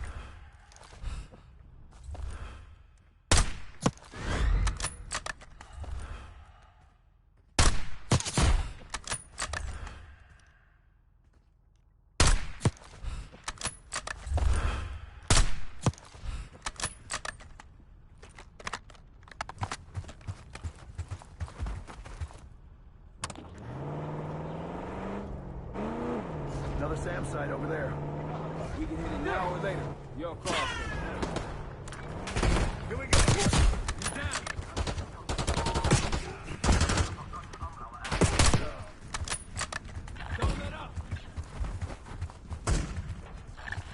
Another SAM site over there. We can hit it now or later. Your call. Here we go. He's down. Don't let up.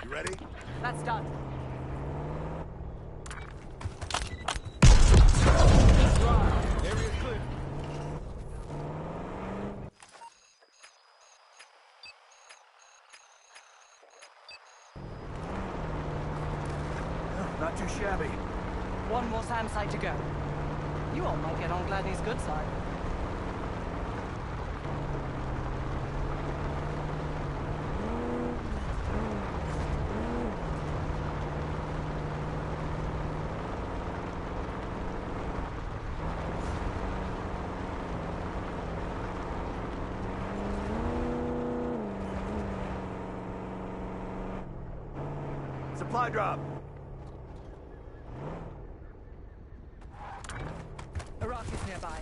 You ready? That's done. Right. Area clear. Not too shabby. One more SAM site to go. You all might get on Gladney's good side. Supply drop. Iraqis nearby.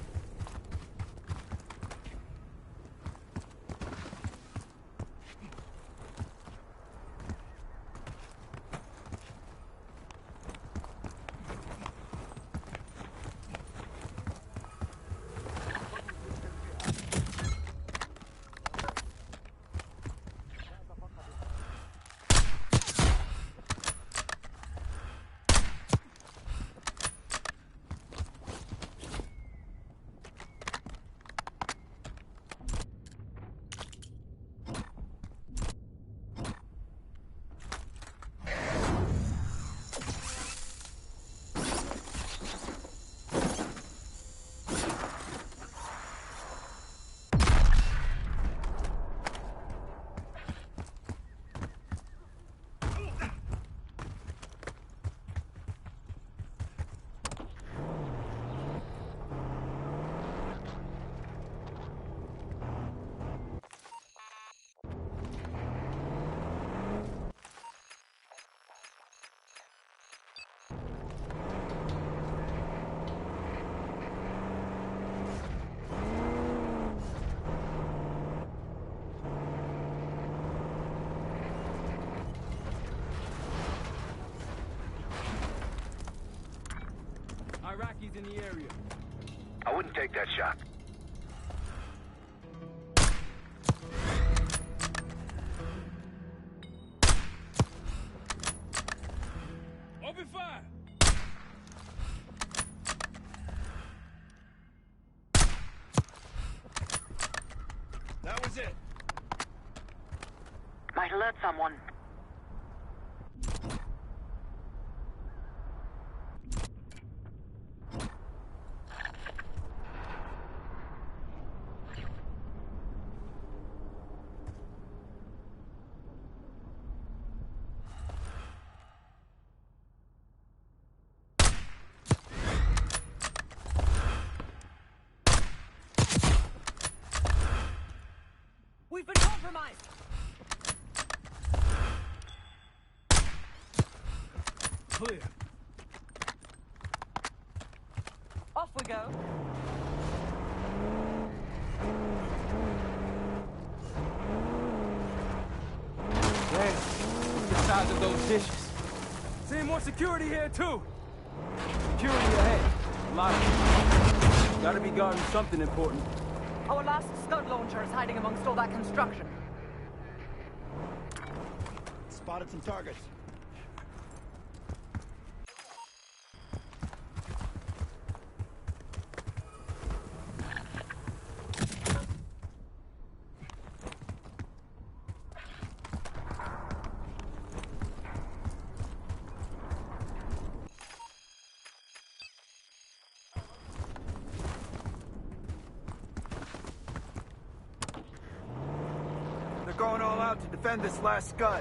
Iraqis in the area. I wouldn't take that shot. Open fire! That was it. Might alert someone. We've been compromised! Clear. Off we go. Damn. Look at the size of those dishes. Seeing more security here, too. Security ahead. A lot of them. Gotta be guarding something important. Our last Scud launcher is hiding amongst all that construction. Spotted some targets. out to defend this last scud.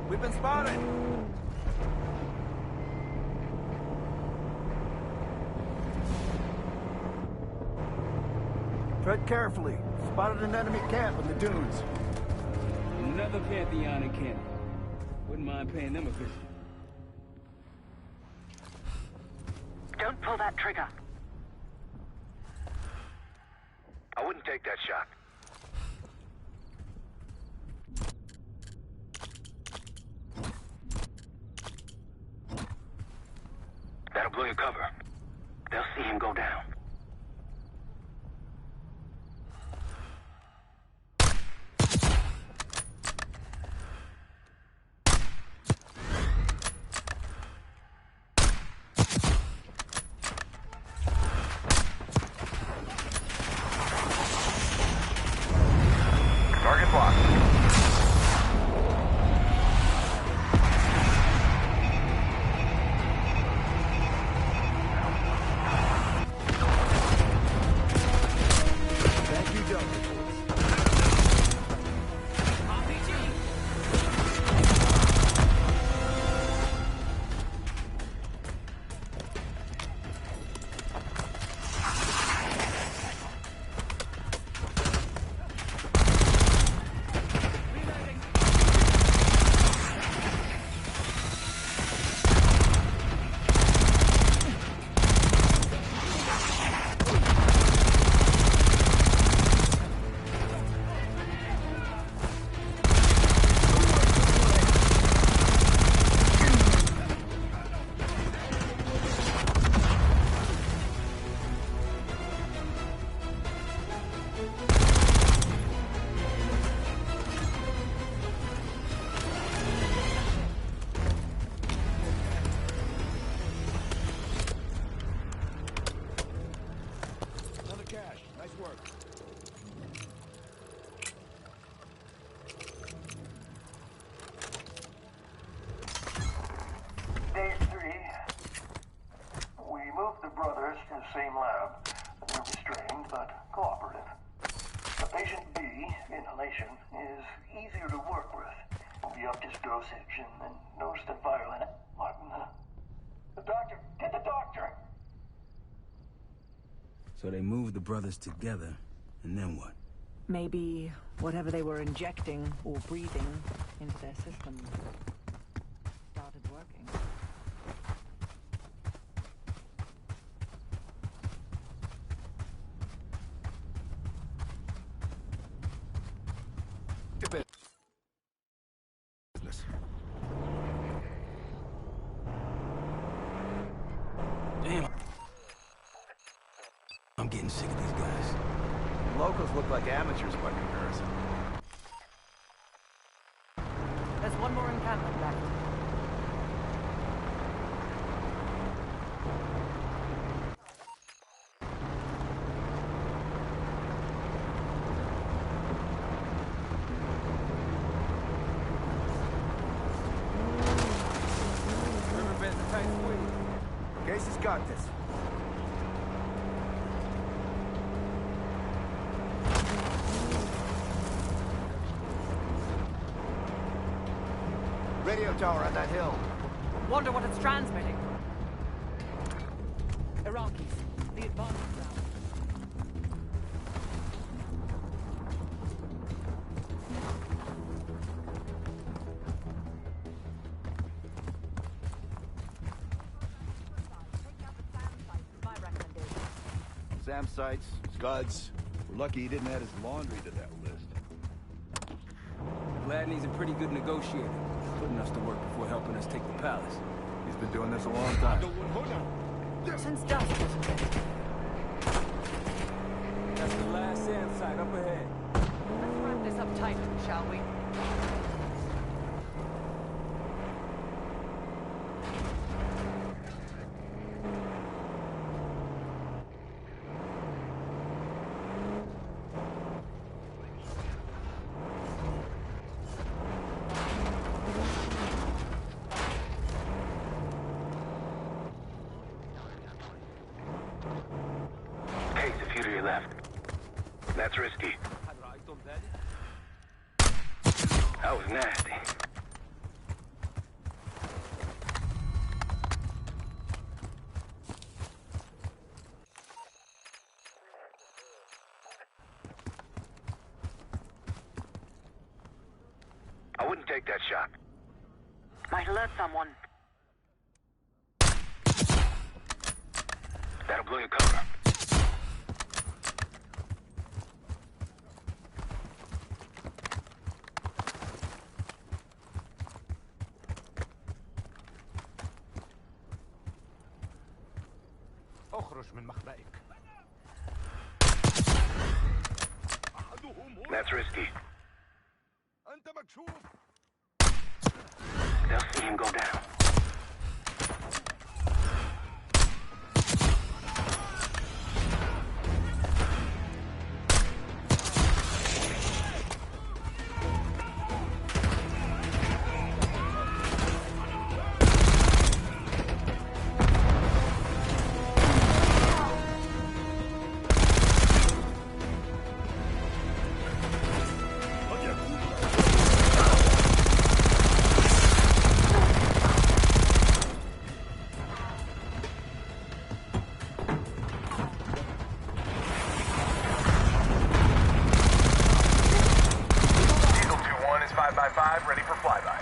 We've been spotted! Tread carefully. Spotted an enemy camp in the dunes. Another Pantheon camp. Wouldn't mind paying them a visit. Don't pull that trigger. I wouldn't take that shot. That'll blow your cover. They'll see him go down. Target blocked. Thank you, Delta Force. Another cache. Nice work. Day 3. We moved the brothers to the same lab. They're restrained, but cooperative. The patient B, inhalation, is easier to work with. We upped his dosage and then noticed a vial in it. Martin, the doctor! Get the doctor! So they moved the brothers together, and then what? Maybe whatever they were injecting or breathing into their system started working. Business. Damn. I'm getting sick of these guys. Locals look like amateurs by comparison. There's one more encampment left. Riverbed's a tight squeeze. Casey's got this. Radio tower on that hill. Wonder what it's transmitting. Iraqis, the advanced ground. SAM sites, scuds. We're lucky he didn't add his laundry to that list. Gladney's a pretty good negotiator, putting us to work before helping us take the palace. He's been doing this a long time. Since dusk, isn't it? That's the last SAM site up ahead. Let's wrap this up tightly, shall we? left. That's risky. That was nasty. I wouldn't take that shot. Might alert someone. That'll blow your cover. اخرج من مخبئك. That's risky. أنت مكشوف. They'll see him go down. Ready for flyby.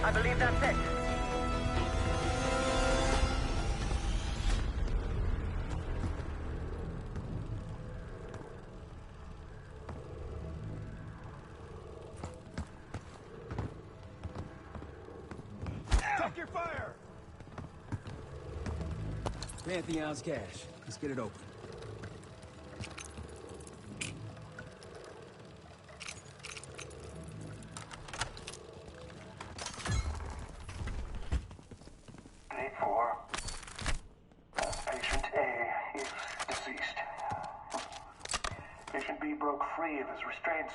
I believe that's it. Take your fire! Pantheon's cash. Let's get it open. Day 4. Patient A is deceased. Patient B broke free of his restraints,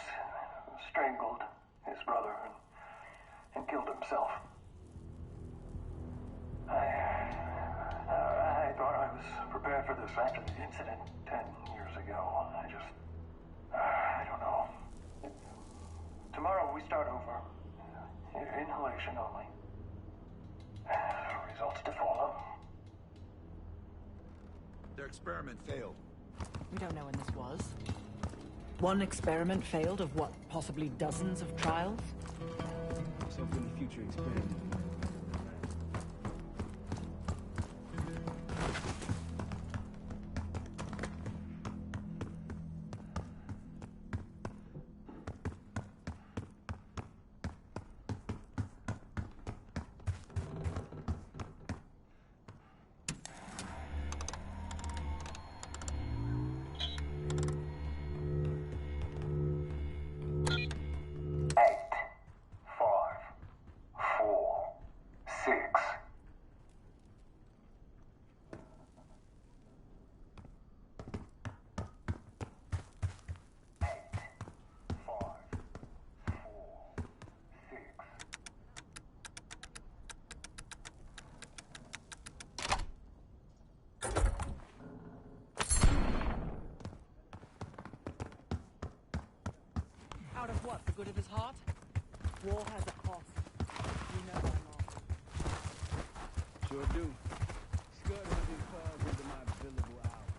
strangled his brother, and killed himself. I thought I was prepared for this after the incident 10 years ago. I don't know. Tomorrow we start over. Inhalation only. Results to follow. Their experiment failed. We don't know when this was. One experiment failed of what, possibly dozens of trials? So for the future experiment. Out of what? The good of his heart? War has a cost. You know that, Mark. Sure do. Scud hunting falls into my billable hours.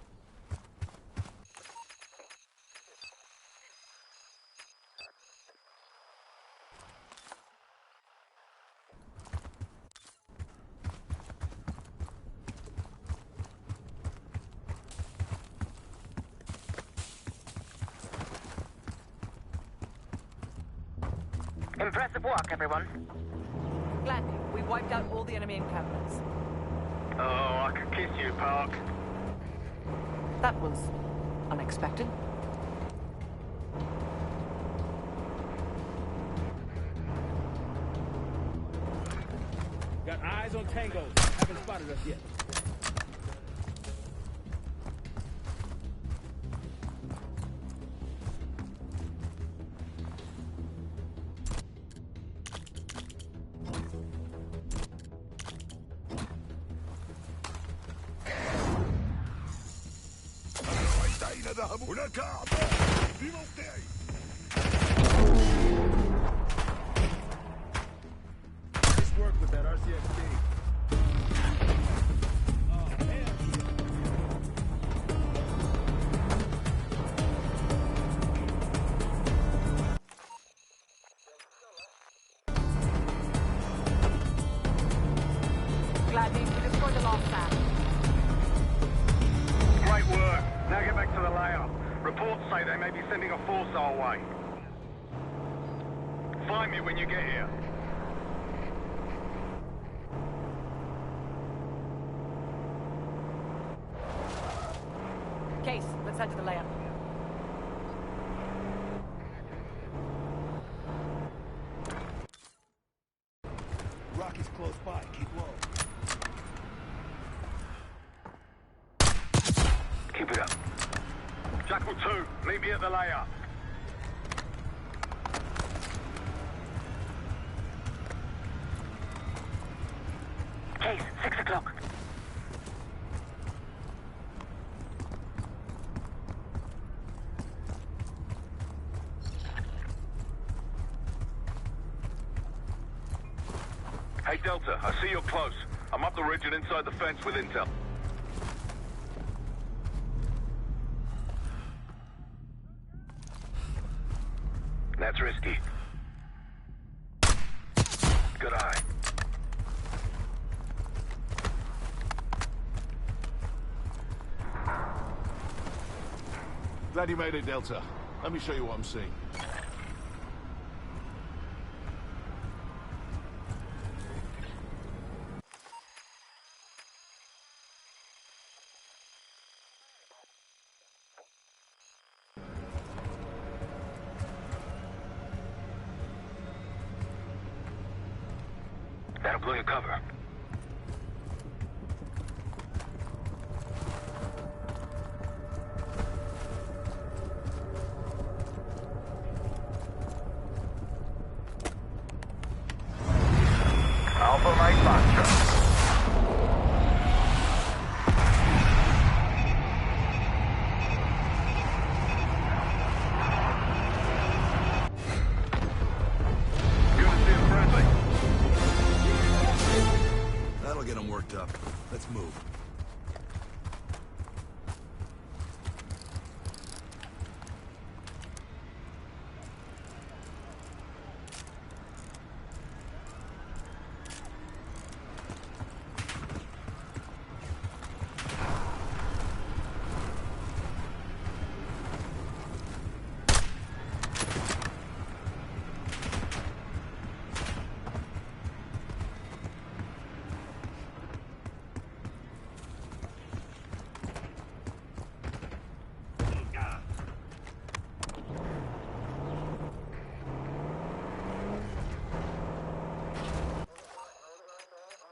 Impressive work, everyone. Gladly, we wiped out all the enemy encampments. Oh, I could kiss you, Park. That was unexpected. Got eyes on Tango. Haven't spotted us yet. هناك أعداء في موقعي. Nice work with that RCXD. Gladly, we destroyed the last SAM. Great work. Now get back to the layout. Reports say they may be sending a force our way. Find me when you get here. Case, let's head to the layout. Rocky's close by. Keep low. Keep it up. Jackal 2, meet me at the layout. Case, 6 o'clock. Hey, Delta, I see you're close. I'm up the ridge and inside the fence with intel. That's risky. Good eye. Glad you made it, Delta. Let me show you what I'm seeing. That'll blow your cover. Alpha Mike Foxtrot. That'll get them worked up. Let's move.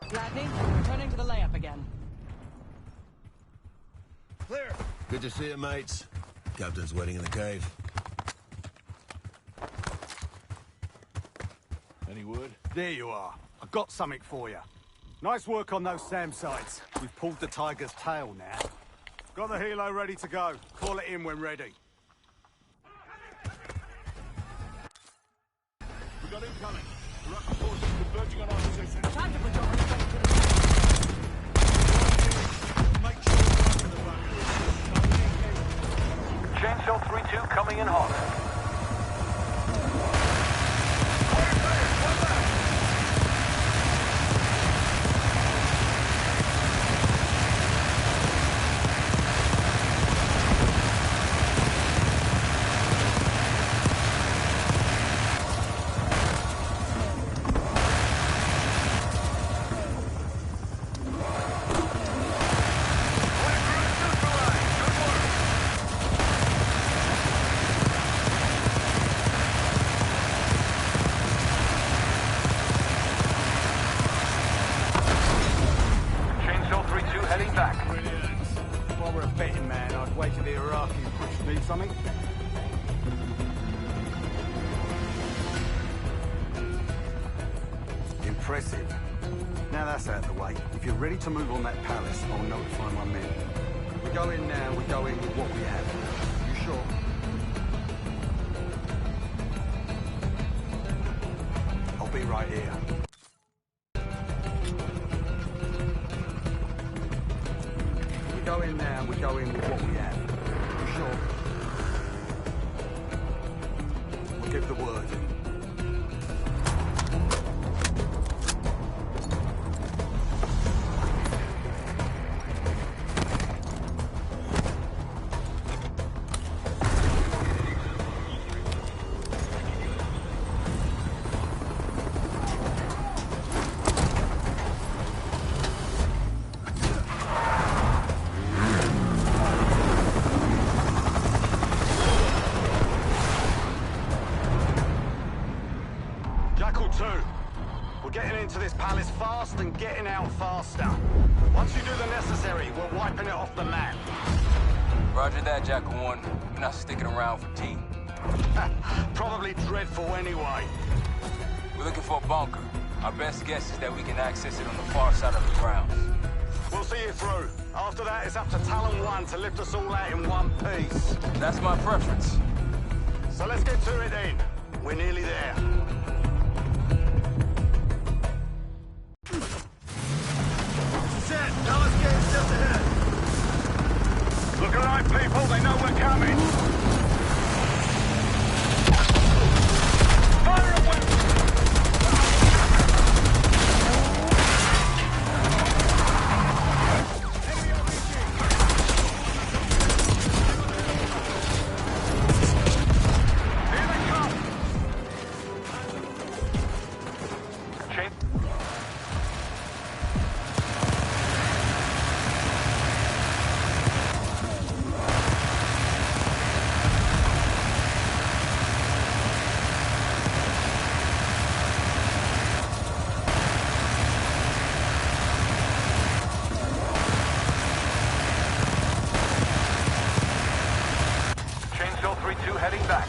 Gladney, returning to the layup again. Clear. Good to see you, mates. Captain's waiting in the cave. Any word? There you are. I got something for you. Nice work on those SAM sites. We've pulled the tiger's tail now. Got the helo ready to go. Call it in when ready. We got incoming. The Rocky forces converging on our position. Time to put your respect to the Make sure you're in the front. Chain Shell 3-2 coming in hot. something? Impressive. Now that's out of the way. If you're ready to move on that palace, I'll notify my men. We go in now, we go in with what we have. You sure? I'll be right here. We go in now, we go in with what we have. You sure? We'll give the word. Into this palace fast and getting out faster. Once you do the necessary, we're wiping it off the map. Roger that, Jackal 1. We're not sticking around for tea. Probably dreadful anyway. We're looking for a bunker. Our best guess is that we can access it on the far side of the grounds. We'll see you through. After that, it's up to Talon 1 to lift us all out in one piece. That's my preference. So let's get to it then. We're nearly there. Now let's get just ahead. Look alive, people. They know we're coming. Fire away! Here they come. Heading back.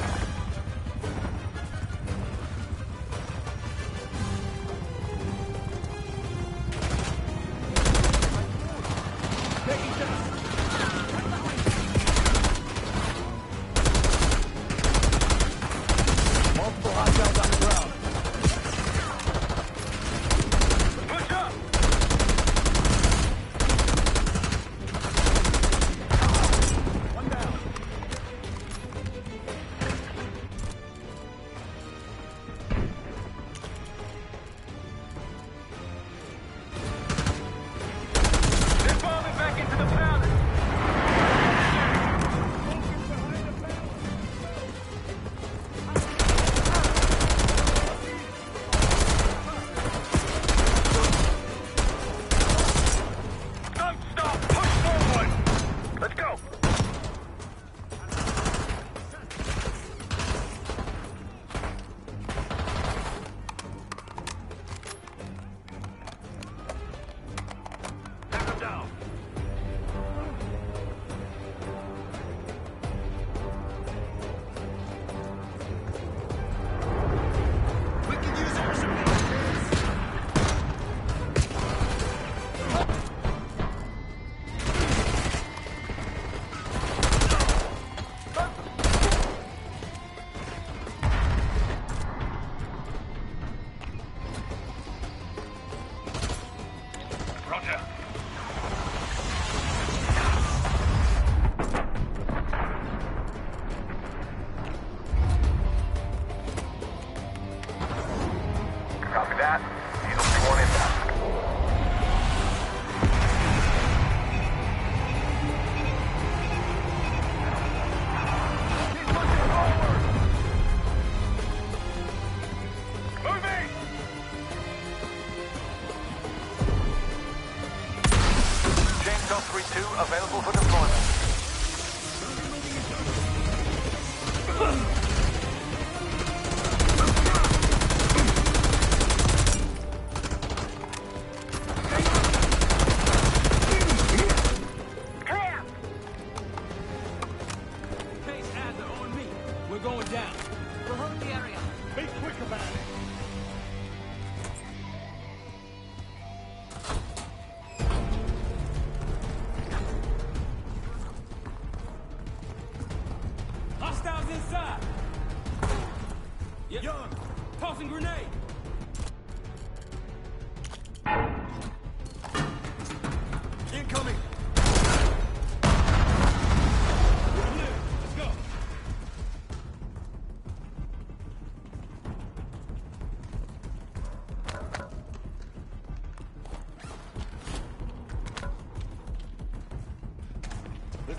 Multiple hostiles on the ground. Push up! One down. available for deployment. Case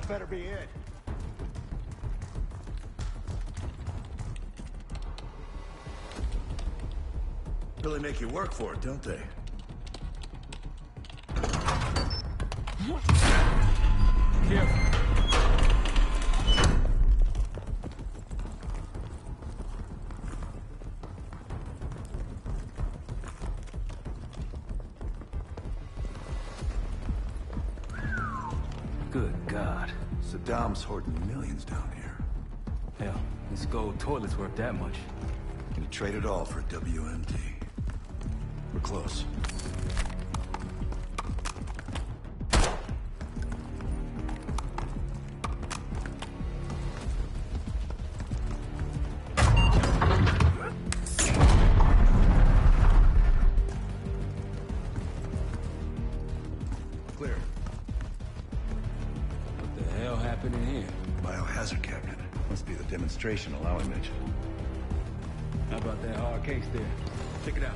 better be it. Really make you work for it, don't they? Careful. Good God. Saddam's hoarding millions down here. Hell, this gold toilet's worth that much. He'd trade it all for WMD. We're close. Clear. What the hell happened in here? Biohazard cabinet. Must be the demonstration Alawi mentioned. How about that hard case there? Check it out.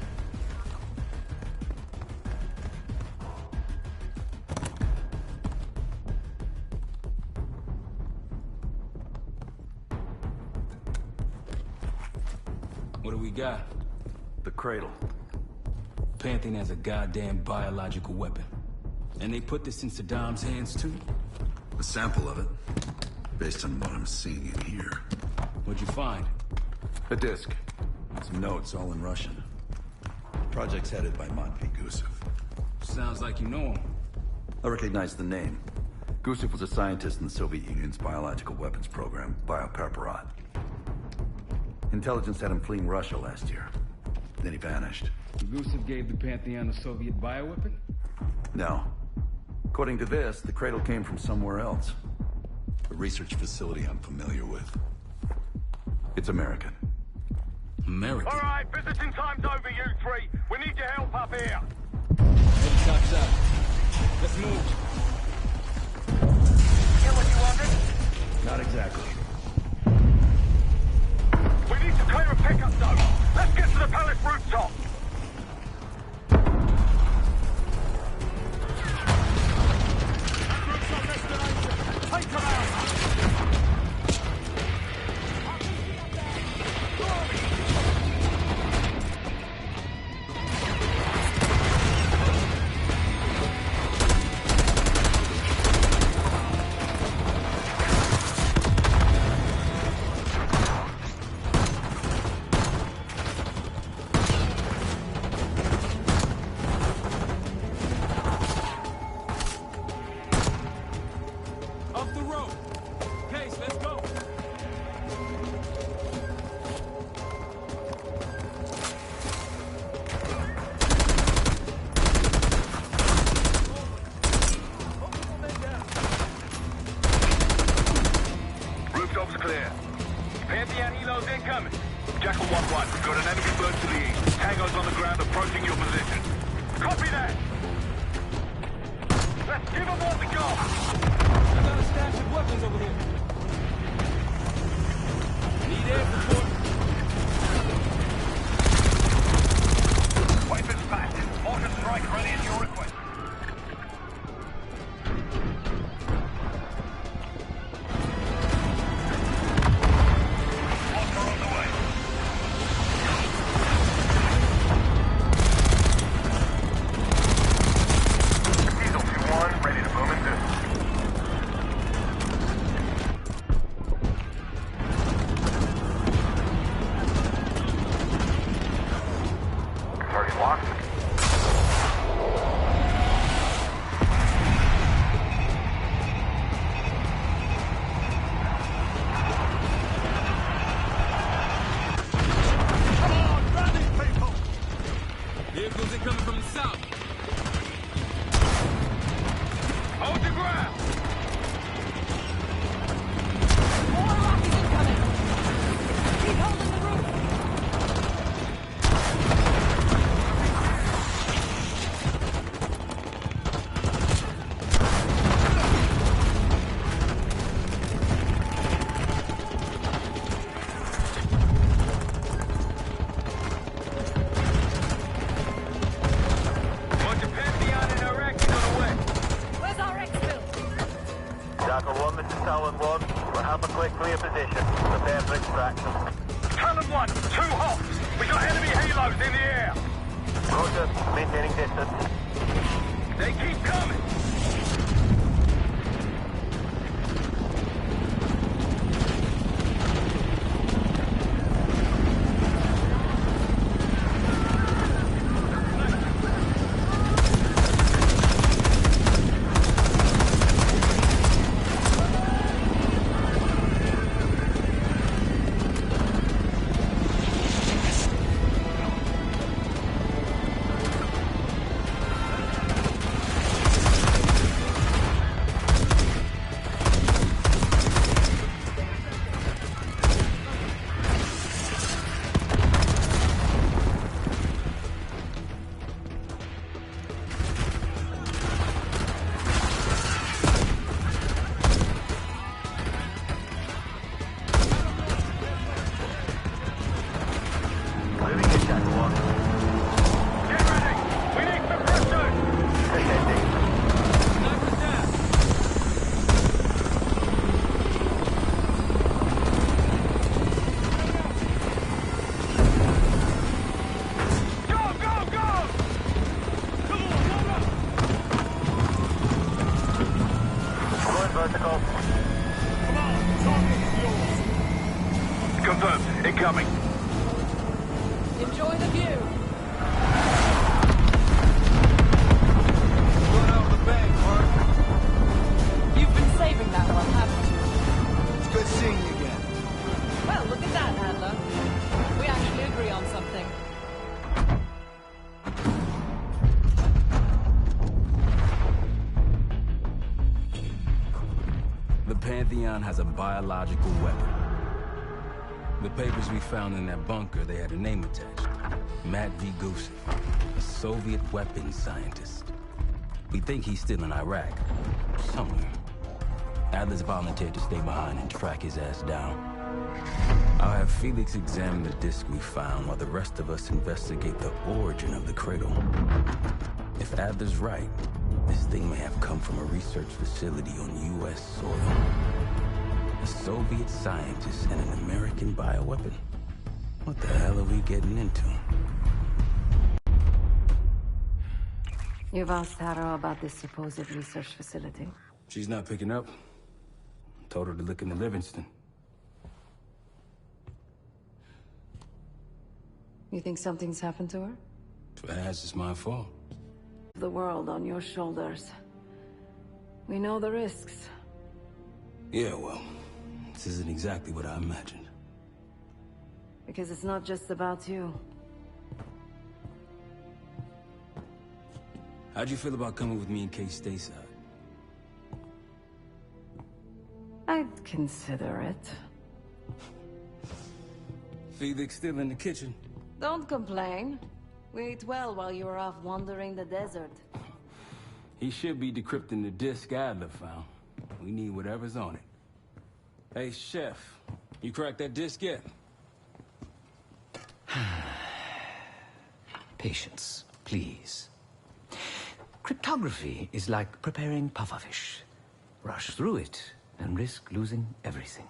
What do we got? The cradle. Pantheon has a goddamn biological weapon. And they put this in Saddam's hands too? A sample of it. Based on what I'm seeing in here. What'd you find? A disc. Some notes, all in Russian. Project's headed by Matvey Gusev. Sounds like you know him. I recognize the name. Gusev was a scientist in the Soviet Union's biological weapons program, Biopreparat. Intelligence had him fleeing Russia last year. Then he vanished. Gusev gave the Pantheon a Soviet bioweapon? No. According to this, the cradle came from somewhere else. A research facility I'm familiar with. It's American. American? All right, visiting time's over, you three. We need your help up here. Heavy tops out. Let's move. Get what you wanted? Not exactly. We need to clear a pickup zone. Let's get to the palace rooftop. Take them out! Talon 1. We're Alpha Click clear position. Prepare for extraction. Talon 1, 2 hops! We got enemy halos in the air! Roger, maintaining distance. They keep coming! Confirmed. Incoming. Enjoy the view. Going out with a bang, Mark. You've been saving that one, haven't you? It's good seeing you again. Well, look at that, Adler. We actually agree on something. The Pantheon has a biological weapon. The papers we found in that bunker, they had a name attached. Matt V. Gusev, a Soviet weapons scientist. We think he's still in Iraq, somewhere. Adler's volunteered to stay behind and track his ass down. I'll have Felix examine the disc we found while the rest of us investigate the origin of the cradle. If Adler's right, this thing may have come from a research facility on U.S. soil. A Soviet scientist and an American bioweapon. What the hell are we getting into? You've asked Harrow about this supposed research facility? She's not picking up. Told her to look into Livingston. You think something's happened to her? If it has, it's my fault. The world on your shoulders. We know the risks. Yeah, well, this isn't exactly what I imagined. Because it's not just about you. How'd you feel about coming with me in case stateside? I'd consider it. Felix still in the kitchen. Don't complain. We ate well while you were off wandering the desert. He should be decrypting the disc Adler found. We need whatever's on it. Hey, Chef, you cracked that disc yet? Patience, please. Cryptography is like preparing pufferfish. Rush through it and risk losing everything.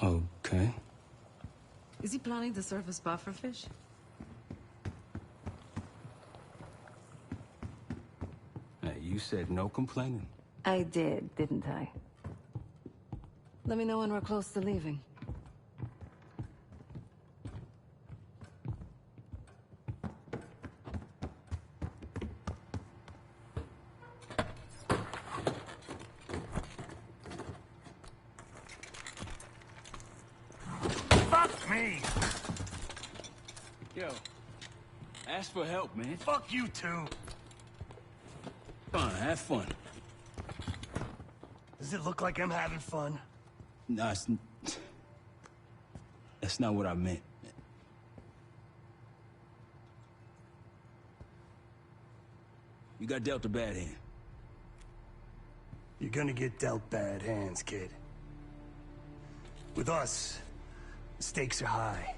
Okay. Is he planning to serve us pufferfish? Hey, you said no complaining. I did, didn't I? Let me know when we're close to leaving. Fuck me! Yo, ask for help, man. Fuck you too. Come on, have fun. Does it look like I'm having fun? Nah, that's not what I meant. You got dealt a bad hand. You're gonna get dealt bad hands, kid. With us, the stakes are high.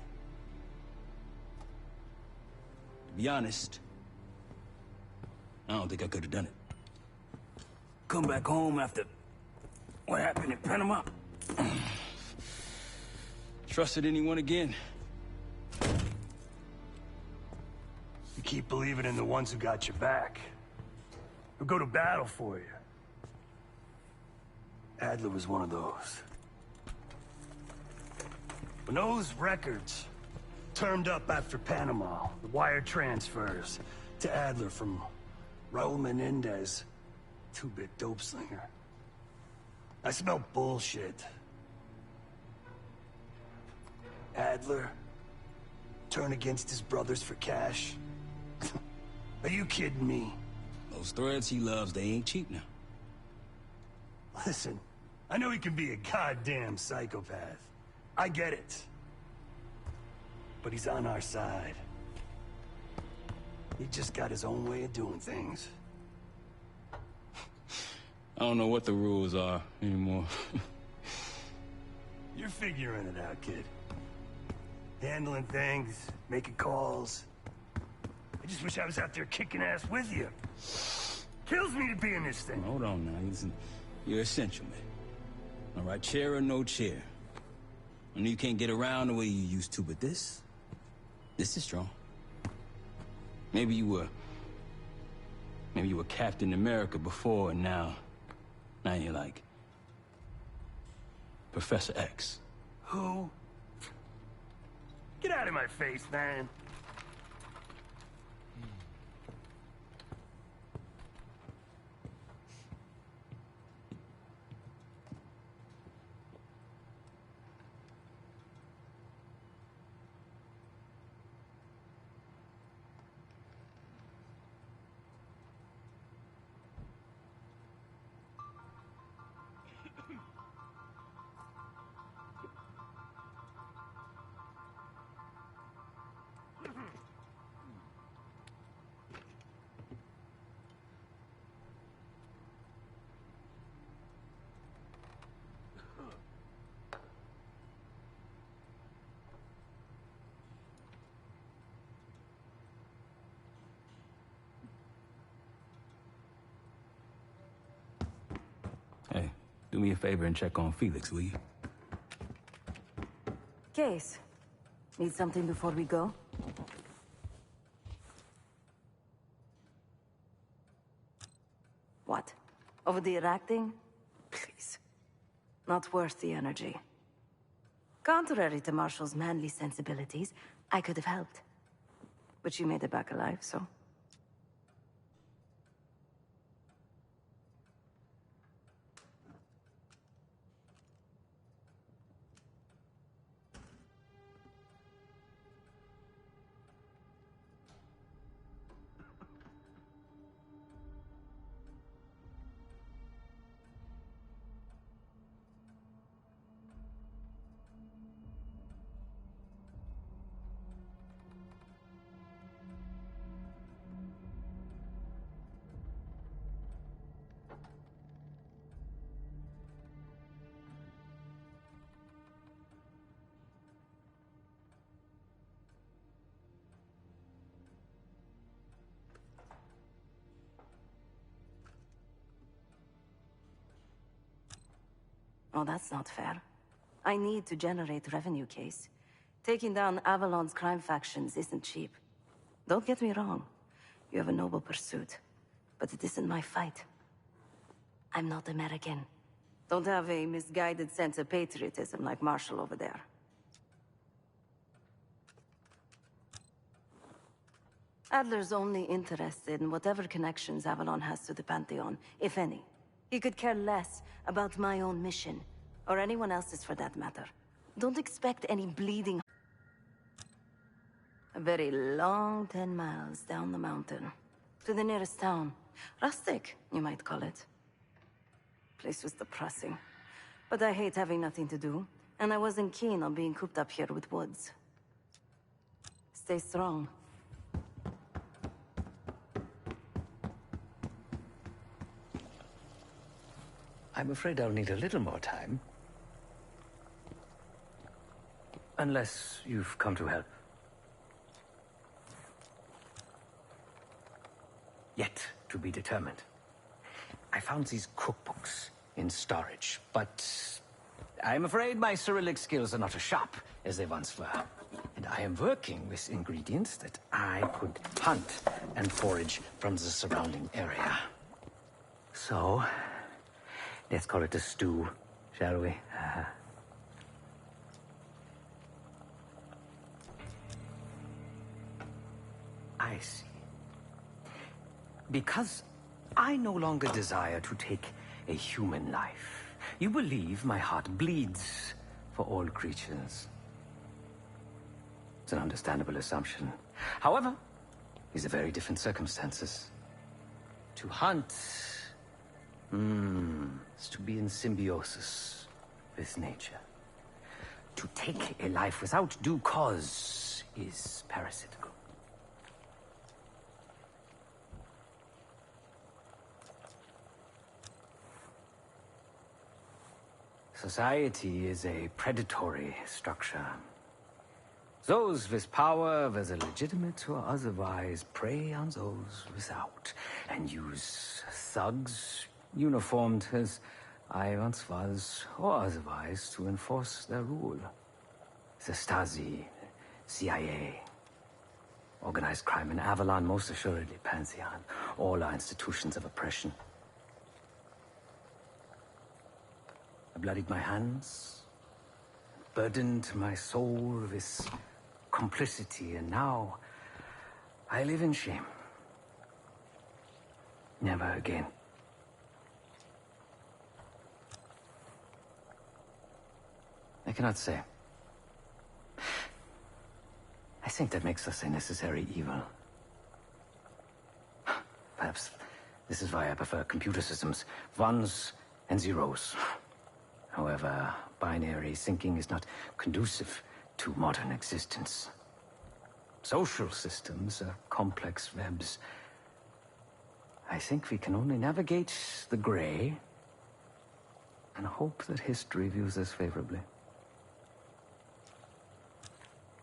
To be honest, I don't think I could have done it. Come back home after What happened in Panama? Trusted anyone again? You keep believing in the ones who got your back. Who go to battle for you. Adler was one of those. When those records turned up after Panama, the wire transfers to Adler from Raul Menendez, two-bit dope slinger. I smelled bullshit. Adler turn against his brothers for cash? Are you kidding me? Those threads he loves, they ain't cheap now. Listen, I know he can be a goddamn psychopath. I get it. But he's on our side. He just got his own way of doing things. I don't know what the rules are anymore. You're figuring it out, kid. Handling things, making calls. I just wish I was out there kicking ass with you. Kills me to be in this thing. Hold on now. Listen, you're essential, man. All right, chair or no chair. I know you can't get around the way you used to, but this is strong. Maybe you were Captain America before, and now you're like Professor X. Who? Get out of my face, man. Hey, do me a favor and check on Felix, will you? Case, need something before we go? What? Over the Iraq thing? Please. Not worth the energy. Contrary to Marshall's manly sensibilities, I could have helped. But you made it back alive, so... Oh, that's not fair. I need to generate revenue, Case. Taking down Avalon's crime factions isn't cheap. Don't get me wrong. You have a noble pursuit. But it isn't my fight. I'm not American. Don't have a misguided sense of patriotism like Marshall over there. Adler's only interested in whatever connections Avalon has to the Pantheon, if any. He could care less about my own mission, or anyone else's for that matter. Don't expect any bleeding... A very long 10 miles down the mountain, to the nearest town. Rustic, you might call it. Place was depressing, but I hate having nothing to do, and I wasn't keen on being cooped up here with Woods. Stay strong. I'm afraid I'll need a little more time. Unless you've come to help. Yet to be determined. I found these cookbooks in storage, but I'm afraid my Cyrillic skills are not as sharp as they once were. And I am working with ingredients that I could hunt and forage from the surrounding area. So, let's call it a stew, shall we? I see. Because I no longer desire to take a human life, you believe my heart bleeds for all creatures. It's an understandable assumption. However, these are very different circumstances. To hunt, is to be in symbiosis with nature. To take a life without due cause is parasitical. Society is a predatory structure. Those with power, whether legitimate or otherwise, prey on those without, and use thugs, uniformed as I once was, or otherwise, to enforce their rule. The Stasi, CIA, organized crime in Avalon, most assuredly Pantheon, all are institutions of oppression. I bloodied my hands, burdened my soul with complicity, and now I live in shame. Never again. I cannot say. I think that makes us a necessary evil. Perhaps this is why I prefer computer systems. Ones and zeros. However, binary thinking is not conducive to modern existence. Social systems are complex webs. I think we can only navigate the gray and hope that history views us favorably.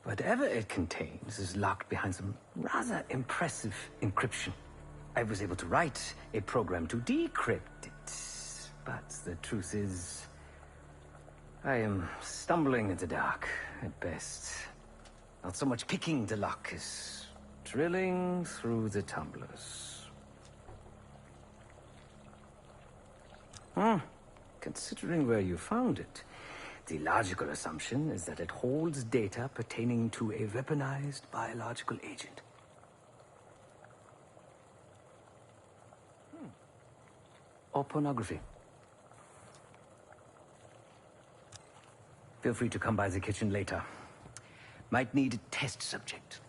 Whatever it contains is locked behind some rather impressive encryption. I was able to write a program to decrypt it, but the truth is, I am stumbling in the dark, at best. Not so much picking the lock as drilling through the tumblers. Considering where you found it, the logical assumption is that it holds data pertaining to a weaponized biological agent. Or pornography. Feel free to come by the kitchen later. Might need a test subject.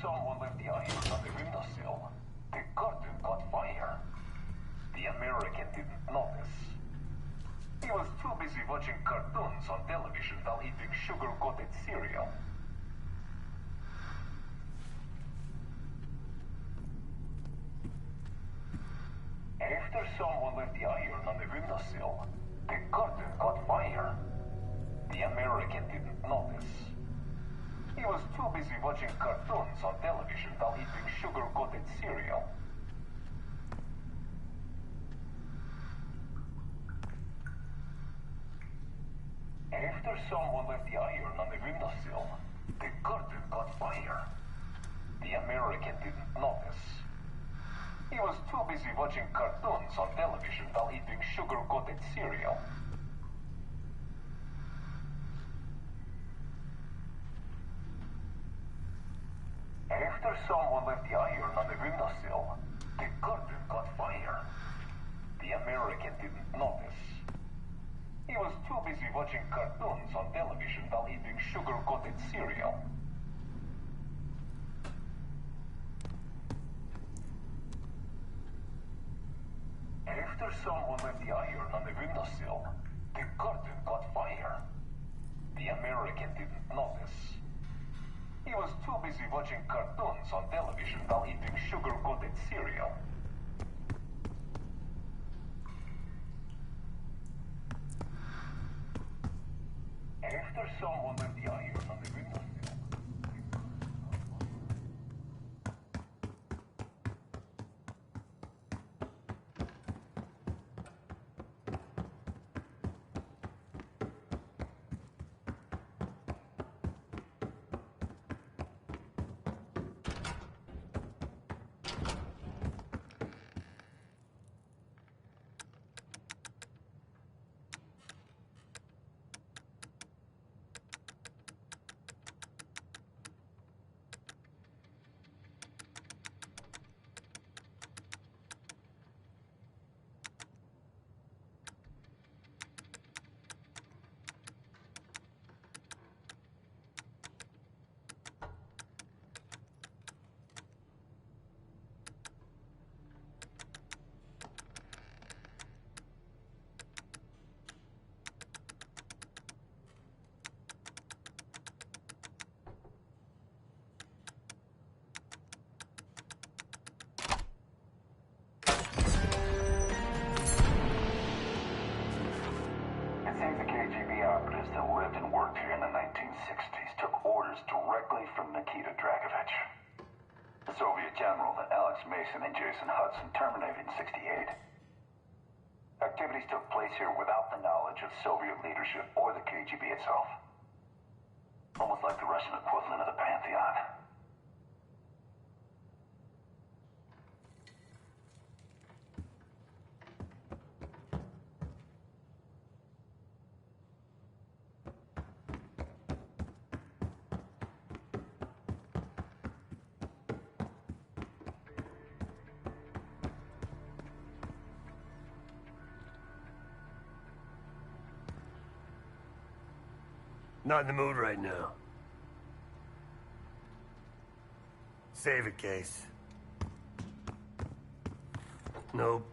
Someone left the iron on the windowsill. The curtain caught fire. The American didn't notice. He was too busy watching cartoons on television while eating sugar-coated cereal. After someone left the iron on the windowsill, The curtain caught fire. The American didn't notice. He was too busy watching cartoons on television while eating sugar-coated cereal. After someone left the iron on the windowsill, the curtain caught fire. The American didn't notice. He was too busy watching cartoons on television while eating sugar-coated cereal. After someone left the iron on the windowsill, the curtain caught fire. The American didn't notice. He was too busy watching cartoons on television while eating sugar-coated cereal. After someone left the iron on the windowsill, the curtain caught fire. The American didn't notice. He was too busy watching cartoons on television while eating sugar-coated cereal. After someone left the iron on the windowsill. Operatives that lived and worked here in the 1960s took orders directly from Nikita Dragovich, the Soviet general that Alex Mason and Jason Hudson terminated in '68. Activities took place here without the knowledge of Soviet leadership or the KGB itself. Almost like the Russian equivalent of the Pantheon. Not in the mood right now. Save it, Case. Nope.